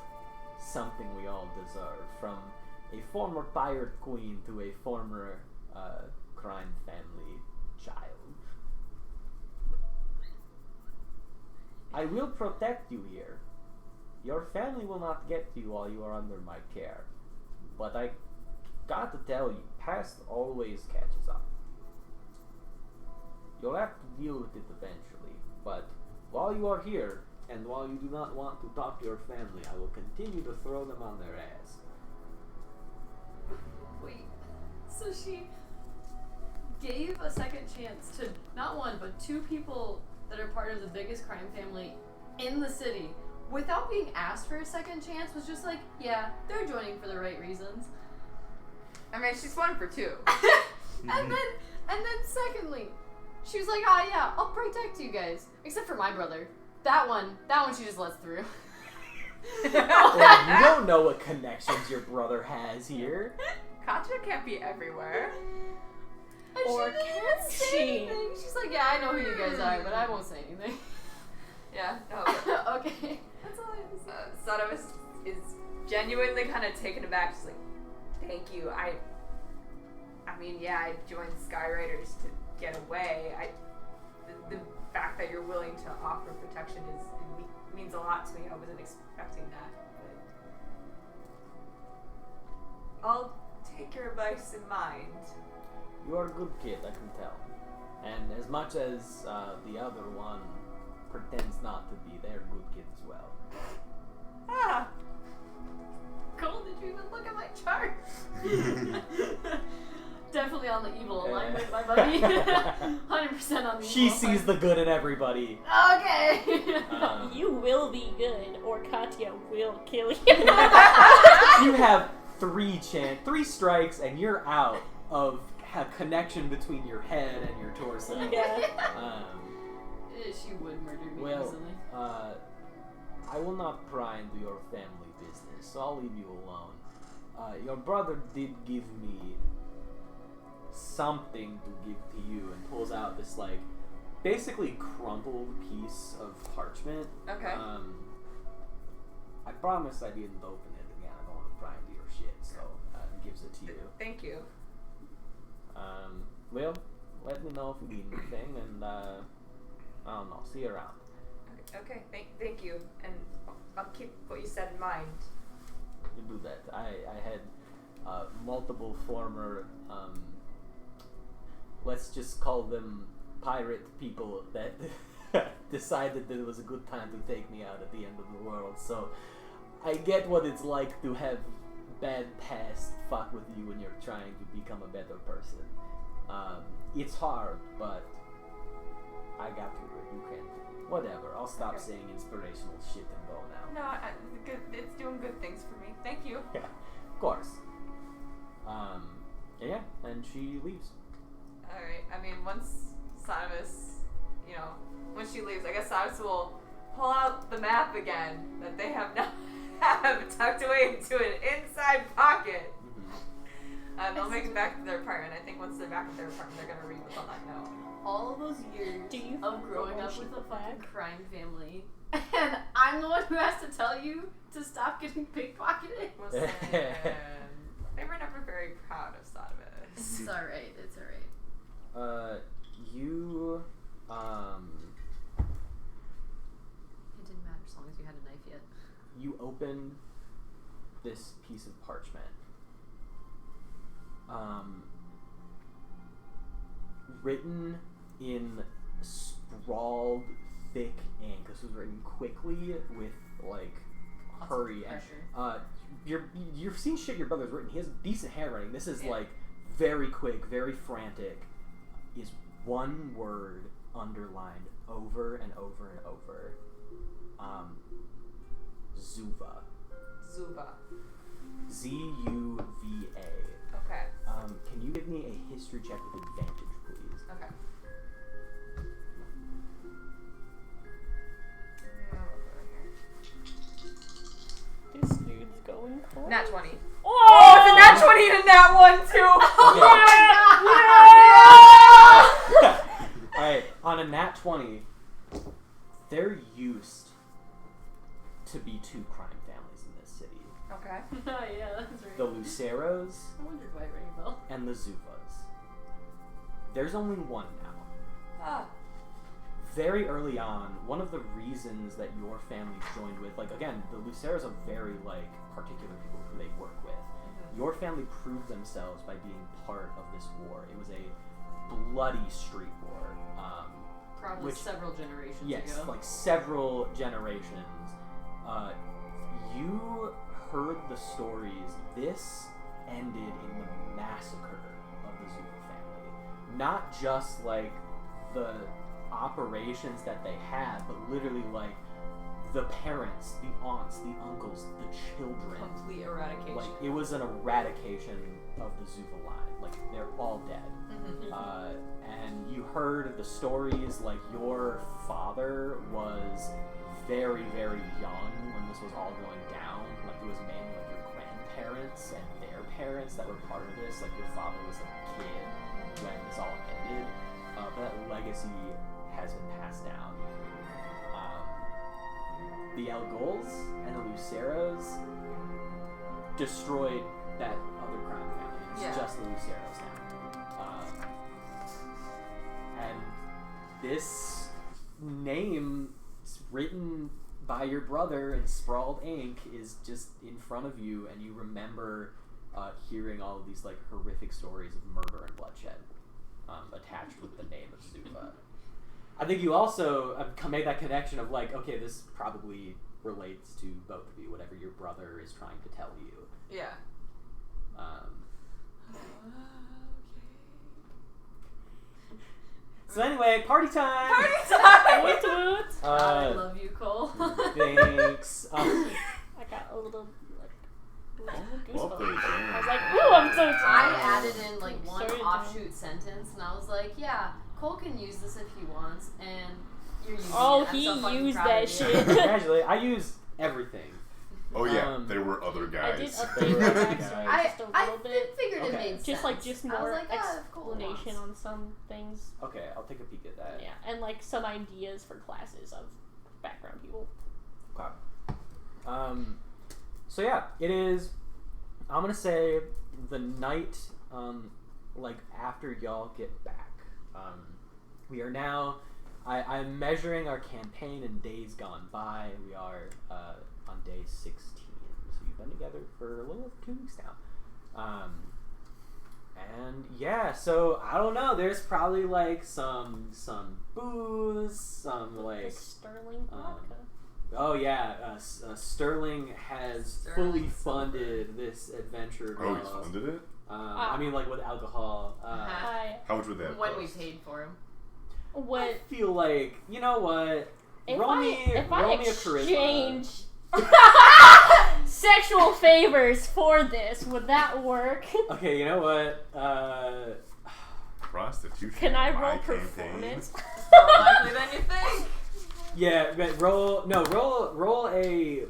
something we all deserve. From a former pirate queen to a former crime family child. I will protect you here. Your family will not get to you while you are under my care. But I got to tell you, past always catches up. You'll have to deal with it eventually, but while you are here, and while you do not want to talk to your family, I will continue to throw them on their ass. Wait, so she gave a second chance to not one, but 2 people that are part of the biggest crime family in the city without being asked for a second chance, was just like, yeah, they're joining for the right reasons. I mean, she's 1 for 2. And then secondly, she was like, ah, yeah, I'll protect you guys. Except for my brother. That one she just lets through. Well, you don't know what connections your brother has here. Katja can't be everywhere. And Or she didn't even can say she? anything. She's like, yeah, I know who you guys are, but I won't say anything. Yeah, no. Okay. That's all I have to say. Sadavis is genuinely kind of taken aback. She's like, thank you. I mean, yeah, I joined Skyriders to get away. The fact that you're willing to offer protection means a lot to me. I wasn't expecting that. But I'll take your advice in mind. You are a good kid, I can tell. And as much as the other one pretends not to be, they're good kids as well. Ah, Cole, did you even look at my chart? Definitely on the evil alignment, my buddy. 100% on the evil. She sees the good in everybody. Okay. You will be good, or Katya will kill you. You have 3 strikes, and you're out of a connection between your head and your torso. Yeah. She would murder me Well, easily. I will not pry into your family business, so I'll leave you alone. Your brother did give me something to give to you, and pulls out this, like, basically crumpled piece of parchment. Okay. I promise I didn't open it again. I don't want to pry into your shit, so gives it to you. Thank you. Well, let me know if you need anything, and I don't know. See you around. Okay. Thank you, and I'll keep what you said in mind. You do that. I had multiple former, let's just call them pirate people that decided that it was a good time to take me out at the end of the world. So I get what it's like to have bad past fuck with you when you're trying to become a better person. It's hard, but I got through it. You can too. Whatever. I'll stop saying inspirational shit and go now. No, it's doing good things for me. Thank you. Yeah, of course. Yeah, and she leaves. Alright, I mean, once Simus, when she leaves, I guess Simus will pull out the map again that they have now tucked away into an inside pocket. And they'll make it back to their apartment. I think once they're back at their apartment, they're gonna read what's on that note. All of those years Do you of growing up she with a put fucking back? crime family, and I'm the one who has to tell you to stop getting pickpocketed. Listen, they were never very proud of Simus. It's alright. It's alright. You, It didn't matter as long as you had a knife yet. you open this piece of parchment. Written in sprawled, thick ink. This was written quickly with, like, Lots hurry. of And, you've seen shit your brother's written. He has decent handwriting. This is, Yeah. like, very quick, very frantic. Is one word underlined over and over and over. Zuva. Zuva. Zuva. Okay. Can you give me a history check with advantage, please? Okay. This dude's going for Nat 20. Oh! It's a Nat 20 and a Nat 1 too! Alright, on a nat 20, there used to be 2 crime families in this city. Okay. Oh yeah, that's right. The Luceros I wondered why it rang a bell. and the Zuvas. There's only one now. Ah. Very early on, one of the reasons that your family joined with, like, again, the Luceros are very, like, particular people who they work with. Your family proved themselves by being part of this war. It was a bloody street war. Probably several generations Yes, ago. like several generations. You heard the stories. This ended in the massacre of the Zuba family. Not just like the operations that they had, but literally like the parents, the aunts, the uncles, the children. Complete eradication. Like it was an eradication of the Zuba line. Like they're all dead. And you heard the stories, like your father was very, very young when this was all going down. Like it was mainly like your grandparents and their parents that were part of this. Like your father was a kid when this all ended. But that legacy has been passed down. The Elgols and the Luceros destroyed that other crime family. It's just the Luceros now. And this name written by your brother in sprawled ink is just in front of you, and you remember hearing all of these like horrific stories of murder and bloodshed attached with the name of Zuba. I think you also made that connection of like, okay, this probably relates to both of you, whatever your brother is trying to tell you. Yeah. So anyway, party time! Party time! Woot woot! I love you, Cole. Thanks. I got a little like Well goosebumps. played, I yeah. was like, ooh, I'm so I excited. added in like one Sorry to offshoot sentence, and I was like, yeah, Cole can use this if he wants, and you're using it. I'm he so fucking used proud that of you. shit. Congratulations. I use everything. Oh yeah, there were other guys. I did update my backstory just a little bit. figured it Okay. made sense. Just I was more like, yeah, if Cole explanation wants. on some things. Okay, I'll take a peek at that. Yeah, and like some ideas for classes of background people. Okay. So yeah, it is. I'm gonna say the night, like after y'all get back. We are now. I'm measuring our campaign in days gone by. We are on day 16, so you've been together for a little over 2 weeks now. And yeah, so I don't know. There's probably like some booze, some like The Sterling vodka. Oh yeah, Sterling has fully funded this adventure. of Oh, he's y'all's. funded it? I mean, like with alcohol. How much would that When we cost? paid for him. I feel like, you know what? Roll me a charisma. exchange sexual favors for this, would that work? Okay, you know what? Prostitution. Can I my roll campaign. performance? More likely than you think. Yeah, but roll a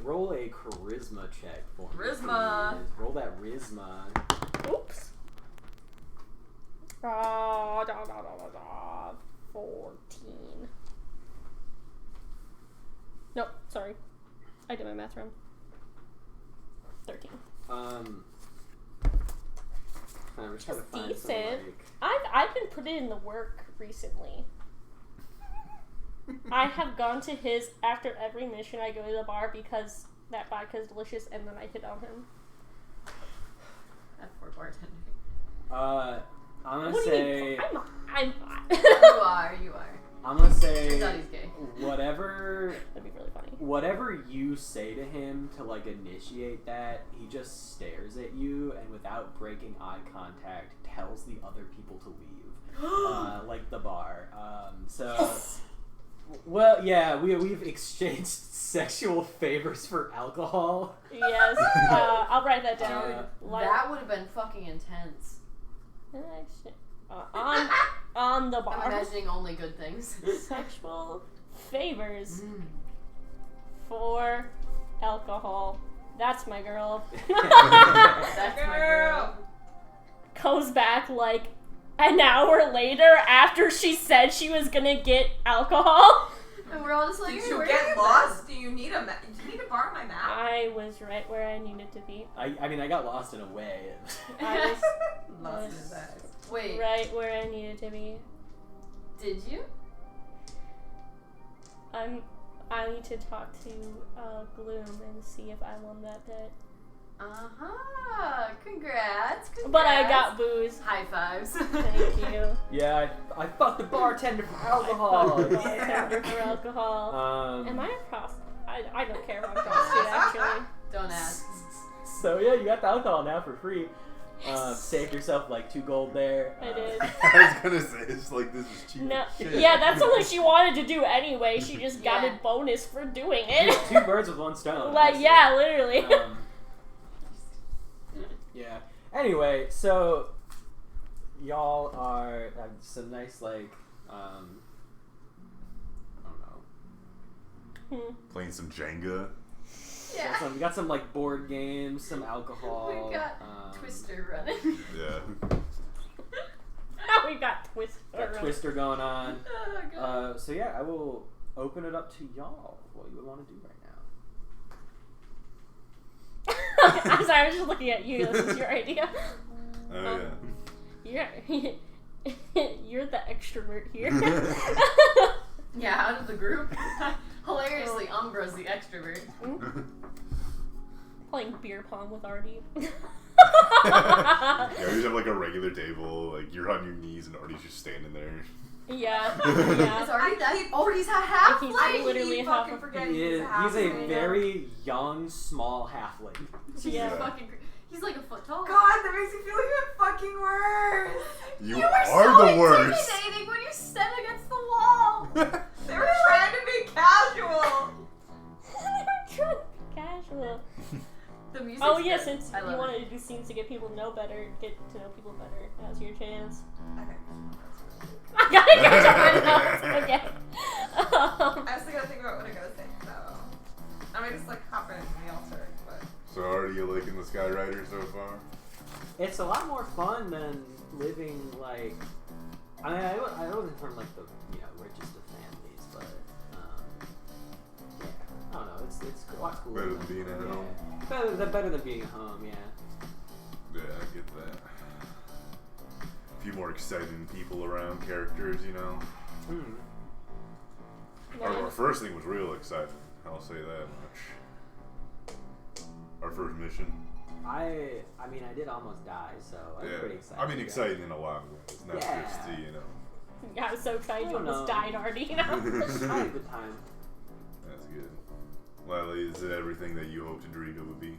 charisma check for me. Charisma. Please. Roll that charisma. Oops. 14. Nope, sorry. I did my math wrong. 13. I'm just trying to find some, Decent. like... I've been putting in the work recently. I have gone to his after every mission. I go to the bar because that vodka is delicious, and then I hit on him. That poor bartender. I'm gonna What do say. you mean? I'm You are. I'm gonna Turns say out he's gay. whatever That'd be really funny. whatever you say to him to like initiate that, he just stares at you and without breaking eye contact tells the other people to leave, like the bar. Well, yeah, we've exchanged sexual favors for alcohol. Yes, I'll write that down. Dude, that would have been fucking intense. On the I'm bar. imagining only good things. Sexual favors for alcohol. That's my girl. That's my girl. Goes back like an hour later after she said she was gonna get alcohol. And we're all just like, Did hey, you where get you lost? Do you need to borrow my map? I was right where I needed to be. I mean, I got lost in a way. I was Lost in his eyes. been? Wait, right where I needed to be. did you? I need to talk to Gloom and see if I won that bet. Congrats. But I got booze. High fives. Thank you. Yeah, I fucked the bartender for alcohol. Bartender for alcohol. Am I a prostitute? I don't care if I'm a prostitute, actually. Don't ask. So yeah, you got the alcohol now for free. Saved yourself like 2 gold there. I did. I was gonna say, it's like, this is cheap. No, shit. yeah, that's something she wanted to do anyway. She just got Yeah. a bonus for doing it. 2 birds with 1 stone. Like, honestly. yeah, literally. Yeah. Anyway, so y'all are some nice like I don't know. Playing some Jenga. Yeah. We got some like board games, some alcohol. We got Twister running. Yeah. We got Twister. Got Twister going on. Oh, God. So yeah, I will open it up to y'all. What you would want to do right now? I'm sorry, I was just looking at you. This is your idea. Oh You're you're the extrovert here. Yeah, out of the group. Hilariously, Umbra's the extrovert. yeah. Playing beer pong with Artie. Yeah, we just have like a regular table, like you're on your knees and Artie's just standing there. Yeah. Is Artie that? Oh, he's a half He's light. literally keep half fucking a- forgetting He is, half he's a man. very young, small halfling. He's Yeah. fucking. He's like a foot tall. God, that makes me feel even fucking worse. You, were are so the worst. intimidating when you stood against the wall. They were trying to be casual. They were trying to be casual. The music. Oh yeah, since I you love wanted it. to do these scenes to get people to know people better. Now's your chance. Okay. I gotta catch up on notes. Okay. I still gotta think about what I'm gonna say. So I might just like hop in the altar, but. So are you liking the Skyrider so far? It's a lot more fun than living like. I mean, I wasn't from like the richest of families, but yeah, I don't know. It's a lot cooler. Better than being at home. Better than being at home. Yeah. Yeah, I get that. A few more exciting people around, characters, you know. Our first thing was real exciting. I'll say that much. Our first mission. I mean, I did almost die, so I was pretty excited. I mean, exciting in a lot of ways, not just to, you know. Yeah, I was so excited you almost died already, you know? I had a good time. That's good. Lily, is it everything that you hoped and dreamed it would be?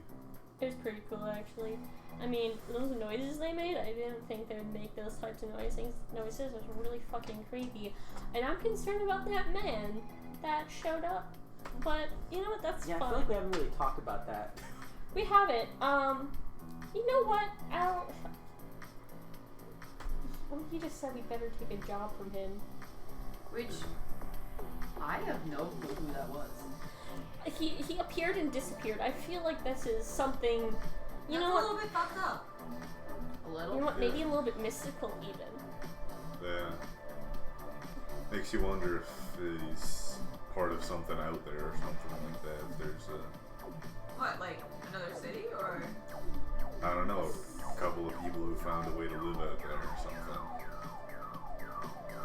It was pretty cool, actually. I mean, those noises they made, I didn't think they would make those types of noises. It was really fucking creepy. And I'm concerned about that man that showed up. But, you know what, that's fine. I feel like we haven't really talked about that. We have it. You know what, Al? Well, he just said we better take a job from him. Which I have no clue who that was. He appeared and disappeared. I feel like this is something, you That's know a what? little bit fucked up. A little? You know what? Maybe a little bit mystical, even. Yeah. Makes you wonder if he's part of something out there or something like that. If there's a... What, like another city or? I don't know, a couple of people who found a way to live out there or something.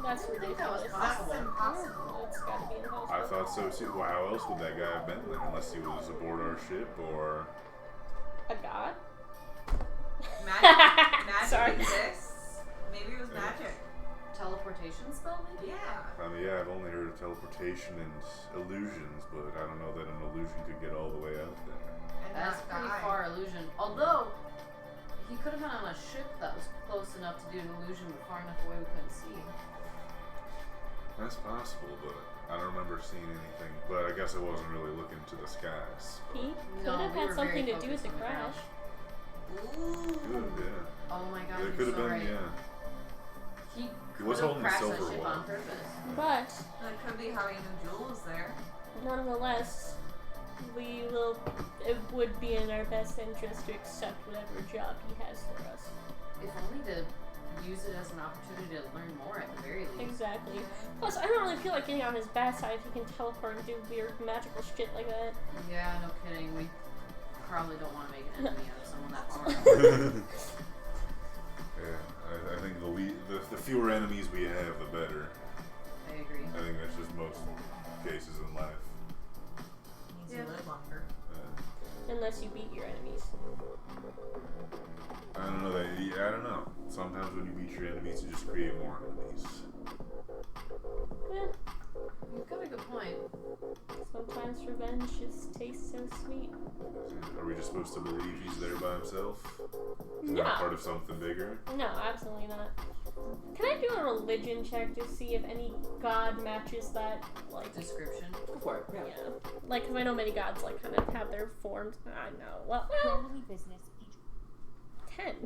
That's I think ridiculous. that was That's possible. impossible. It's gotta be impossible. I thought so too. Well, how else would that guy have been there? Unless he was aboard our ship or... A god? Magic Sorry. exists. Maybe it was magic. Teleportation spell, maybe? Yeah. I mean, yeah, I've only heard of teleportation and illusions, but I don't know that an illusion could get all the way out there. And That's not pretty die. far illusion. Although, he could have been on a ship that was close enough to do an illusion but far enough away we couldn't see. That's possible, but I don't remember seeing anything. But I guess I wasn't really looking to the skies. He could No, have we had were something very to do with the focused on the crash. Ooh. Good, yeah. Oh my god, It you're could have so been, right. yeah. He He was could have holding the crashed silver that ship one. on purpose. But, That could be how he knew Jewel was there. nonetheless, it would be in our best interest to accept whatever job he has for us. If only to use it as an opportunity to learn more at the very least. Exactly. Plus, I don't really feel like getting on his bad side if he can teleport and do weird magical shit like that. Yeah, no kidding. We probably don't want to make an enemy out of someone that powerful. Yeah, I think the fewer enemies we have, the better. I agree. I think that's just most cases in life. Means you live longer. Unless you beat your enemies. I don't know. I don't know. Sometimes when you beat your enemies, you just create more enemies. Yeah. You've got a good point. Sometimes revenge just tastes so sweet. Are we just supposed to believe he's there by himself? He's No. not part of something bigger? No, absolutely not. Can I do a religion check to see if any god matches that, like, Description. Go for it. Yeah. yeah. Like, because I know many gods, like, kind of have their forms. I know. Well, Family business. 10.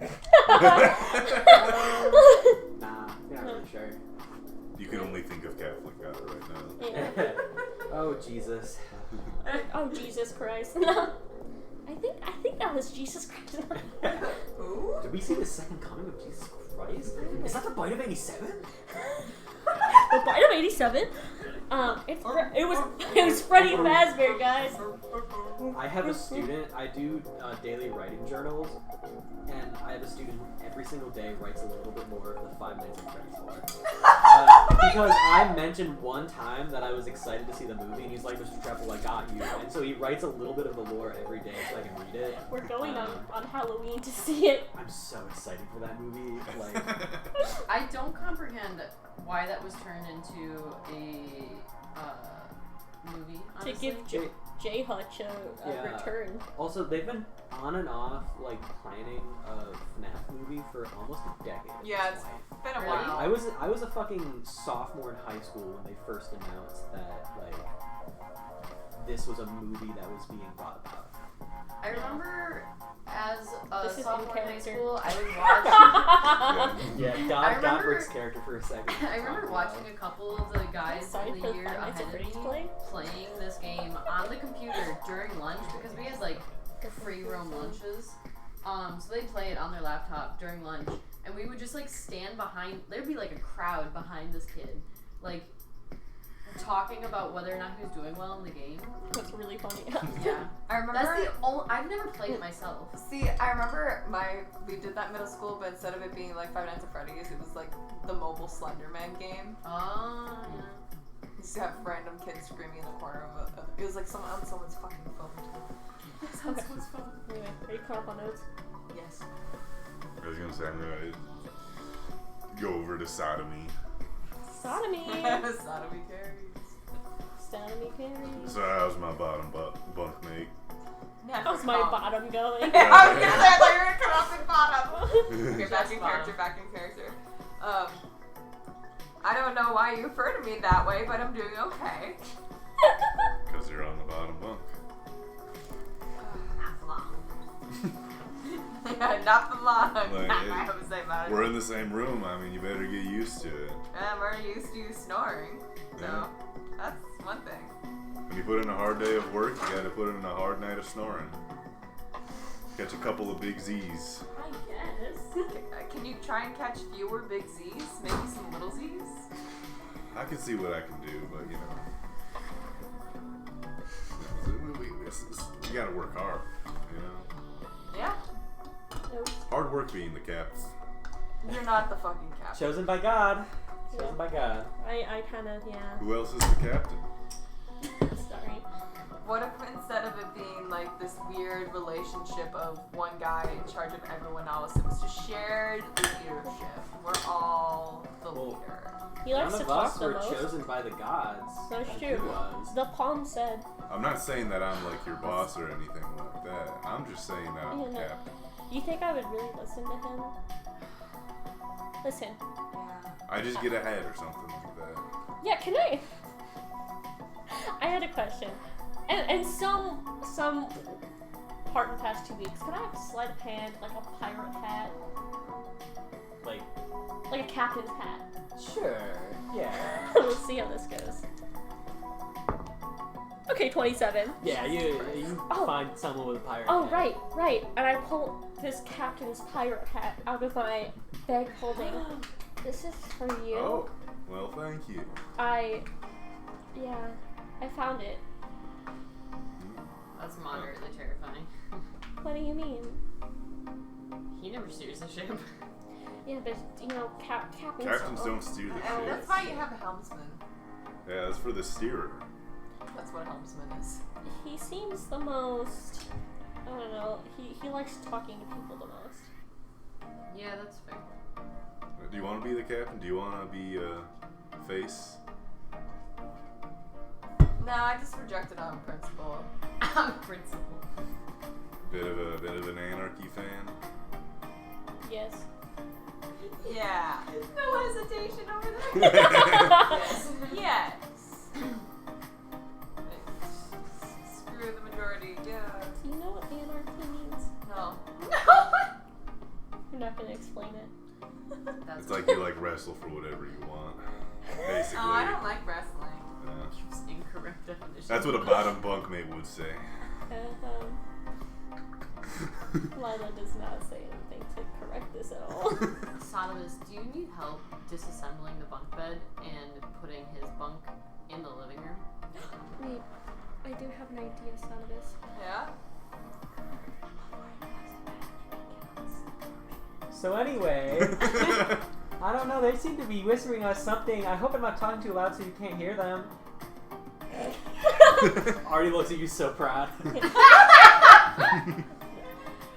Nah, you're not really sure. You can only think of Catholic God right now. Yeah. Oh Jesus. Oh, Jesus Christ. No. I think that was Jesus Christ. Ooh. Did we see the second coming of Jesus Christ? Is that the bite of 87? The Bite of 87. It was Freddie Fazbear, guys. I have a student, I do daily writing journals, and I have a student who every single day writes a little bit more of the 5 minutes I'm ready for. Because I mentioned one time that I was excited to see the movie, and he's like, Mr. Treble, I got you. And so he writes a little bit of the lore every day so I can read it. We're going on Halloween to see it. I'm so excited for that movie. Like, I don't comprehend why that was turned into a movie. Honestly. To give J Hutch a Yeah. return. also, they've been on and off, like, planning a FNAF movie for almost a decade. at Yeah, this it's point. been a Really? while. I was a fucking sophomore in high school when they first announced that, like, this was a movie that was being brought about. I remember as a This is sophomore in in high character. school, I would watch. Yeah, I God remember- breaks character for a second. I remember watching a couple of the guys Sorry in for the the year 5 Nights ahead at of me Freddy's play. playing this game on the computer during lunch because we had like free roam lunches. So they'd play it on their laptop during lunch, and we would just like stand behind. There'd be like a crowd behind this kid, like talking about whether or not he was doing well in the game. That's really funny. Yeah, I remember. that's the only. I've never played it myself. See, I remember we did that middle school, but instead of it being like Five Nights at Freddy's, it was like the mobile Slenderman game. Oh yeah. You used to have random kids screaming in the corner of it was like someone on someone's fucking phone too. It's on someone's phone. Anyway, are you caught up on notes? Yes. I was gonna say I'm gonna go over to sodomy. Sodomy! Sodomy carries. Sodomy carries. So how's my bottom bunk mate? How's my bottom going? Oh yeah, I thought you were gonna come off in bottom. Okay, back Just in bottom. character, back in character. I don't know why you refer to me that way, but I'm doing okay. Because you're on the bottom bunk. Yeah, not for long. Like, I have to say about it. We're in the same room. I mean, you better get used to it. I'm already used to you snoring, so Yeah. that's one thing. When you put in a hard day of work, you gotta put in a hard night of snoring. Catch a couple of big Z's. I guess. Can you try and catch fewer big Z's? Maybe some little Z's? I can see what I can do, but you know, you gotta work hard. You know, Yeah. Nope. hard work being the captain. You're not the fucking captain. Chosen by God. Chosen Yeah. by God. I kind of, yeah. Who else is the captain? Sorry. What if instead of it being like this weird relationship of one guy in charge of everyone else, it was just shared leadership? We're all the leader. He likes None to of talk us the were most. chosen by the gods. That's like true. he was. The palm said. I'm not saying that I'm like your boss or anything like that. I'm just saying that I'm the Yeah, no. captain. You think I would really listen to him? Listen. Yeah. I just get ahead or something like that. Yeah, can I? I had a question. And some part in the past 2 weeks, can I have sleight of hand, like a pirate hat? Like a captain's hat. Sure. Yeah. We'll see how this goes. Okay, 27. Yeah, you Oh. find someone with a pirate Oh, hat. right. And I pull this captain's pirate hat out of my bag holding. This is for you. Oh, well, thank you. I found it. That's moderately terrifying. What do you mean? He never steers the ship. Yeah, but, you know, captains Captains don't steer the And ship. that's why you have a helmsman. Yeah, that's for the steerer. That's what a helmsman is. He seems the most, I don't know, he likes talking to people the most. Yeah, that's fair. Do you want to be the captain? Do you want to be face? No, I just rejected on principle. On principle. Bit of an anarchy fan. Yes. Yeah. No hesitation over there. Yes. Yes. Screw the majority. Yeah. Do you know what anarchy means? No. I'm not gonna explain it. That's It's like you like wrestle for whatever you want. Basically. Oh, I don't like wrestling. Yeah. incorrect definition. That's what a bottom bunkmate would say. Lila does not say anything to correct this at all. Sodomus, do you need help disassembling the bunk bed and putting his bunk in the living room? Wait, I do have an idea, Sonovis. Yeah? So anyway, I don't know. They seem to be whispering us something. I hope I'm not talking too loud so you can't hear them. Artie looks at you so proud.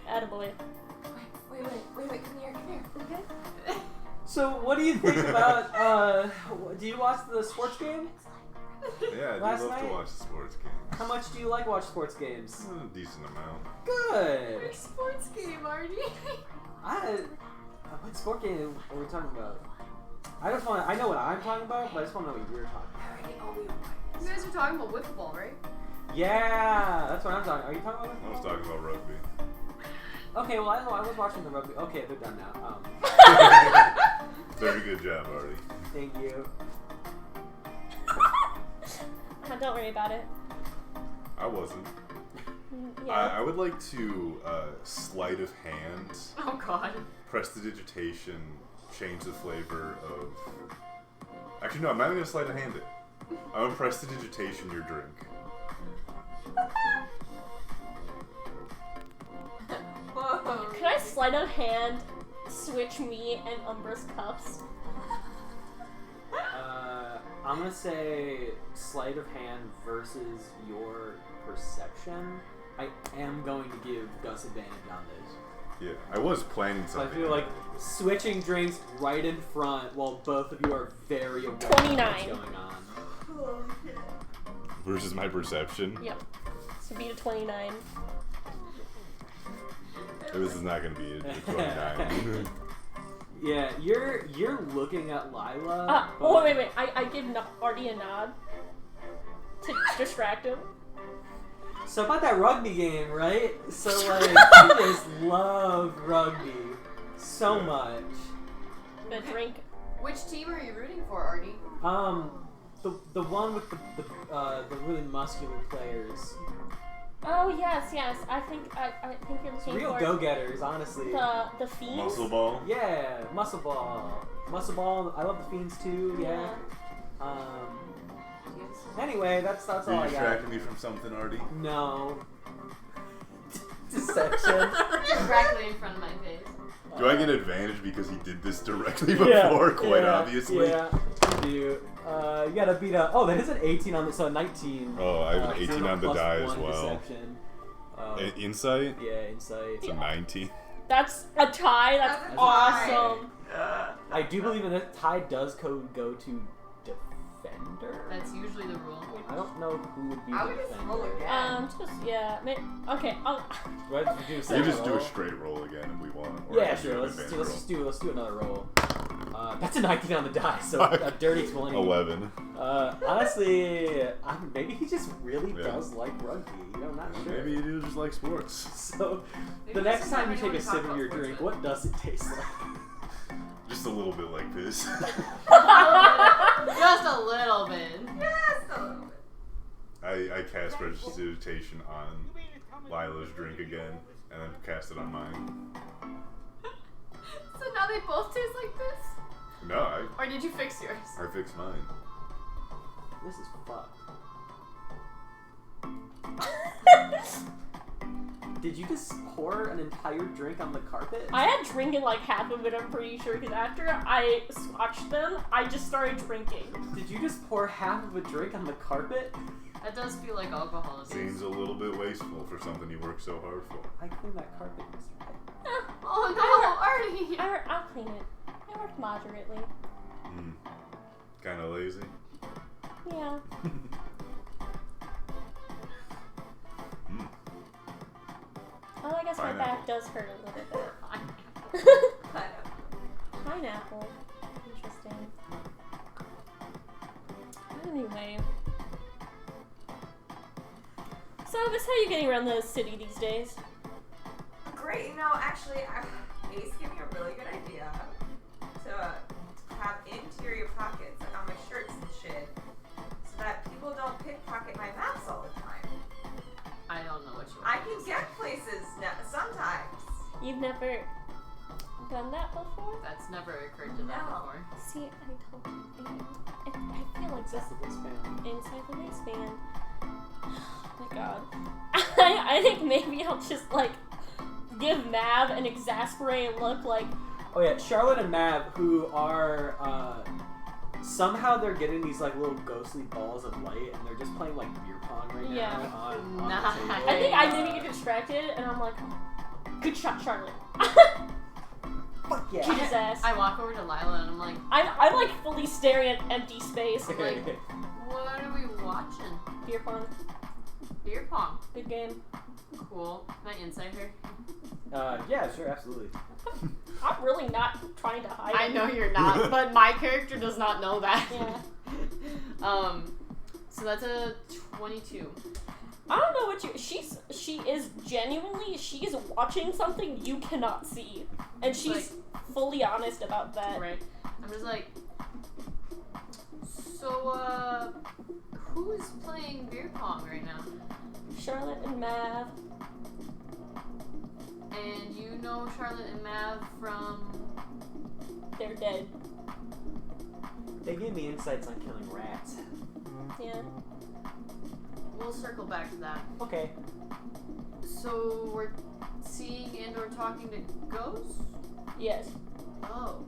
Attaboy. Wait, come here. Okay. So what do you think about? Do you watch the sports game? Yeah, I do Last love night? to watch the sports games. How much do you like watch sports games? A decent amount. Good. Which sports game, Artie? What sport game are we talking about? I know what I'm talking about, but I just want to know what you're talking about. You guys are talking about wiffle ball, right? Yeah, that's what I'm talking. Are you talking about? I was talking about rugby. Okay, well, I was watching the rugby. Okay, they're done now. Very good job, Artie. Thank you. Don't worry about it. I wasn't. Yeah. I would like to sleight of hand, Oh god. prestidigitation, change the flavor of. Actually, no, I'm not even gonna sleight of hand it. I'm gonna prestidigitation your drink. Whoa. Could I sleight of hand switch me and Umbra's cups? I'm gonna say sleight of hand versus your perception. I am going to give Gus advantage on this. Yeah, I was planning So I something. feel like switching drinks right in front while both of you are very aware of 29. what's going on. Versus my perception. Yep. So beat a 29. This is not gonna be a 29. Yeah, you're looking at Lila. Oh, wait. I give Artie a nod to distract him. So about that rugby game, right? So like, you just love rugby so much. The drink. Which team are you rooting for, Artie? The one with the really muscular players, Oh yes. I think you're looking real for go-getters, honestly. the fiends. Muscle ball. Yeah, muscle ball. I love the fiends too. Yeah. Anyway, that's all Are I you got. distracting me from something, Artie? No. Deception. Directly in front of my face. Do I get advantage because he did this directly before? Quite obviously. Yeah, you do. You gotta beat a. Oh, that is an 18 on the. So a 19. Oh, I have an So 18 a on the plus die as one well. Deception. Insight? Yeah, insight. It's a 19. That's a tie. That's That's a awesome. I do believe in that tie does go to defender. That's usually the rule. I don't know who would be I the would just defender. roll again. Okay. What did you do? You Second just do roll? a straight roll again if we want. Or Yeah, just do sure. an Let's advanced do another roll. That's a 19 on the die, so a dirty 20. 11. Honestly, maybe he just really Yeah. does like rugby. You know, I'm not sure. Maybe you do just like sports. So, Maybe the next time you sometimes take a we sip wanna of talk your about drink, sports what does it taste like? Just a little bit like this. Just a little bit. Yes, a little bit. I cast prestidigitation on Lila's drink again, and then cast it on mine. So now they both taste like this? No, Or did you fix yours? I fixed mine. This is fucked. Did you just pour an entire drink on the carpet? I had drinking like half of it. I'm pretty sure because after I swatched them, I just started drinking. Did you just pour half of a drink on the carpet? That does feel like alcohol. Seems a little bit wasteful for something you work so hard for. I cleaned that carpet yesterday. Oh no, Artie! I'll clean it. I work moderately. Kind of lazy. Yeah. Oh, I guess my back does hurt a little bit. Pineapple. Interesting. Anyway. So, Miss, how are you getting around the city these days? Great. No, actually, Ace gave me a really good idea to have interior pockets like on my shirts and shit, so that people don't pickpocket my maps all the time. I don't know what you I can get places sometimes. You've never done that before? That's never occurred to them No. before. See, I feel like this That's the waistband. inside the waistband. Oh my god. I think maybe I'll just like give Mav an exasperated look like, Oh yeah, Charlotte and Mav, who are somehow they're getting these like little ghostly balls of light, and they're just playing like beer pong right Yeah. now on the Nice. table. I think I maybe get distracted and I'm like, good shot, Charlotte. Fuck yeah. Shoot his ass. I walk over to Lila and I'm like, I'm like fully staring at empty space. like, what are we watching? Beer pong. Beer pong. Good game. Cool. Can I insight her? Yeah, sure, absolutely. I'm really not trying to hide I it. know you're not, but my character does not know that. Yeah. So that's a 22. I don't know what she is genuinely, she's watching something you cannot see. And she's fully honest about that. Right. I'm just like, so, who's playing beer pong right now? Charlotte and Mav. And you know Charlotte and Mav from... They're dead. They gave me insights on killing rats. Yeah. We'll circle back to that. Okay. So, we're seeing and or talking to ghosts? Yes. Oh.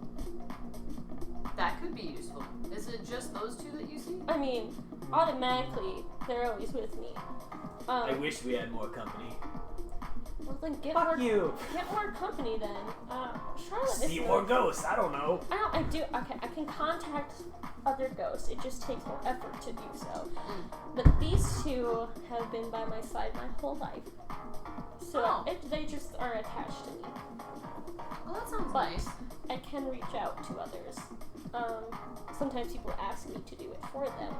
That could be useful. Is it just those two that you see? I mean, automatically, they're always with me. I wish we had more company. Well, then get Fuck more, you. get more company then. Charlotte See is more ghosts. I don't know. I do. Okay, I can contact other ghosts. It just takes more effort to do so. But these two have been by my side my whole life. So they just are attached to me. Well, that sounds But nice. I can reach out to others. Sometimes people ask me to do it for them.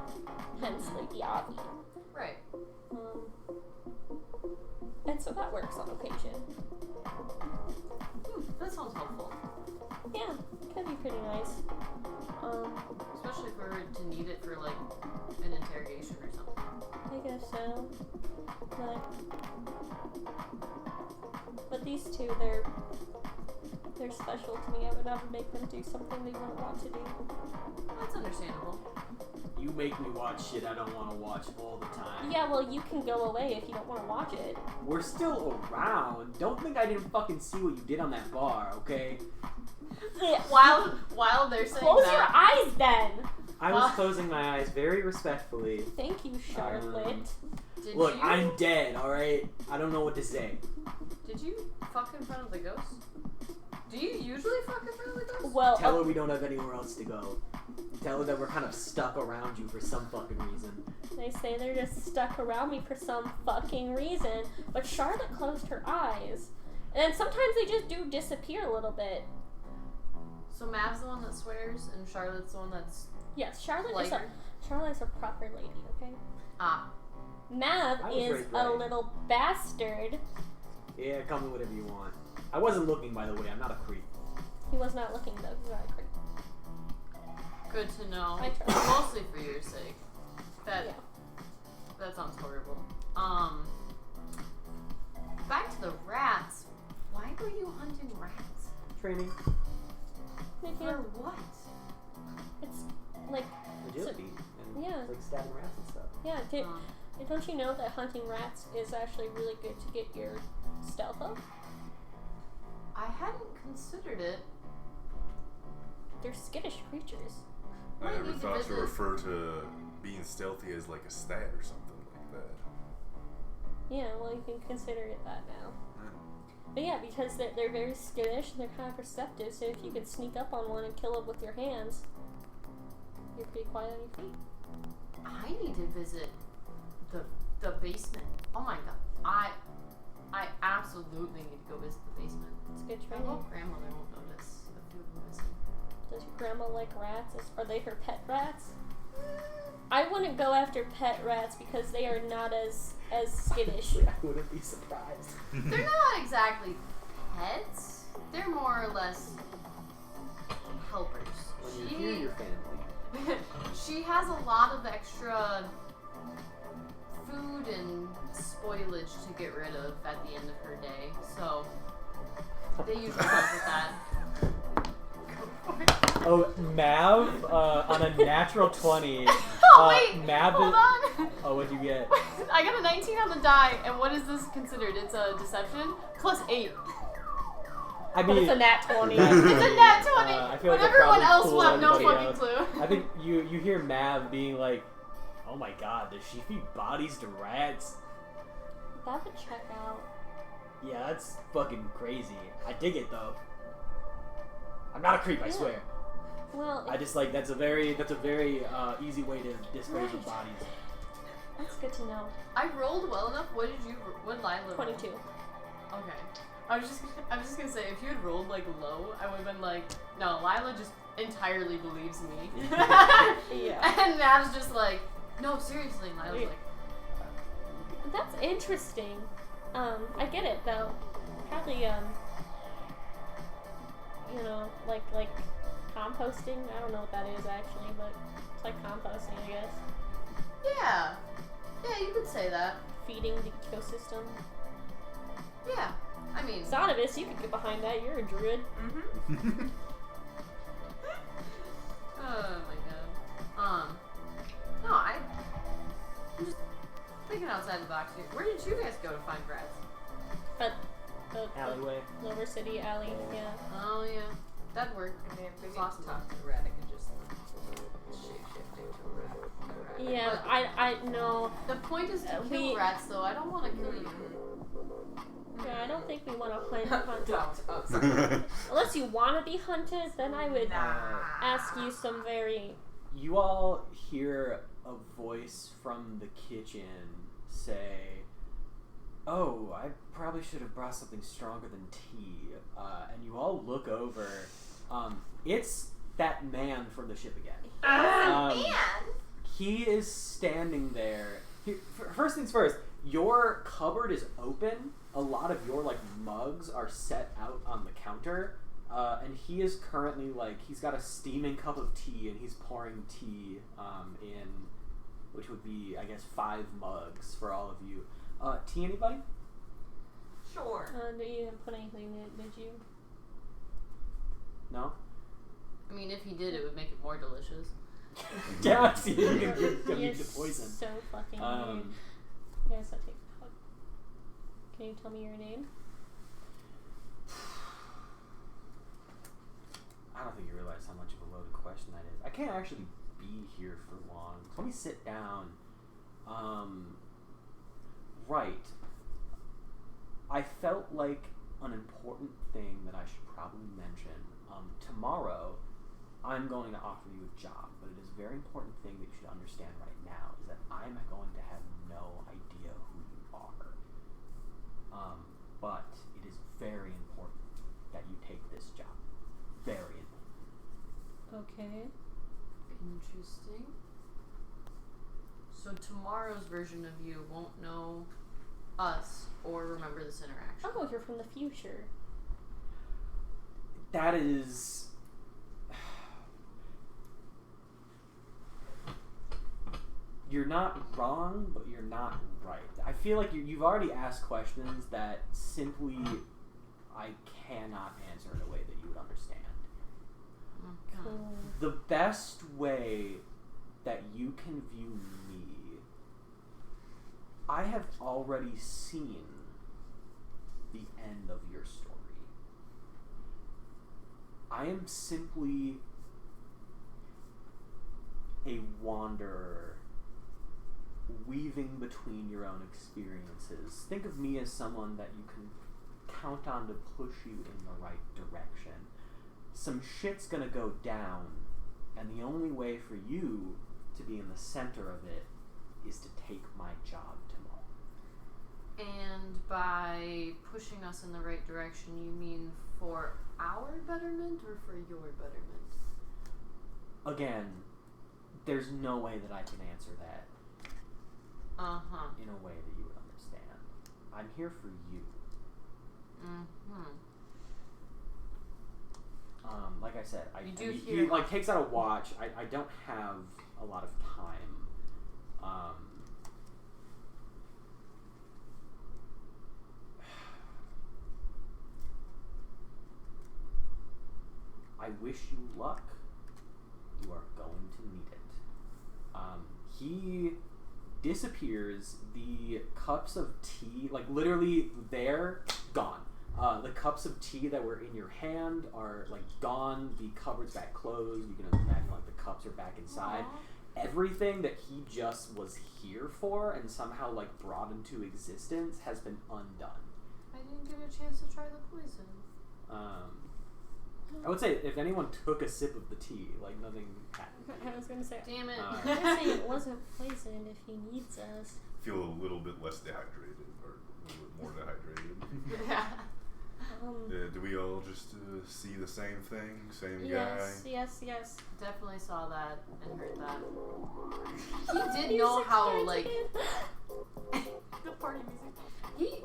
Hence, Lady Avi. Right. And so that works on occasion. That sounds helpful. Yeah, it can be pretty nice. Especially if we were to need it for, like, an interrogation or something. I guess so. But these two, they're special to me. I would never make them do something they wouldn't want to do. That's understandable. You make me watch shit I don't want to watch all the time. Yeah, well, you can go away if you don't want to watch it. We're still around. Don't think I didn't fucking see what you did on that bar, okay? While they're saying Close that, your eyes then! I was closing my eyes very respectfully. Thank you, Charlotte. did Look, you, I'm dead, alright? I don't know what to say. Did you fuck in front of the ghost? Do you usually fuck in front of the ghost? Well, Tell her we don't have anywhere else to go. Tell her that we're kind of stuck around you for some fucking reason. they say they're just stuck around me for some fucking reason, but Charlotte closed her eyes. And then sometimes they just do disappear a little bit. So Mav's the one that swears, and Charlotte's the one that's Yes, Charlotte's lighter? a proper lady, okay? Ah. Mav I was is raised a right. little bastard. Yeah, call me whatever you want. I wasn't looking, by the way. I'm not a creep. He was not looking though, he's not a creep. Good to know. I trust. Mostly for your sake. That sounds horrible. Back to the rats. Why were you hunting rats? Training. For what? It's like, Agility. And yeah. like stabbing rats and stuff. yeah, don't you know that hunting rats is actually really good to get your stealth up? I hadn't considered it. They're skittish creatures. I Might never need to thought to visit. refer to being stealthy as like a stat or something like that. Yeah, well, you can consider it that now. But yeah, because they're very skittish and they're kind of perceptive, so if you could sneak up on one and kill it with your hands, you're pretty quiet on your feet. I need to visit the basement. Oh my god. I absolutely need to go visit the basement. It's good I training. hope grandmother won't notice a few of them missing. Does your grandma like rats? Are they her pet rats? I wouldn't go after pet rats because they are not as skittish. I wouldn't be surprised. They're not exactly pets. They're more or less helpers. When you hear your family. She has a lot of extra food and spoilage to get rid of at the end of her day, so they usually help with that. Oh, Mav, on a natural 20. Oh wait, Mav hold on. Oh, what'd you get? I got a 19 on the die, and what is this considered? It's a deception? Plus 8. I But mean, it's a nat 20. It's a nat 20! I feel But like everyone probably else fool will have no everybody fucking else. clue. I think you hear Mav being like, oh my god, does she feed bodies to rats? That would check out. Yeah, that's fucking crazy. I dig it though. I'm not a creep, I Yeah. swear. Well, I just like that's a very easy way to dispose of bodies. that's good to know. I rolled well enough. What did Lila roll? 22. Okay. I was just gonna say, if you had rolled like low, I would have been like, no, Lila just entirely believes me. Yeah. And Mav's just like, no, seriously. And Lila's like, That's interesting. I get it though. Probably you know, like composting. I don't know what that is actually, but it's like composting, I guess. Yeah. Yeah, you could say that. Feeding the ecosystem. Yeah. I mean, Sonovis, you could get behind that. You're a druid. Mm-hmm. oh my god. No, I'm just thinking outside the box here. Where did you guys go to find rats? But the Alleyway. Lower City Alley, yeah. Oh yeah, that'd work. I mean, if we It's get awesome. to talk to the rat, I can just shape-shift into a rat. Yeah, But- I know. The point is to kill We- rats, though. I don't want to kill you. Yeah, I don't think we want to hunt. Don't. Oh, sorry. Unless you want to be hunted, then I would Nah. ask you some very. You all hear a voice from the kitchen say, "Oh, I probably should have brought something stronger than tea." And you all look over. It's that man from the ship again. Man! He is standing there. First things first, your cupboard is open. A lot of your mugs are set out on the counter, and he is currently he's got a steaming cup of tea, and he's pouring tea in, which would be 5 mugs for all of you. Tea, anybody? Sure. Do you even put anything in it? Did you? No. I mean, if he did, it would make it more delicious. Yeah, see, you can You're eat the poison. so fucking weird. Yes, I take the hug. Can you tell me your name? I don't think you realize how much of a loaded question that is. I can't actually be here for long. So let me sit down. Right. I felt like an important thing that I should probably mention. Tomorrow, I'm going to offer you a job, but it is a very important thing that you should understand right now is that I'm going to have no idea who you are. But it is very important that you take this job. Very important. Okay. Interesting. So tomorrow's version of you won't know us or remember this interaction. Oh, you're from the future. That is... You're not wrong, but you're not right. I feel like you've already asked questions that simply I cannot answer in a way that you would understand. Okay. Cool. The best way that you can view me, I have already seen the end of your story. I am simply a wanderer weaving between your own experiences. Think of me as someone that you can count on to push you in the right direction. Some shit's gonna go down, and the only way for you to be in the center of it is to take my job tomorrow. And by pushing us in the right direction, you mean for our betterment or for your betterment? Again, there's no way that I can answer that Uh-huh. in a way that you would understand. I'm here for you. Mm-hmm. Like I said, You do he hear- takes out a watch. I don't have a lot of time. I wish you luck. You are going to need it. He disappears. The cups of tea, literally, they're gone. The cups of tea that were in your hand are gone. The cupboard's back closed. You can imagine the cups are back inside. Aw. Everything that he just was here for and somehow brought into existence has been undone. I didn't get a chance to try the poison. I would say if anyone took a sip of the tea, nothing happened. I was gonna say. Damn it. I'm guessing it wasn't poisoned if he needs us. Feel a little bit less dehydrated, or a little bit more dehydrated. Yeah. Do we all just see the same thing? Same Yes, guy? yes. Definitely saw that and heard that. He did He's know how, excited. the party music.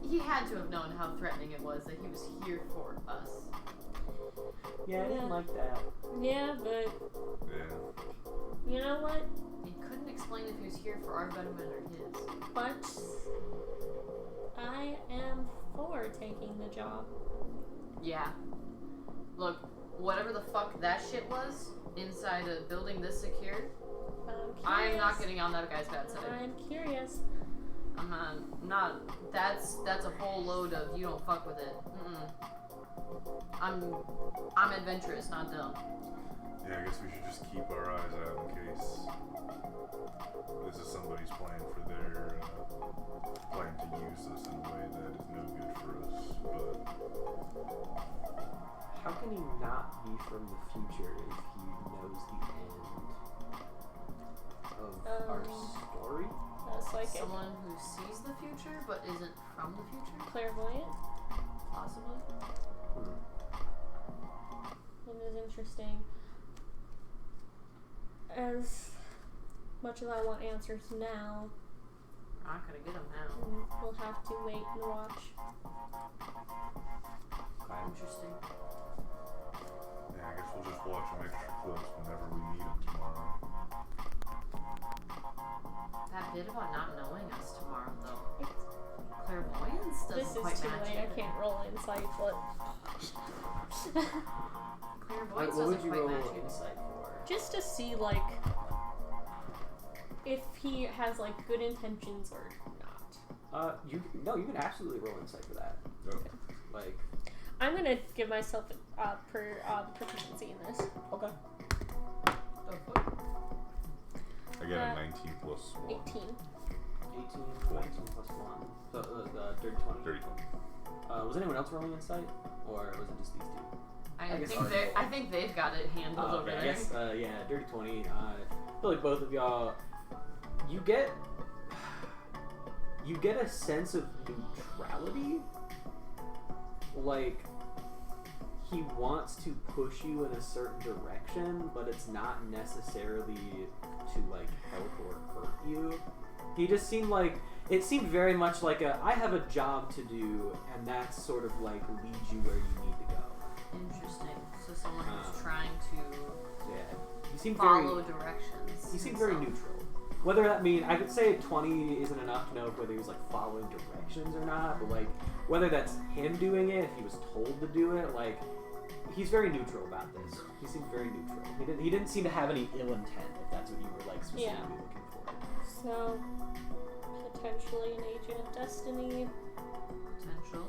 He had to have known how threatening it was that he was here for us. Yeah, I didn't like that. Yeah, but Yeah. you know what? He couldn't explain if he was here for our betterment or his. But I am for taking the job. Yeah. Look, whatever the fuck that shit was inside a building this secure, I'm not getting on that guy's bad side. I'm curious. I'm not. That's a whole load of you don't fuck with it. I'm adventurous, not dumb. Yeah, I guess we should just keep our eyes out in case this is somebody's plan for their plan to use us in a way that is no good for us. But How can he not be from the future if he knows the end of our story? That's like Someone who sees the future but isn't from the future, clairvoyant. possibly. It is interesting. As much as I want answers now, We're not gonna get them now. we'll have to wait and watch. Interesting. yeah, I guess we'll just watch them extra close whenever we meet them tomorrow. That bit about not knowing us tomorrow, though. Clairvoyance doesn't This quite is too match late. I either. can't roll insight, but Clairvoyance What would doesn't you quite roll match either. insight for? just to see like if he has like good intentions or not. You can absolutely roll insight for that. Okay. Like, I'm gonna give myself proficiency in this. okay. I got a 19 plus 1. 18. 18, 19 plus 1. So, dirty 20. Dirty 20. Was anyone else rolling insight? Or was it just these two? I think they've got it handled over I there. guess, yeah, dirty 20. I feel like both of y'all, you get a sense of neutrality. Like, he wants to push you in a certain direction, but it's not necessarily to, like, help or hurt you. He just seemed like, it seemed very much like I have a job to do, and that's sort of like leads you where you need to go. Interesting. So someone who's trying to Yeah. He seemed follow directions. He seemed very neutral. Whether that mean, I could say 20 isn't enough to know whether he was like following directions or not, but like whether that's him doing it, if he was told to do it, like he's very neutral about this. He seemed very neutral. He didn't seem to have any ill intent, if that's what you were like specifically looking for. So potentially an agent of destiny. Potential.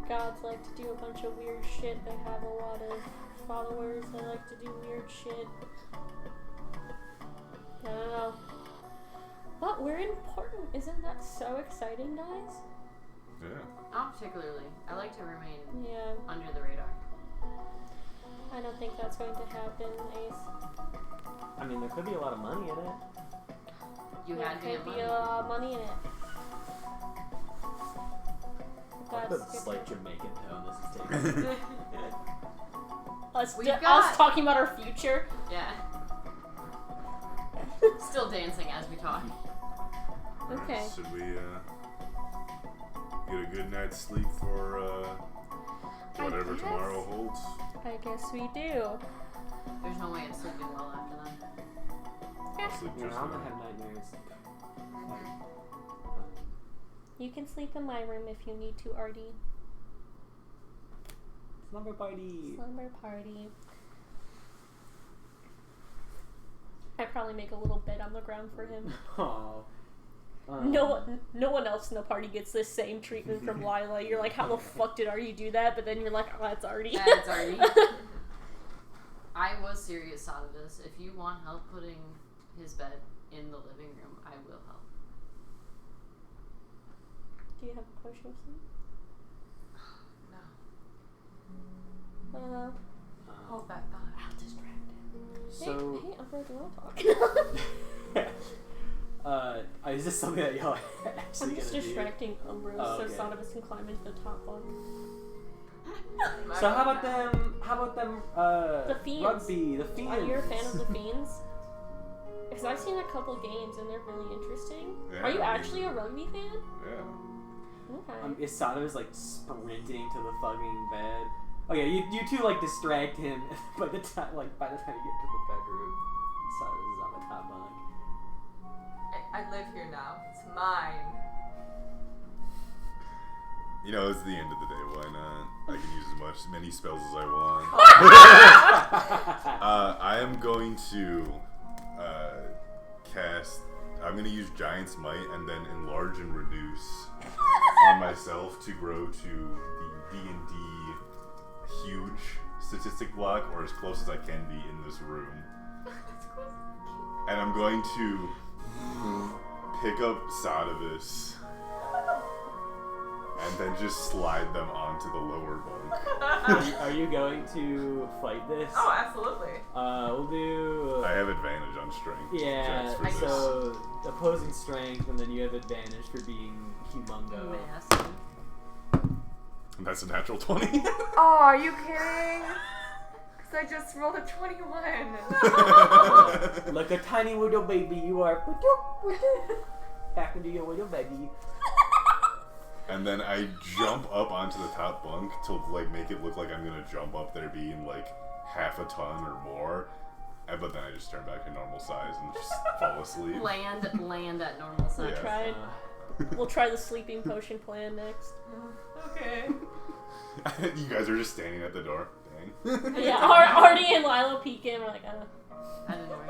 Gods like to do a bunch of weird shit. They have a lot of followers that like to do weird shit. I don't know. But we're important. Isn't that so exciting, guys? Yeah. Not particularly. I like to remain Yeah. under the radar. I don't think that's going to happen, Ace. I mean, there could be a lot of money in it. You There had to could get be money. a lot of money in it. What That's the good. slight Jamaican tone this is taking. Us, We've us got- talking about our future. Yeah. Still dancing as we talk. Alright, Okay. should we get a good night's sleep for whatever guess. tomorrow holds? I guess we do. There's no way I'm sleeping well after that. I'll sleep You know, just I'm gonna fine. have nightmares. You can sleep in my room if you need to, Artie. Slumber party. Slumber party. I probably make a little bed on the ground for him. Oh. No one else in the party gets this same treatment from Lila. You're like, how the fuck did Artie do that? But then you're like, oh, that's Artie. That's Artie. I was serious out of this. If you want help putting his bed in the living room, I will help. Do you have a potion of sleep? No. Hold that thought. I'll distract him. So, Hey, Umbra, do you want to talk? is this something that y'all actually I'm just gonna distracting Umbra Oh, so okay. some of us can climb into the top one. do? So how about them? The Fiends. Rugby, the Fiends. Are you a fan of the Fiends? because I've seen a couple games and they're really interesting. Yeah, Are you I mean- actually a rugby fan? Yeah. Okay. Isada is like sprinting to the fucking bed. Oh yeah, you two like distract him. by the time you get to the bedroom, Isada is on the top bunk. I live here now. It's mine. You know, it's the end of the day. Why not? I can use as many spells as I want. I am going to cast. I'm going to use Giant's Might and then enlarge and reduce on myself to grow to the D&D huge statistic block, or as close as I can be in this room. And I'm going to pick up Sadavis and then just slide them onto the lower bunk. Are you going to fight this? Oh, absolutely. We'll do. I have advantage on strength. Yeah, checks for this. so opposing strength, and then you have advantage for being humongo. Massive. And that's a natural 20. Oh, are you kidding? Because I just rolled a 21. Like a tiny little baby, you are. Back into your little baby. And then I jump up onto the top bunk to like make it look like I'm gonna jump up there being like half a ton or more. But then I just turn back to normal size and just fall asleep. Land at normal size. Yeah. Tried. We'll try the sleeping potion plan next. Okay. You guys are just standing at the door. Dang. Yeah, Artie and Lilo peek in. We're like, That didn't work.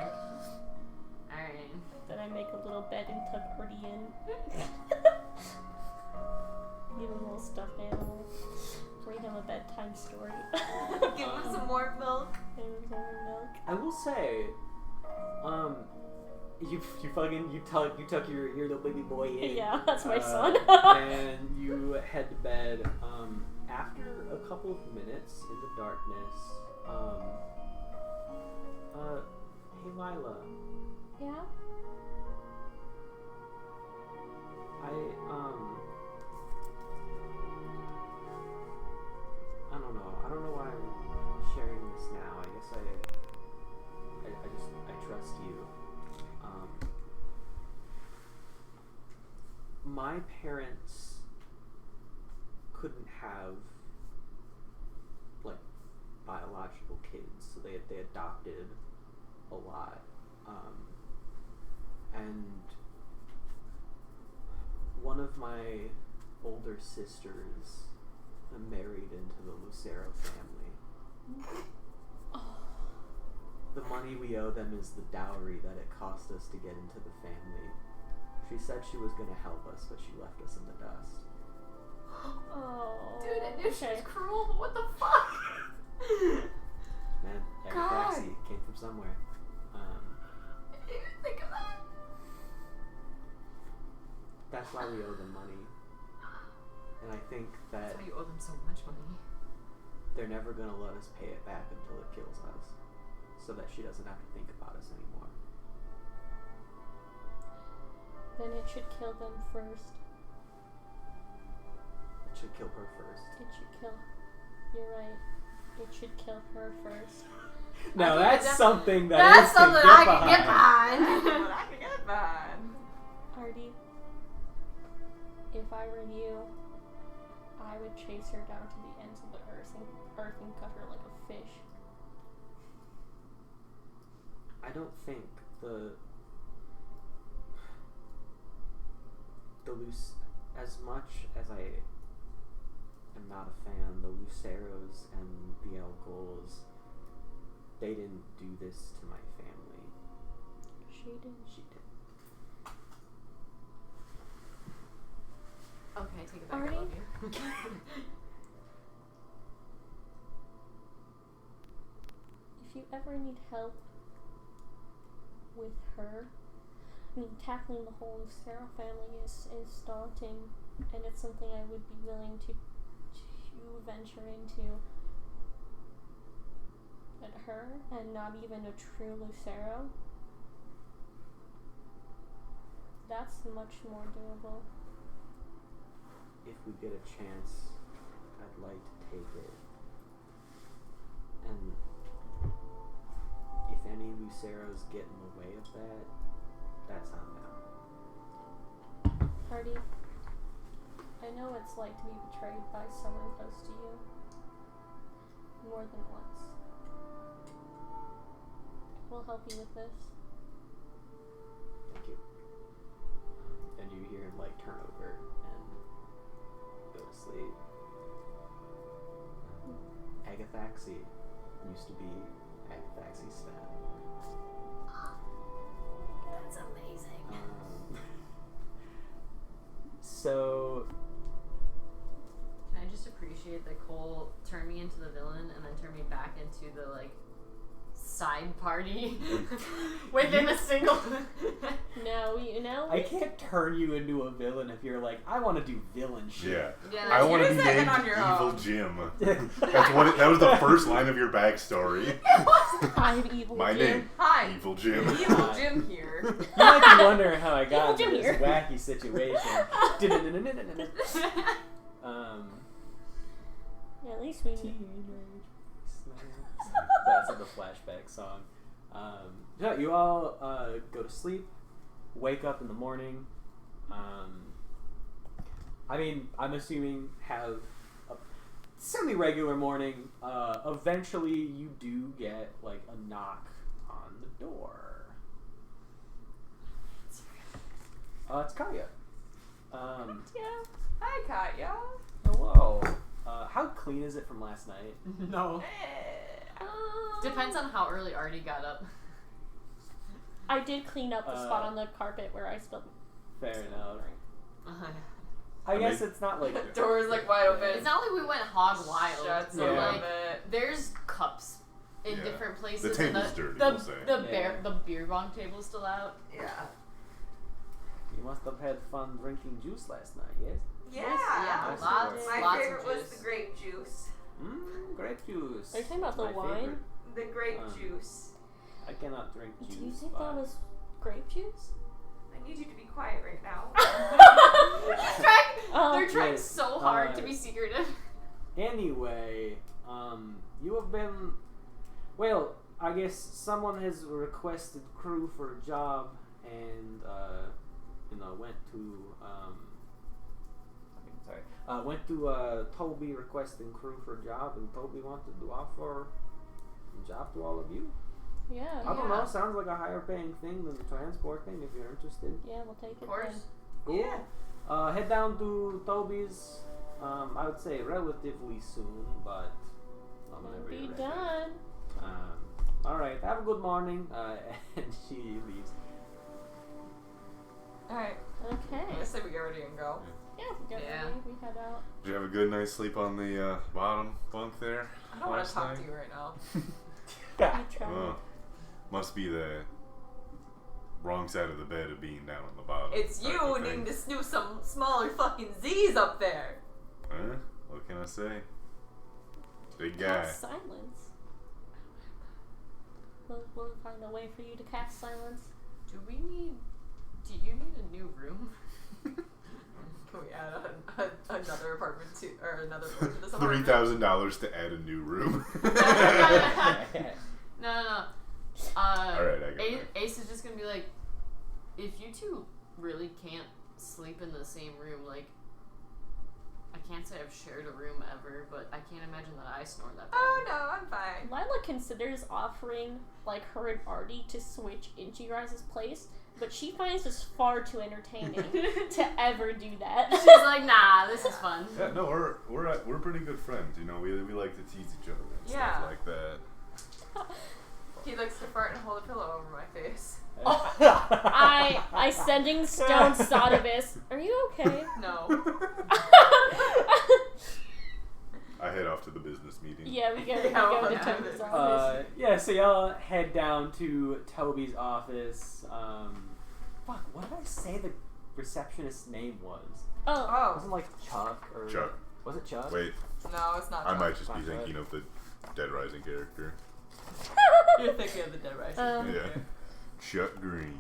Alright. Then I make a little bed and tuck Artie in. Give him a little stuffed animal. Read him a bedtime story. Give him some more milk. Give him some more milk. I will say, you tuck your little baby boy in. Yeah, that's my son. And you head to bed. After a couple of minutes in the darkness, hey Lila, Yeah? I don't know why I'm sharing this now. I guess I trust you. My parents couldn't have like biological kids, so they adopted a lot, and one of my older sisters married into the Lucero family. The money we owe them is the dowry that it cost us to get into the family. She said she was going to help us, but she left us in the dust. Oh. Dude, I knew she okay. was cruel, but what the fuck? Man, every God. taxi came from somewhere. I didn't even think of that. That's why we owe them money. And I think that That's why you owe them so much money. they're never going to let us pay it back until it kills us, so that she doesn't have to think about us anymore. Then it should kill them first. It should kill her first. It should kill. You're right. It should kill her first. Now I think that's something that That's is something I can get behind. But I can get behind. Artie, if I were you, I would chase her down to the ends of the earth and cut her like a fish. I don't think the loose, as much as I am not a fan, the Luceros and the Elgols, they didn't do this to my family. She did. She did. Okay, take it back. Artie? I love you. If you ever need help with her, I mean, tackling the whole Lucero family is daunting, and it's something I would be willing to venture into. But her, and not even a true Lucero, that's much more doable. If we get a chance, I'd like to take it. And if any Sarah's get in the way of that, that's on them. Party. I know it's like to be betrayed by someone close to you. More than once. We'll help you with this. Thank you. And you hear him like turn over and go to sleep. Agathaxy used to be Agathaxy's staff. That's amazing. So Can I just appreciate that Cole turned me into the villain and then turned me back into the like side party within a single. No, you know. I can't turn you into a villain if you're like, I want to do villain shit. Yeah. Yeah, I want to be Use it named on your Evil own. Jim. That was the first line of your backstory. I'm evil. My Jim. name, Hi. Evil Jim. Evil Jim here. You might be wondering how I got Evil into Jim this here. wacky situation. Yeah, at least we. That's the flashback song. Yeah, you all go to sleep, wake up in the morning. I mean, I'm assuming have a semi-regular morning. Eventually, you do get like a knock on the door. It's Kaya. Yeah. Hi, Katya. Hello. How clean is it from last night? No. Depends on how early Artie got up. I did clean up the spot on the carpet where I spilled. Fair enough. Uh-huh. I I guess mean- it's not like The door's like wide open. It's not like we went hog wild. Shuts So Yeah. like, there's cups in Yeah. different The places. table's and dirty, the, we'll say. The beer bong table's still out. Yeah. You must have had fun drinking juice last night, yes? Yeah. Yeah, Yes, lots. My lots favorite of was juice. the grape juice. Grape juice. Are you talking about the My wine? favorite. The grape Um, juice. I cannot drink juice. Do you think but that was grape juice? I need you to be quiet right now. They're trying Yes, so hard to be secretive. Anyway, you have been. Well, I guess someone has requested crew for a job, and went to went to Toby requesting crew for a job, and Toby wanted to offer a job to all of you. Yeah. I don't know. Sounds like a higher paying thing than transporting. If you're interested, Yeah, we'll take it. Of course. cool. Yeah. Head down to Toby's. I would say relatively soon, but not Then. whenever Be you're ready. done. All right. Have a good morning. And she leaves. Alright. Okay. I say we get ready and go. Yeah, we get Yeah. ready. We head out. Did you have a good night's sleep on the bottom bunk there? I don't want last to talk night? to you right now. We try. Oh, must be the wrong side of the bed of being down on the bottom. It's type you of needing thing. to snooze some smaller fucking Z's up there. Huh? What can I say? Big guy. Cast silence. We'll find a way for you to cast silence. Do you need a new room? Can we add another apartment to, or another room to this apartment? $3,000 to add a new room. No. Alright, I got Ace, it. Ace is just gonna be like, if you two really can't sleep in the same room, like, I can't say I've shared a room ever, but I can't imagine that I snore that bad. Oh no, I'm fine. Lila considers offering like her and Artie to switch into your guys' place, but she finds this far too entertaining to ever do that. She's like, nah, this is fun. Yeah, no, we're pretty good friends. You know, we like to tease each other and Yeah. stuff like that. He likes to fart and hold a pillow over my face. I sending stone Sodibus. Are you okay? No. I head off to the business meeting. Yeah, we go Yeah, to yeah. Toby's office. Yeah, so y'all head down to Toby's office. Fuck, what did I say the receptionist's name was? Oh, Oh. Wasn't like Chuck or Chuck. Was it Chuck? Wait, No, it's not. I Chuck. might just be Not thinking of the Dead Rising character. You're thinking of the Dead Rising. Yeah. Chuck Green.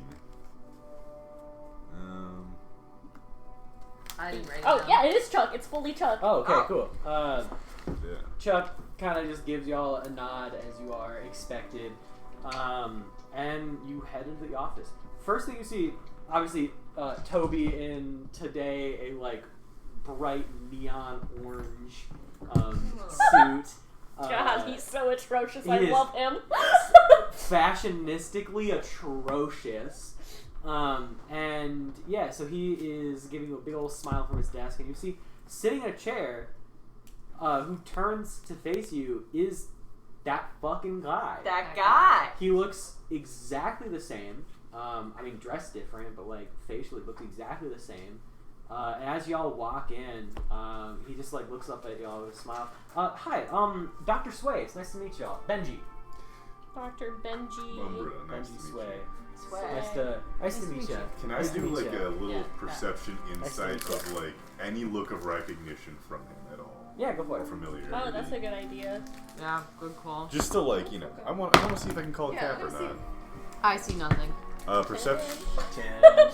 I didn't write it oh down. yeah, it is Chuck. It's fully Chuck. Oh, okay, Oh. cool. Yeah. Chuck kind of just gives y'all a nod as you are expected. and you head into the office. First thing you see, obviously, Toby in today a like bright neon orange suit. God, he's so atrocious. he I is- love him. Fashionistically atrocious. And yeah, so he is giving you a big old smile from his desk, and you see sitting in a chair, who turns to face you is that fucking guy. That guy. He looks exactly the same. I mean, dressed different, but like facially looks exactly the same. And as y'all walk in, he just like looks up at y'all with a smile. Hi, Dr. Sway. It's nice to meet y'all. Benji. Dr. Benji. Umbra, nice Benji to meet Sway. you. Sway. Nice to meet you. Can I Nice to do meet like ya. a little Yeah. perception insight meet ya. of like any look of recognition from him at all? Yeah, go for Or it. familiarity? Oh, that's a good idea. Yeah, good call. Just to like, you know, I want to see if I can call a Yeah, cap or let me not. I see nothing. Perception. 10.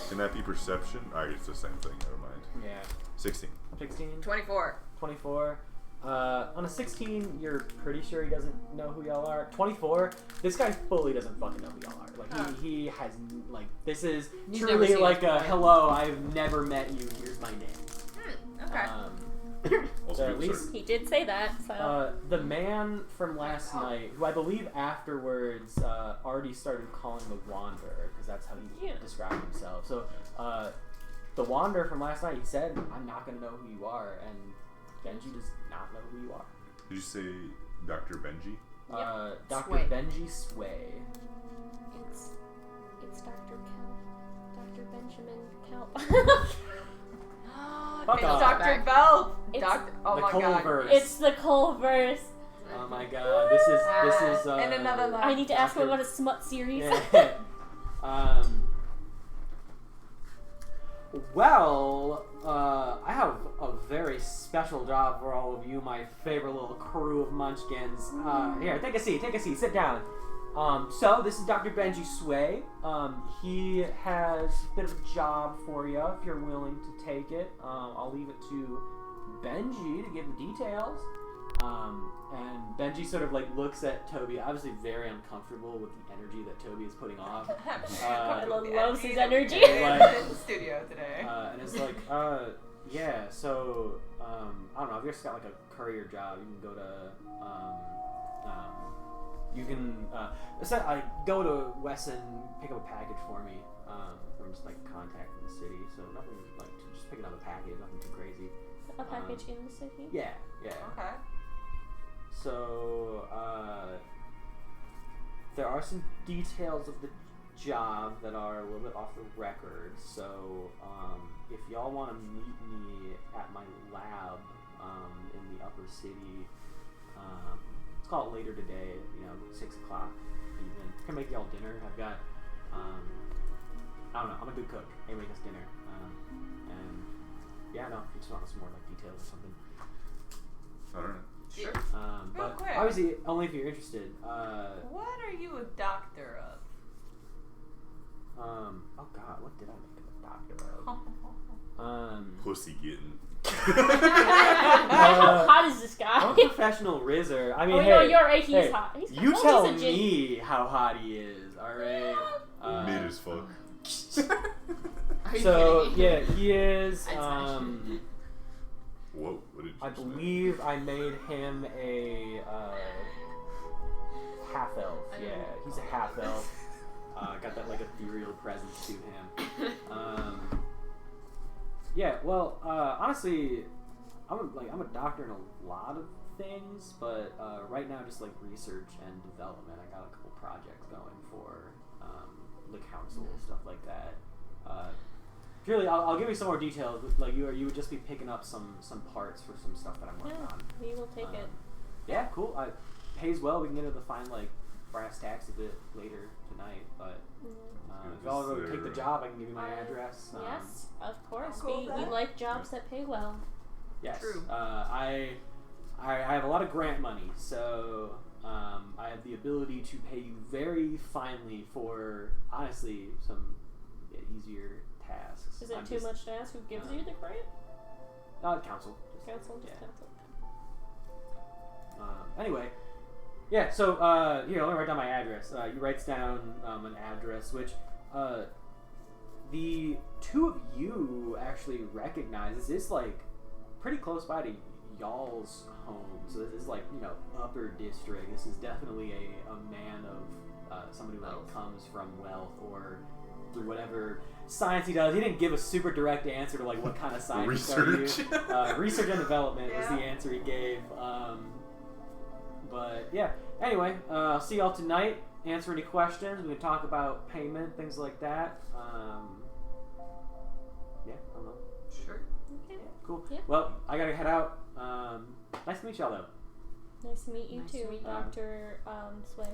Can that be perception? Alright, it's the same thing. Never mind. Yeah. 16. 16. 24. 24. On a 16, you're pretty sure he doesn't know who y'all are. 24, this guy fully doesn't fucking know who y'all are. Like, he has, like, this is He's never truly seen like us a, before. hello, I've never met you, here's my name. Okay. Also, So at good least start. He did say that, so. the man from last night, who I believe afterwards already started calling the Wanderer, because that's how he described himself. So, the Wanderer from last night, he said, I'm not going to know who you are, and Benji does not know who you are. Did you say Dr. Benji? Dr. Sway. Benji Sway. It's Dr. Kelp. Dr. Benjamin Kelp. Fuck It's off. Dr. Bell. It's Doctor. Oh the my god. Culver's. It's the Culver's. Oh my god, this is And another line. I need to ask him Dr. about his smut series. Yeah. Well, I have a very special job for all of you, my favorite little crew of munchkins. Here, take a seat, sit down. So, this is Dr. Benji Sway. He has a bit of a job for you, if you're willing to take it. I'll leave it to Benji to give the details. And Benji sort of like looks at Toby, obviously very uncomfortable with the energy that Toby is putting off. Loves his energy. Like- in the studio today. And it's like, yeah, so, I don't know, if you've just got like a courier job, you can go to, go to Wesson, pick up a package for me, from just like a contact in the city, so nothing, like, just picking up a package, nothing too crazy. A package in the city? Yeah. Okay. So, there are some details of the job that are a little bit off the record. So, if y'all want to meet me at my lab in the upper city, let's call it later today, 6 o'clock even. I can make y'all dinner. I've got, I don't know, I'm a good cook. I make us dinner. And, yeah, no, if you just want some more like details or something. I don't know. Sure. Real But quick. obviously, only if you're interested. What are you a doctor of? Oh god, what did I make him a doctor of? Pussy getting. How hot is this guy? I'm a professional rizzer. I mean, Oh, hey, no, you're right. He's hey, hot. He's you hot. tell He's a gin- me how hot he is, alright? Mid as fuck. Are you So, kidding me? yeah, he is, I'd smash Whoa, what did you I just say? believe I made him a, half-elf. Yeah, he's a half-elf. Got that, like, ethereal presence to him. Yeah, well, honestly, I'm a doctor in a lot of things, but right now just like research and development. I got a couple projects going for the council, stuff like that. Purely, I'll give you some more details. Like you would just be picking up some parts for some stuff that I'm working on. We will take it. Yeah, cool. Pays well. We can get into the fine like brass tacks a bit later tonight, but. If y'all are going to take the job, I can give you my address. Yes, of course. cool We with that. like jobs that pay well. Yes. True. I have a lot of grant money, so I have the ability to pay you very finely for, honestly, some easier tasks. Is it I'm too just- much to ask? Who gives you the grant? Council. Just- Council? Just yeah. council. Anyway, Yeah, so, here, let me write down my address. He writes down an address, which the two of you actually recognize. This is, like, pretty close by to y'all's home. So this is, like, you know, upper district. This is definitely a man of somebody who, like, comes from wealth or through whatever science he does. He didn't give a super direct answer to, like, what kind of science Research. Research and development was the Yeah. answer he gave. But yeah. Anyway, I'll see y'all tonight. Answer any questions. We can talk about payment, things like that. Yeah, I don't know. Sure. Okay. Cool. Yeah. Well, I gotta head out. Nice to meet y'all, though. Nice to meet you Nice to too, meet you. Dr. Sway.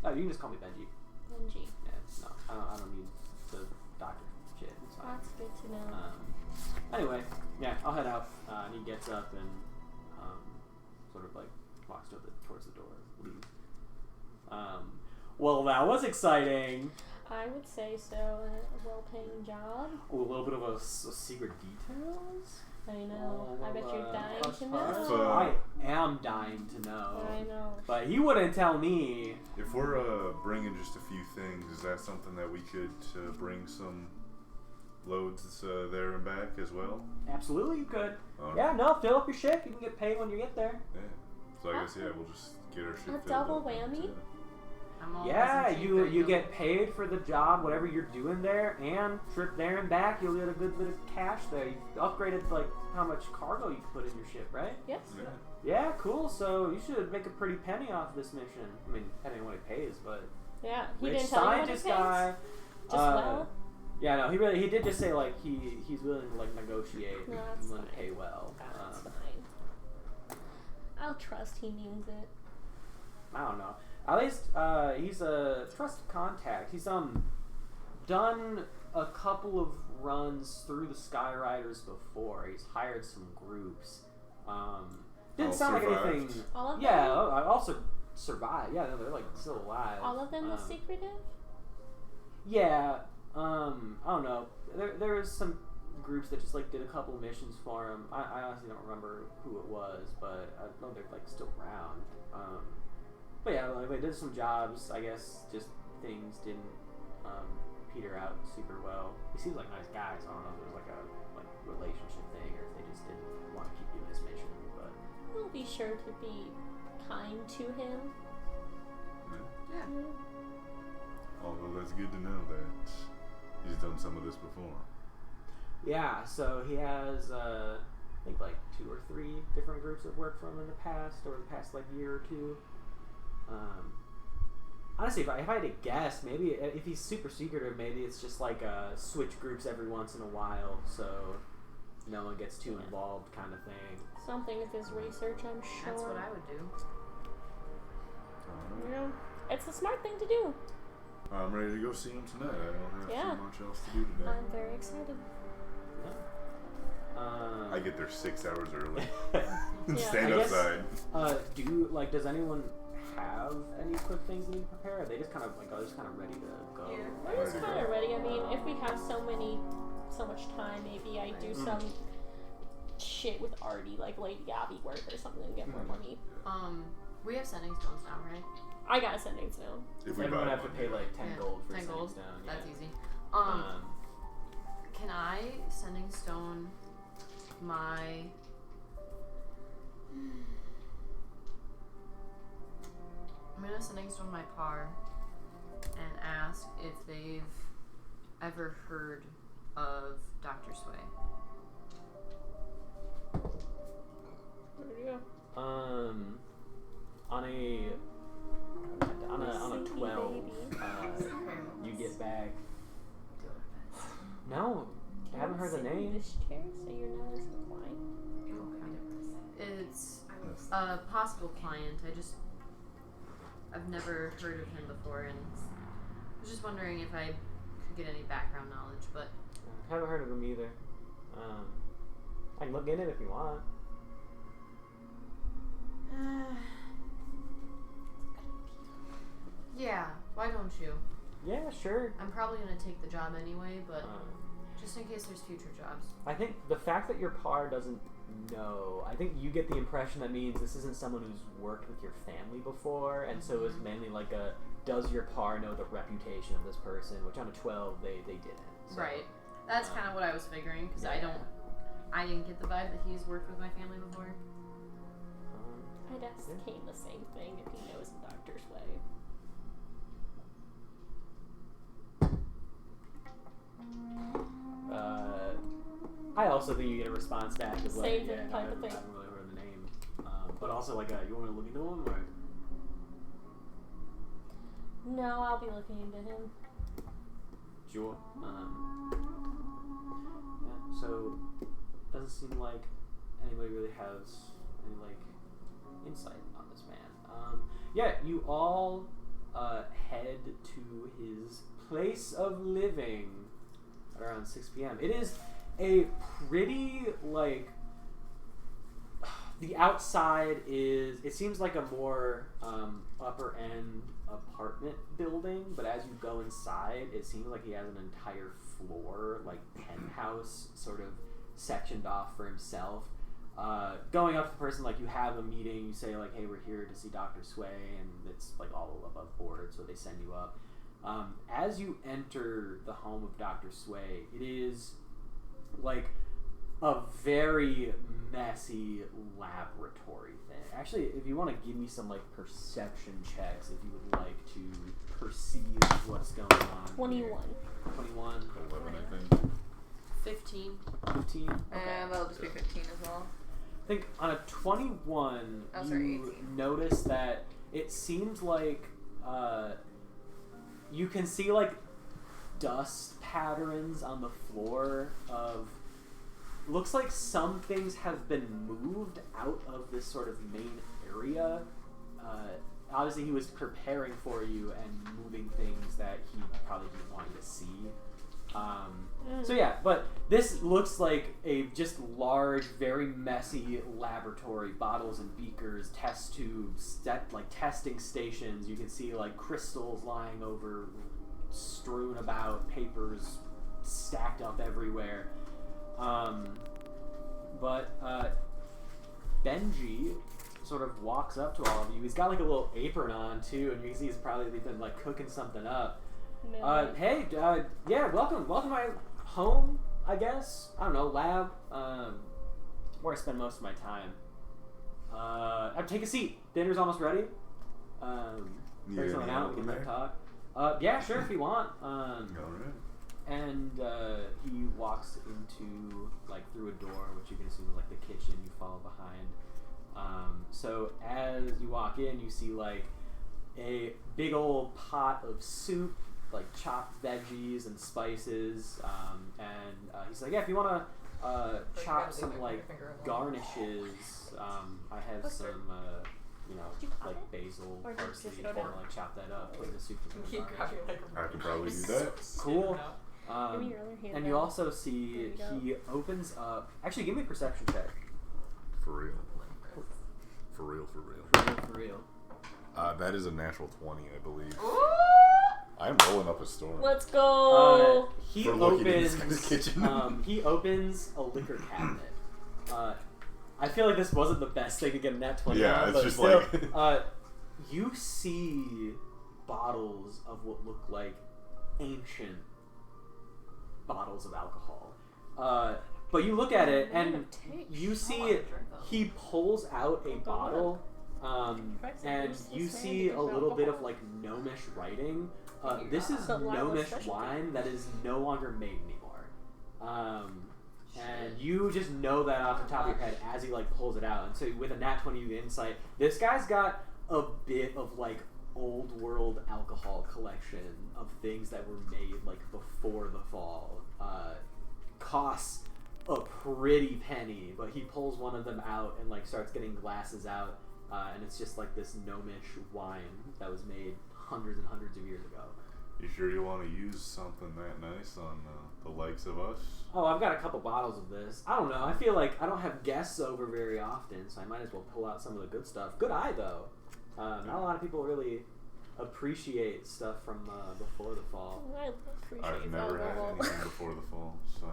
Oh, you can just call me Benji. Benji. Yeah, no, I don't need the doctor shit. It's fine. That's good to know. Anyway, yeah, I'll head out. And he gets up and sort of like walks towards the door, leaves. Well, that was exciting. I would say so. A well-paying job. Ooh, a little bit of a secret details. I know. I bet you're dying hush, to hush. know. I am dying to know. I know. But he wouldn't tell me. If we're bringing just a few things, is that something that we could bring some loads there and back as well? Absolutely, you could. All right. Yeah, no, fill up your ship. You can get paid when you get there. Yeah. So I guess we'll just get our shit filled double up. whammy? I'm all Yeah, present you cheap, get paid for the job, whatever you're doing there, and trip there and back. You'll get a good bit of cash there. You upgraded like how much cargo you can put in your ship, right? Yes. Yeah. Yeah, cool. So you should make a pretty penny off this mission. I mean, depending on what it pays, but Yeah. He rich didn't tell you what it scientist pays. guy. Just well. Yeah, no, he did just say like he's willing to like negotiate. No, and that's willing to fine. pay well. That's fine. I'll trust he means it. I don't know. At least he's a trusted contact. He's done a couple of runs through the Skyriders before. He's hired some groups. Didn't All sound like survived? anything. All of Yeah, them? I also survived. Yeah, no, they're like still alive. All of them was secretive? Yeah. I don't know. There was some groups that just like did a couple of missions for him. I honestly don't remember who it was, but I know they're like still around. But yeah, like, they did some jobs. I guess just things didn't peter out super well. He seems like a nice guy, so I don't know if it was like a relationship thing or if they just didn't want to keep doing this mission. But We'll be sure to be kind to him. Yeah. Mm. Although that's good to know that he's done some of this before. yeah, so he has I think like 2 or 3 different groups that worked for him in the past, or the past like year or two. Honestly, if I had to guess, maybe if he's super secretive, maybe it's just like switch groups every once in a while, so no one gets too involved, kind of thing. Something with his research, I'm sure. That's what I would do. Alright. Yeah. It's a smart thing to do. I'm ready to go see him tonight. I don't have Yeah. too much else to do today. I'm very excited. I get there 6 hours early. Yeah. Stand I guess- outside. Does anyone have any quick things they need to prepare? Are they just kind of like just kind of ready to go? Yeah. We're just Ready to kind of go. ready. I mean, if we have so much time, maybe I do some shit with Artie, like Lady Abby work or something, and get more money. We have sending stones now, right? I got a sending stone. If we Everyone buy have to one, pay yeah. like 10 gold for 10 sending gold. stone. That's yeah. easy. Can I sending stone my? I'm gonna sending stone my par and ask if they've ever heard of Dr. Sway. There you go. On a 12, baby. you get back. No, I haven't heard the name. This chair, so you're not as inclined. It's a possible client. I've never heard of him before, and I was just wondering if I could get any background knowledge, but Haven't heard of him either. I can look in it if you want. yeah, why don't you? Yeah, sure. I'm probably gonna take the job anyway, but just in case there's future jobs. I think the fact that your par doesn't No, I think you get the impression that means this isn't someone who's worked with your family before, and so it's mainly like a does your par know the reputation of this person? Which on a 12 they didn't. So, Right. That's kind of what I was figuring because I didn't get the vibe that he's worked with my family before. I'd ask Kane the same thing if he knows the Doctor's way. I also think you get a response back as like, Same yeah, type I of haven't thing. really heard the name. But also like, you want me to look into him or? No, I'll be looking into him. Sure. Yeah, so doesn't seem like anybody really has any like insight on this man. Yeah, you all head to his place of living at around 6 p.m. It is a pretty like the outside is it seems like a more upper end apartment building, but as you go inside it seems like he has an entire floor like penthouse sort of sectioned off for himself. Going up to the person, like you have a meeting, you say like, hey, we're here to see Dr. Sway, and it's like all above board, so they send you up. As you enter the home of Dr. Sway, it is like a very messy laboratory thing. Actually, if you want to give me some like perception checks, if you would like to perceive what's going on. 21. 21. 11, I think. 15. 15. Okay. And that'll just be 15 as well. I think on a 21, Oh, sorry, you 18. notice that it seems like you can see like dust patterns on the floor of looks like some things have been moved out of this sort of main area. Obviously he was preparing for you and moving things that he probably didn't want you to see. So yeah, but this looks like a just large, very messy laboratory, bottles and beakers, test tubes, like testing stations. You can see like crystals lying over, strewn about, papers stacked up everywhere. But Benji sort of walks up to all of you. He's got like a little apron on too, and you can see he's probably been like cooking something up. Hey, yeah, welcome to my home, I guess. I don't know, lab, where I spend most of my time. Take a seat. Dinner's almost ready. Bring something out. We can talk. Yeah, sure, if you want. All right. And he walks into like through a door, which you can assume is like the kitchen. You follow behind. So as you walk in, you see like a big old pot of soup, like chopped veggies and spices, and he's like, yeah, if you want to chop some like garnishes, I have some, like basil, Or did you parsley, just if go you want down? to like chop that up, put in the soup for Keep some garnish. I can probably do that. Cool. Give me your other hand And out. you also see There you he opens up. Actually, give me a perception check. For real. For real. For real. That is a natural 20, I believe. Ooh! I'm rolling up a storm. Let's go! He For looking in opens. this kitchen. He opens a liquor cabinet. I feel like this wasn't the best thing to get a nat 20 Yeah, on, it's but just still, like- you see bottles of what look like ancient bottles of alcohol. But you look at it and you see he pulls out a bottle, and you see a little bit of like gnomish writing. This is gnomish wine that is no longer made anymore. And you just know that off the top of your head as he like pulls it out. And so with a nat 20 you get insight, this guy's got a bit of like old world alcohol collection of things that were made like before the fall. Costs a pretty penny, but he pulls one of them out and like starts getting glasses out, and it's just like this gnomish wine that was made hundreds and hundreds of years ago. You sure you want to use something that nice on the likes of us? Oh, I've got a couple bottles of this. I don't know. I feel like I don't have guests over very often, so I might as well pull out some of the good stuff. Good eye, though. Not a lot of people really appreciate stuff from before the fall. I appreciate I've never had anything before the fall, so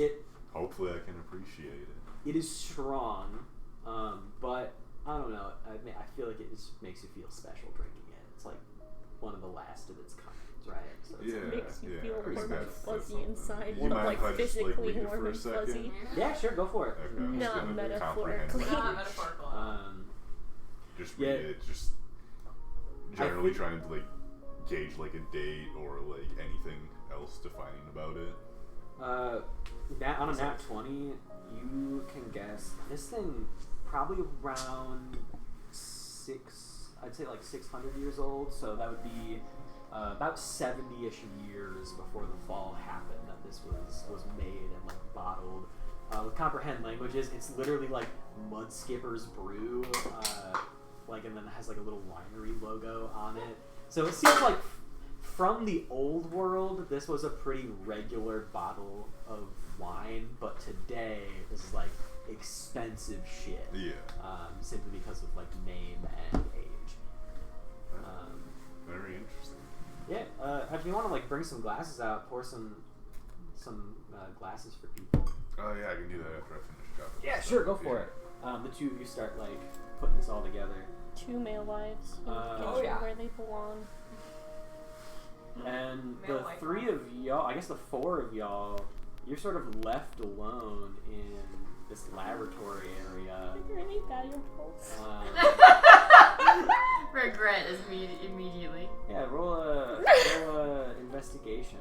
It hopefully I can appreciate it. it is strong, but I don't know. I feel like it just makes you feel special drinking it. It's like one of the last of its kind, right? So it's It makes you feel I warm guess and that's fuzzy something. inside, You but mind like if I just, like, physically read it warm for a and second? fuzzy. yeah, sure, go for it. Okay, I'm just Not gonna metaphorically. comprehend Not it. metaphorical. Just Yeah. read it. Just generally think- trying to like gauge like a date or like anything else defining about it. On a nat 20, you can guess this thing probably around I'd say like 600 years old. So that would be about 70-ish years before the fall happened that this was made and like bottled. With comprehend languages, it's literally like Mud Skipper's Brew, and then it has like a little winery logo on it. So it seems like from the old world, this was a pretty regular bottle of wine, but today this is like expensive shit. Yeah. Simply because of like name and age. Very interesting. Yeah. If you want to like bring some glasses out, pour some glasses for people. Oh yeah, I can do that after I finish chopping. Yeah, sure, go for it. The two of you start like putting this all together. 2 male wives. Oh, yeah. Where they belong. And Male the white 3 of y'all, I guess the 4 of y'all, you're sort of left alone in this laboratory area. Really valuable. Regret is immediately. Yeah, roll a investigation.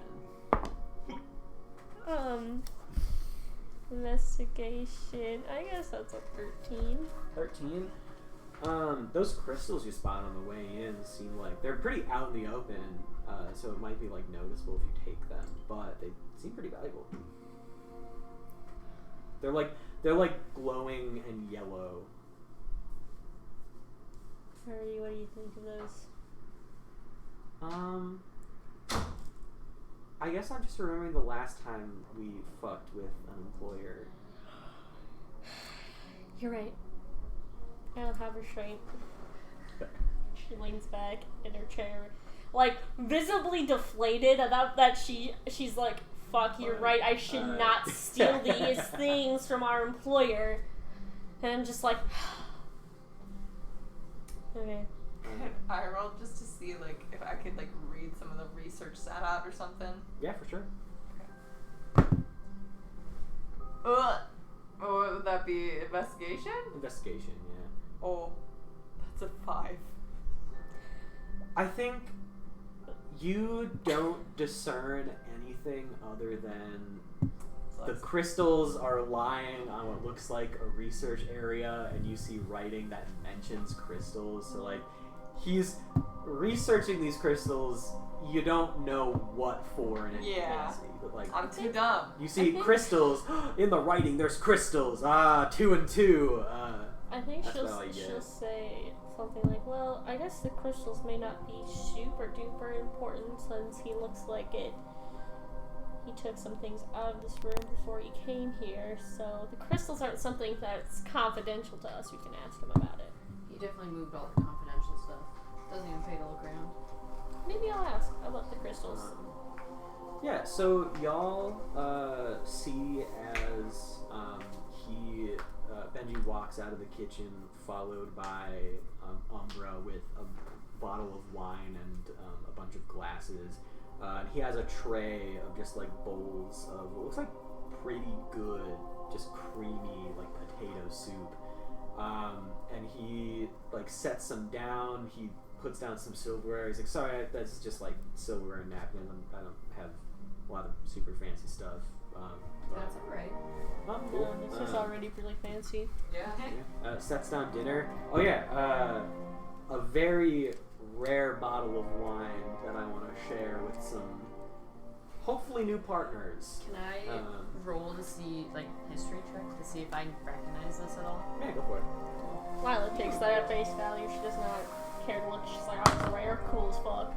Investigation. I guess that's a 13. 13. Those crystals you spot on the way in seem like they're pretty out in the open, so it might be like noticeable if you take them, but they seem pretty valuable. They're like glowing and yellow. Harry, what do you think of those? I guess I'm just remembering the last time we fucked with an employer. You're right. I don't have restraint. She leans back in her chair, like visibly deflated about that. She's like, "Fuck, you're right. I should not steal these things from our employer." And I'm just like, okay. I rolled just to see like if I could like read some of the research set out or something. Yeah, for sure. Ugh. Oh, what would that be? Investigation? Investigation, yeah. Oh, that's a 5. I think you don't discern anything other than the crystals are lying on what looks like a research area, and you see writing that mentions crystals. So, like, he's researching these crystals. You don't know what for in any capacity, but like I'm too dumb. you see crystals in the writing. There's crystals. 2 and 2. I think That's what I she'll get. say something like, "Well, I guess the crystals may not be super duper important since he looks like it. He took some things out of this room before he came here, so the crystals aren't something that's confidential to us. We can ask him about it. He definitely moved all the confidential stuff. Doesn't even pay to look around. Maybe I'll ask about the crystals." Yeah, so y'all see as Benji walks out of the kitchen, followed by Umbra with a bottle of wine and a bunch of glasses. And he has a tray of just like bowls of what looks like pretty good, just creamy like potato soup. And he like sets them down. He puts down some silverware. He's like, "Sorry, that's just like silverware and napkins. I don't have a lot of super fancy stuff." That's alright. Cool. This is already really fancy. Yeah. Sets down dinner. Oh yeah, a very rare bottle of wine that I want to share with some hopefully new partners. Can I roll to see, like, history check to see if I recognize this at all? Yeah, go for it. Lila takes that at face value. She does not care to look. She's like, "Oh, it's rare, cool as fuck."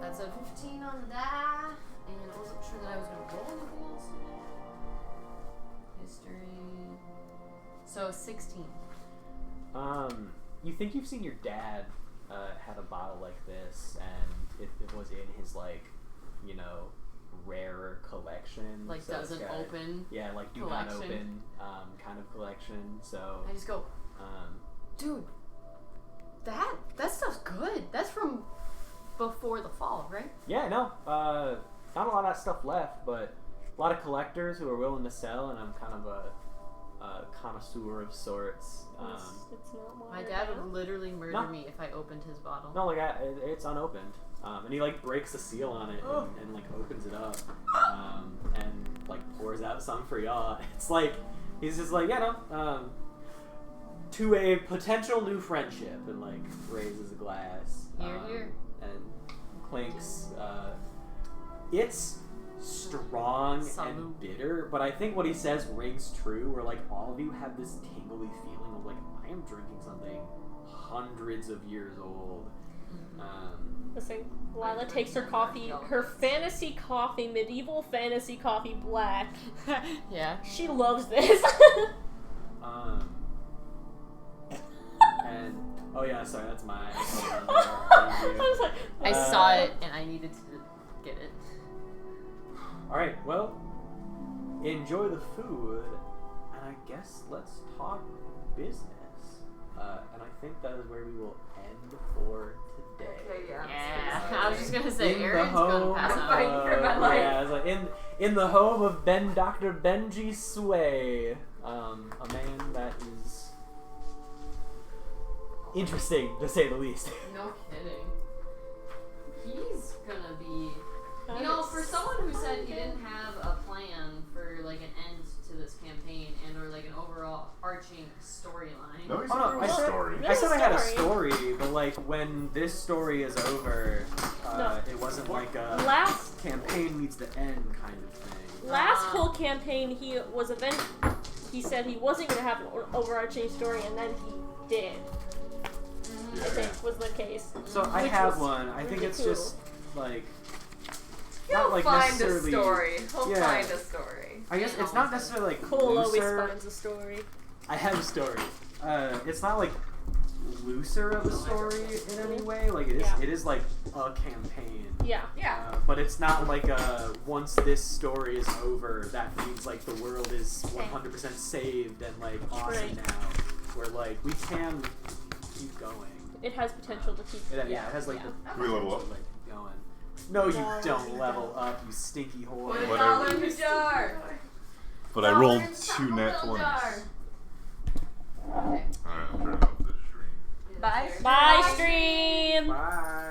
That's a 15 on the die, and I wasn't sure that I was going to roll anything else today. History. So 16. You think you've seen your dad have a bottle like this, and it was in his, like, you know, rarer collection. Like so it's doesn't got- open. Yeah, like do collection. not open kind of collection. So I just go, dude, that stuff's good. That's from before the fall, right? yeah, no, not a lot of that stuff left, but a lot of collectors who are willing to sell, and I'm kind of a connoisseur of sorts. It's not My watered dad down. would literally murder No. me if I opened his bottle. No, like it's unopened, and he like breaks the seal on it and like opens it up, and like pours out some for y'all. It's like he's just like, yeah, no, to a potential new friendship, and like raises a glass. Here, here. And clinks. It's strong Salud. and bitter, but I think what he says rings true, where like all of you have this tingly feeling of like, I am drinking something hundreds of years old. Listen, Lila takes her coffee, her fantasy coffee, medieval fantasy coffee black. Yeah. She loves this. And oh yeah, sorry, that's mine. I was like, I saw it and I needed to get it. All right, well, enjoy the food, and I guess let's talk business. And I think that is where we will end for today. Okay, yeah. Yeah. I was just gonna say, In the Aaron's gonna home pass I'm out. fighting for my life. Yeah, it's like in the home of Dr. Benji Sway, a man that is interesting to say the least. No kidding. He's gonna be. You know, for someone who said he didn't have a plan for like an end to this campaign and or like an overall arching storyline. No, he's Oh, no, a I said- story. No. I said I had a Story. story, but like when this story is over, No. it wasn't like a last campaign needs to end kind of thing. whole campaign, he said he wasn't going to have an overarching story, and then he did. Yeah. I think was the case. So I Which have was one. I think really it's cool. just like He'll not like find a necessarily. story. He'll Yeah. find a story. I guess it's not necessarily like Cole always looser. finds a story. I have a story. It's not like looser of a story in any way. Like it is. Yeah. It is like a campaign. Yeah. Yeah. But it's not like once this story is over, that means like the world is 100% saved and like awesome Right. now. Where like we can keep going. It has potential to keep. It has like the Can we level up? like going. No, you No, don't you level don't. up, you stinky whore. Put a Whatever. dollar in the jar. But I rolled 2 net 20s. Okay. Alright, I'm turning off this stream. Bye. Bye, stream. Bye.